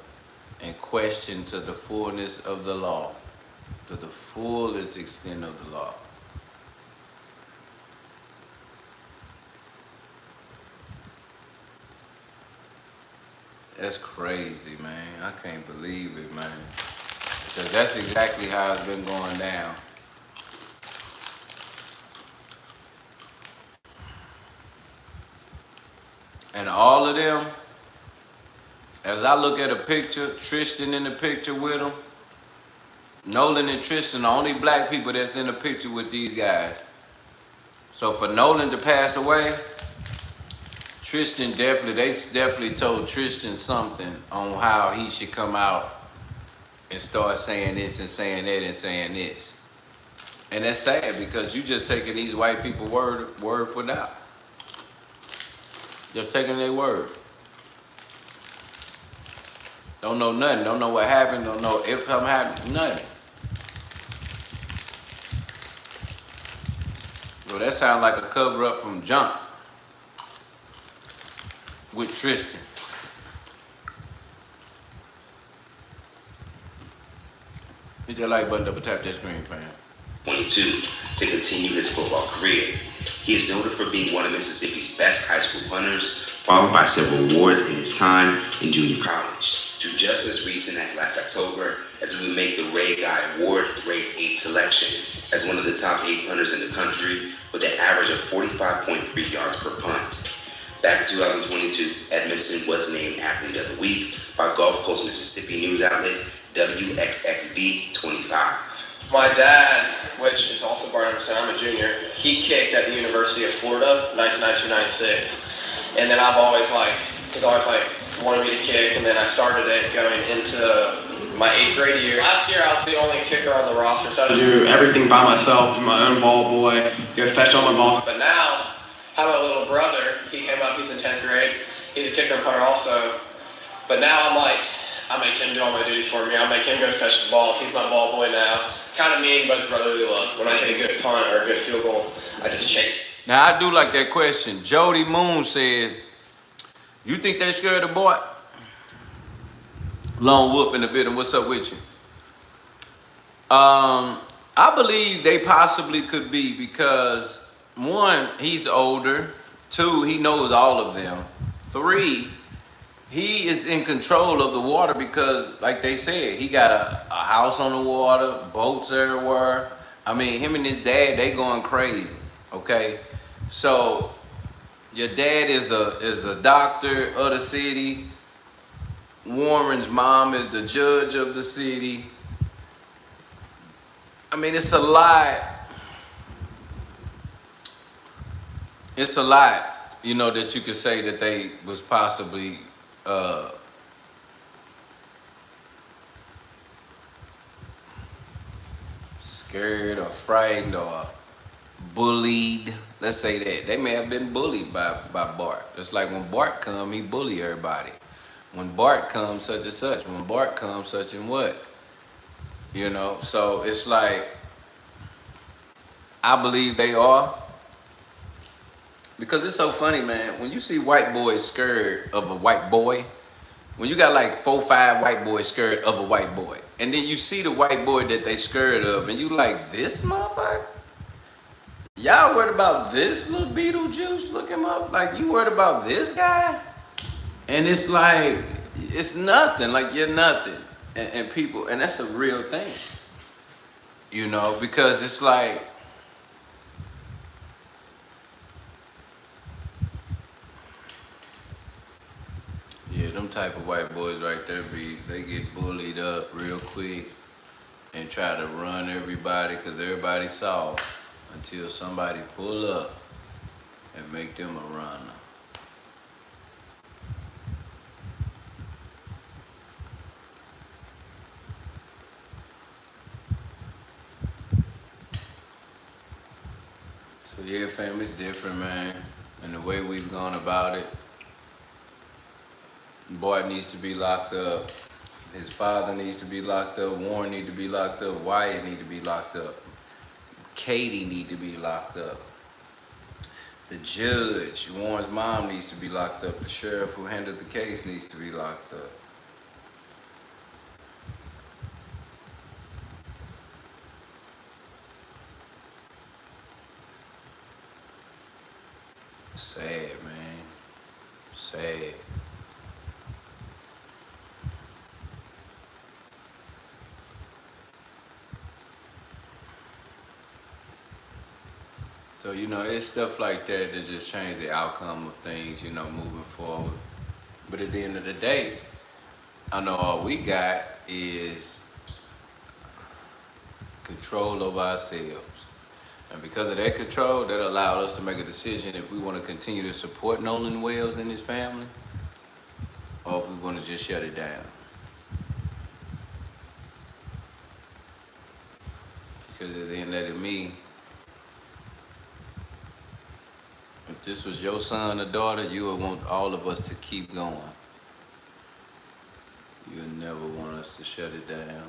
and questioned to the fullness of the law, to the fullest extent of the law. That's crazy, man. I can't believe it, man. Because that's exactly how it's been going down. And all of them, as I look at a picture, Tristan in the picture with them, Nolan and Tristan, the only black people that's in the picture with these guys. So for Nolan to pass away, Tristan definitely told Tristan something on how he should come out and start saying this and saying that and saying this. And that's sad because you just taking these white people word for that. Just taking their word. Don't know nothing. Don't know what happened. Don't know if something happened. Nothing. Well, that sounds like a cover up from Jump with Tristan. Hit that like button up and tap that screen, fam. 22 to continue his football career. He is noted for being one of Mississippi's best high school punters, followed by several awards in his time in junior college. To just as recent as last October, as we would make the Ray Guy Award race 8 selection as one of the top 8 punters in the country with an average of 45.3 yards per punt. Back in 2022, Edmiston was named Athlete of the Week by Gulf Coast, Mississippi news outlet WXXV 25. My dad, which is also Bart Edmiston, I'm a junior, he kicked at the University of Florida, 1992-96. And then he's always wanted me to kick, and then I started it going into my 8th grade year. Last year I was the only kicker on the roster, so I had to do everything by myself, my own ball boy, go fetch all my balls. But now, I have a little brother, he came up, he's in 10th grade, he's a kicker and punter also. But now I make him do all my duties for me, I make him go fetch the balls, he's my ball boy now. Kind of mean, but it's brotherly love. When I hit a good punt or a good field goal, I just chase. Now, I do like that question. Jody Moon says, you think they scared of Bart? Lone Wolf in the building, what's up with you? I believe they possibly could be because, 1, he's older. 2, he knows all of them. 3, he is in control of the water because, like they said, he got a house on the water, boats everywhere. I mean, him and his dad, they going crazy, okay? So, your dad is a doctor of the city. Warren's mom is the judge of the city. I mean, it's a lot. It's a lot, you know, that you could say that they was possibly scared or frightened or bullied. Let's say that. They may have been bullied by Bart. It's like when Bart come, he bully everybody. When Bart comes, such and such. When Bart comes, such and what. You know, so it's like, I believe they are. Because it's so funny, man. When you see white boys scared of a white boy, when you got like 4 or 5 white boys scared of a white boy, and then you see the white boy that they scared of, and you like, this motherfucker? Y'all worried about this little Beetlejuice? Look him up. Like, you worried about this guy? And it's like, it's nothing. Like, you're nothing. And people, and that's a real thing. You know, because it's like, yeah, them type of white boys right there, they get bullied up real quick and try to run everybody because everybody soft until somebody pull up and make them a runner. So yeah, family's different, man. And the way we've gone about it, Bart needs to be locked up. His father needs to be locked up. Warren need to be locked up. Wyatt need to be locked up. Katie need to be locked up. The judge, Warren's mom, needs to be locked up. The sheriff who handled the case needs to be locked up. Sad, man. Sad. So, you know, it's stuff like that that just change the outcome of things, you know, moving forward. But at the end of the day, I know all we got is control over ourselves. And because of that control, that allowed us to make a decision if we want to continue to support Nolan Wells and his family, or if we want to just shut it down. Because at the end of me, if this was your son or daughter, you would want all of us to keep going. You would never want us to shut it down.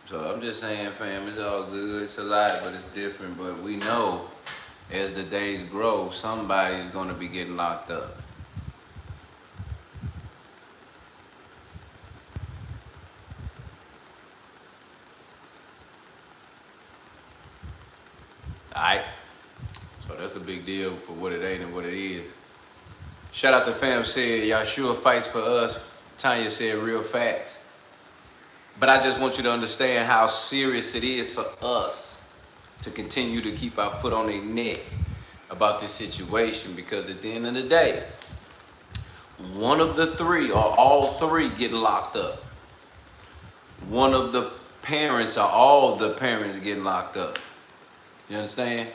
So I'm just saying, fam, it's all good. It's a lot, but it's different. But we know as the days grow, somebody's going to be getting locked up. Alright, so that's a big deal for what it ain't and what it is. Shout out to fam said, Yahshua fights for us. Tanya said real facts. But I just want you to understand how serious it is for us to continue to keep our foot on their neck about this situation, because at the end of the day, one of the three or all three get locked up. One of the parents or all the parents get locked up. You understand?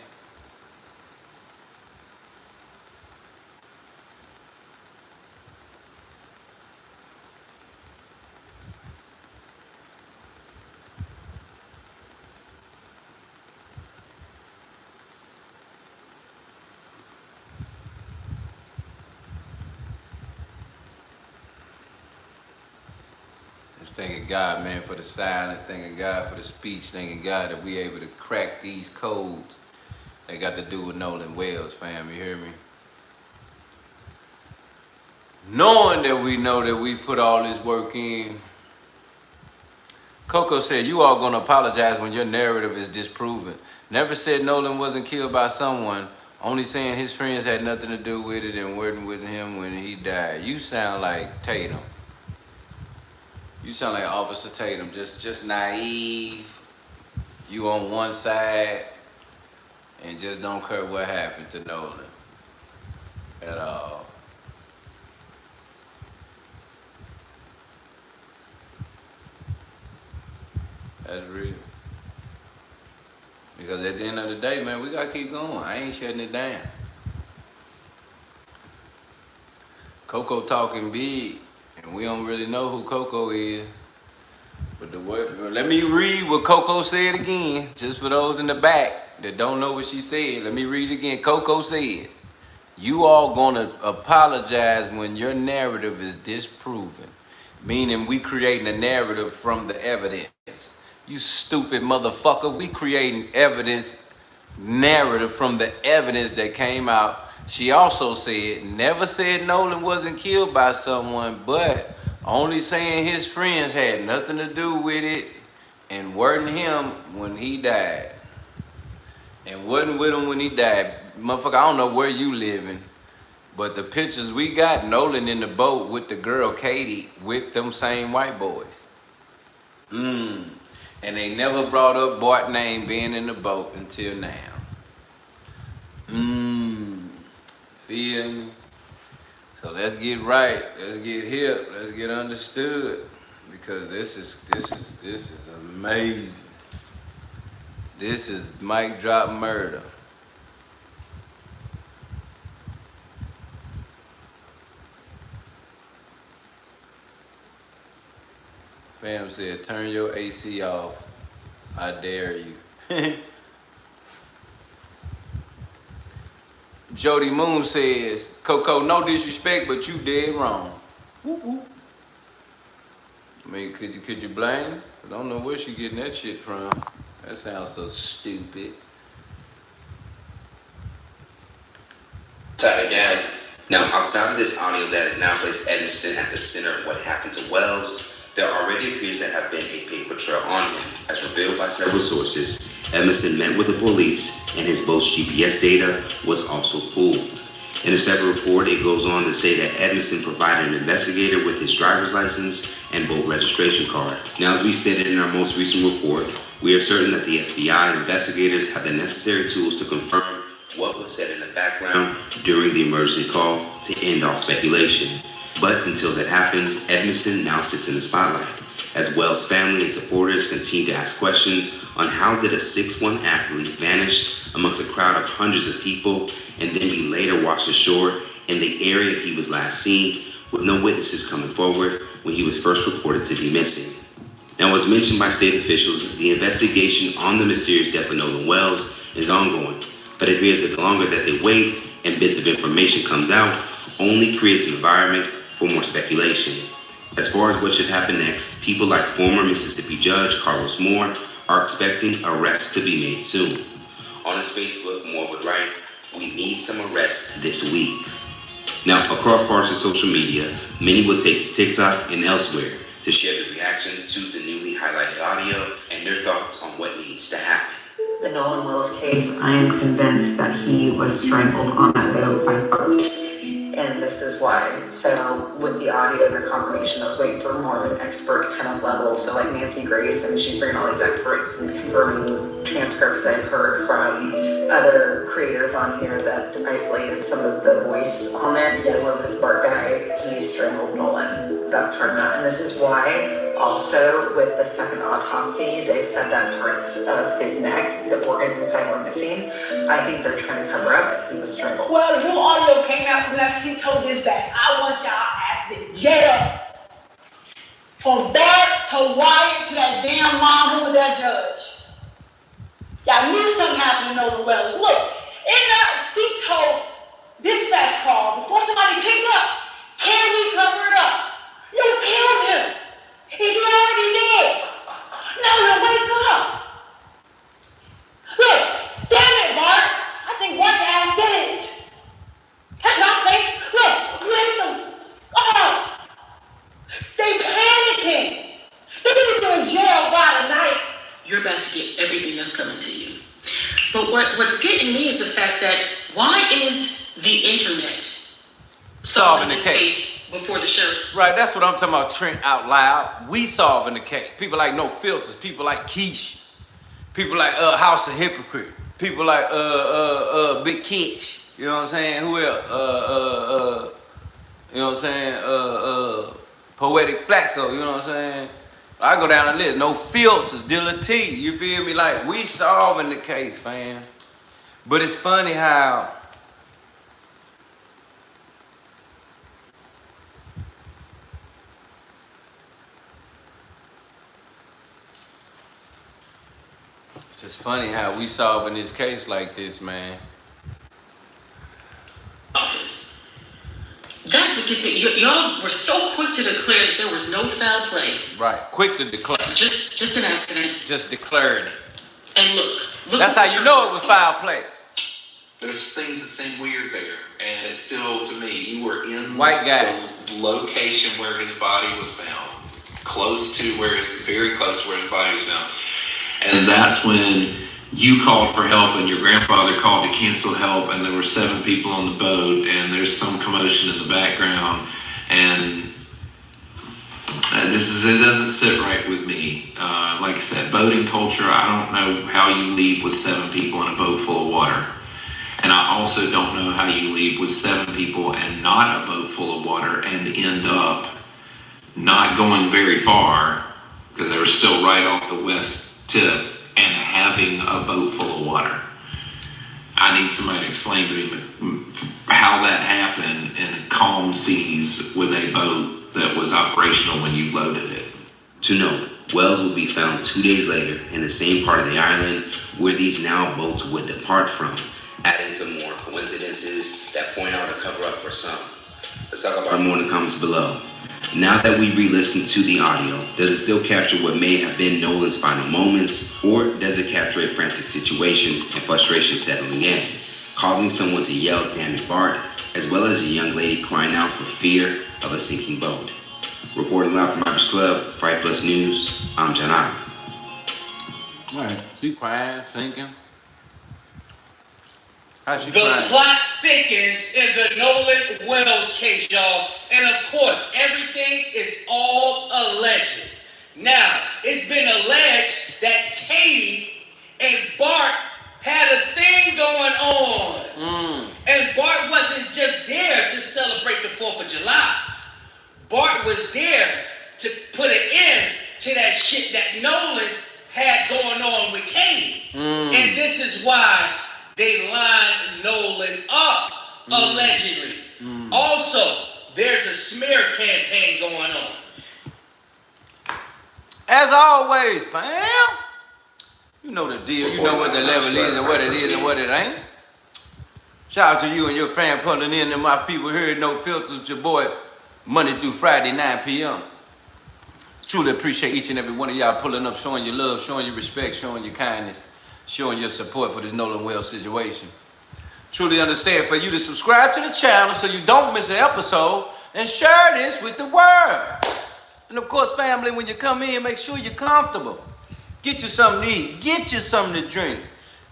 Just thanking God, man, for the silence. Thanking God for the speech. Thanking God that we able to crack these codes that got to do with Nolan Wells, fam. You hear me? Knowing that we know that we put all this work in. Coco said, you all gonna apologize when your narrative is disproven. Never said Nolan wasn't killed by someone, only saying his friends had nothing to do with it and weren't with him when he died. You sound like Tatum. You sound like Officer Tatum, just naive. You on one side and just don't care what happened to Nolan at all. That's real. Because at the end of the day, man, we gotta keep going. I ain't shutting it down. Coco talking big, and we don't really know who Coco is. But let me read what Coco said again, just for those in the back that don't know what she said. Let me read it again. Coco said, you all gonna apologize when your narrative is disproven. Meaning we creating a narrative from the evidence. You stupid motherfucker. We creating evidence, narrative from the evidence that came out. She also said, never said Nolan wasn't killed by someone, but only saying his friends had nothing to do with it and weren't him when he died. And wasn't with him when he died. Motherfucker, I don't know where you living, but the pictures we got, Nolan in the boat with the girl Katie with them same white boys. And they never brought up Bart name being in the boat until now. Feel me? So let's get right. Let's get hip. Let's get understood. Because this is amazing. This is mic drop murder. Fam said, turn your AC off. I dare you. Jody Moon says, Coco, no disrespect, but you dead wrong. Woo-woo. I mean, could you blame? I don't know where she getting that shit from. That sounds so stupid. That again. Now, outside of this audio that has now placed Edmiston at the center of what happened to Wells, there already appears to have been a paper trail on him. As revealed by several sources, Edmiston met with the police and his boat's GPS data was also pulled. In a separate report, it goes on to say that Edmiston provided an investigator with his driver's license and boat registration card. Now, as we stated in our most recent report, we are certain that the FBI and investigators have the necessary tools to confirm what was said in the background during the emergency call to end all speculation. But until that happens, Edmiston now sits in the spotlight. as Wells' family and supporters continue to ask questions on how did a 6'1" athlete vanish amongst a crowd of hundreds of people and then be later washed ashore in the area he was last seen, with no witnesses coming forward when he was first reported to be missing. Now, as mentioned by state officials, the investigation on the mysterious death of Nolan Wells is ongoing, but it appears that the longer that they wait and bits of information comes out, only creates an environment for more speculation. As far as what should happen next, people like former Mississippi Judge Carlos Moore are expecting arrests to be made soon. On his Facebook, Moore would write, "We need some arrests this week." Now, across parts of social media, many will take to TikTok and elsewhere to share their reaction to the newly highlighted audio and their thoughts on what needs to happen. The Nolan Wells case, I am convinced that he was strangled on that boat by Bart. And this is why. So with the audio and the confirmation, I was waiting for more of an expert kind of level. So like Nancy Grace, and she's bringing all these experts and confirming transcripts I've heard from other creators on here that isolated some of the voice on there. Yeah, whoever this Bart guy, he strangled Nolan. That's from that. And this is why also with the second autopsy, they said that parts of his neck, the organs inside were missing. I think they're trying to cover up that he was strangled. Well, the new audio came out from that she told this that I want y'all ass in jail. From that to Wyatt to that damn mom who was that judge. Y'all knew something happened to Nolan Wells. Look, in that she told dispatch call before somebody picked up, can we cover it up? You killed him. He's already dead. Nolan, wake up. Look, damn it, Bart. I think one ass did it. That's not fake. Look, wake them up. They panicking. They're gonna be in jail by tonight. You're about to get everything that's coming to you. But what's getting me is the fact that why is the internet solving the case before the sheriff? Right, that's what I'm talking about, Trent Out Loud. We solving the case. People like No Filters, people like Keish, people like House of Hypocrite, people like Big Kish. You know what I'm saying? Who else? You know what I'm saying? Poetic Flacco, you know what I'm saying? I go down the list. No Filters, Deala T. You feel me? Like, we solving the case, fam. But it's funny how it's just funny how we solving this case like this, man. Office. That's what gets me. Y'all were so quick to declare that there was no foul play. Right, quick to declare. Just an accident. Just declared it. And look. That's how you know it was foul play. There's things that seem weird there, and it's still, to me, you were in white guy the location where his body was found, very close to where his body was found, and that's when you called for help, and your grandfather called to cancel help, and there were 7 people on the boat, and there's some commotion in the background, and it doesn't sit right with me. Like I said, boating culture, I don't know how you leave with 7 people in a boat full of water. And I also don't know how you leave with 7 people and not a boat full of water and end up not going very far, because they were still right off the west tip, and having a boat full of water. I need somebody to explain to me how that happened in calm seas with a boat that was operational when you loaded it. To note, Wells will be found 2 days later in the same part of the island where these now boats would depart from, adding to more coincidences that point out a cover-up for some. Let's talk about more in the comments below. Now that we re-listen to the audio, does it still capture what may have been Nolan's final moments, or does it capture a frantic situation and frustration settling in, causing someone to yell, "Damn it, Bart," as well as a young lady crying out for fear of a sinking boat? Reporting live from Raffles Club, Fright Plus News, I'm John Allen. All right, she crying, thinking. The plot thickens in the Nolan Wells case, y'all. And of course, everything is all alleged. Now, it's been alleged that Katie and Bart had a thing going on. And Bart wasn't just there to celebrate the 4th of July. Bart was there to put an end to And this is why they lined Nolan up, allegedly. Also, there's a smear campaign going on. As always, fam, you know the deal. You know what the level is and what it is and what it ain't. Shout out to you and your fam pulling in and my people here at No Filters with your boy Monday through Friday, 9 p.m. Truly appreciate each and every one of y'all pulling up, showing your love, showing your respect, showing your kindness, showing your support for this Nolan Wells situation. Truly understand for you to subscribe to the channel so you don't miss an episode and share this with the world. And of course, family, when you come in, make sure you're comfortable. Get you something to eat, get you something to drink,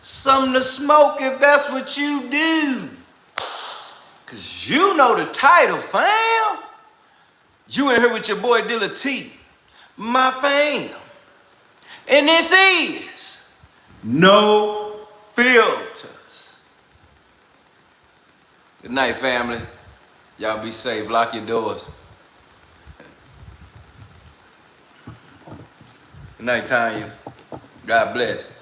something to smoke if that's what you do. Cause you know the title, fam. You in here with your boy Deala T, my fam. And this is No Filters. Good night, family. Y'all be safe. Lock your doors. Good night, Tanya. God bless.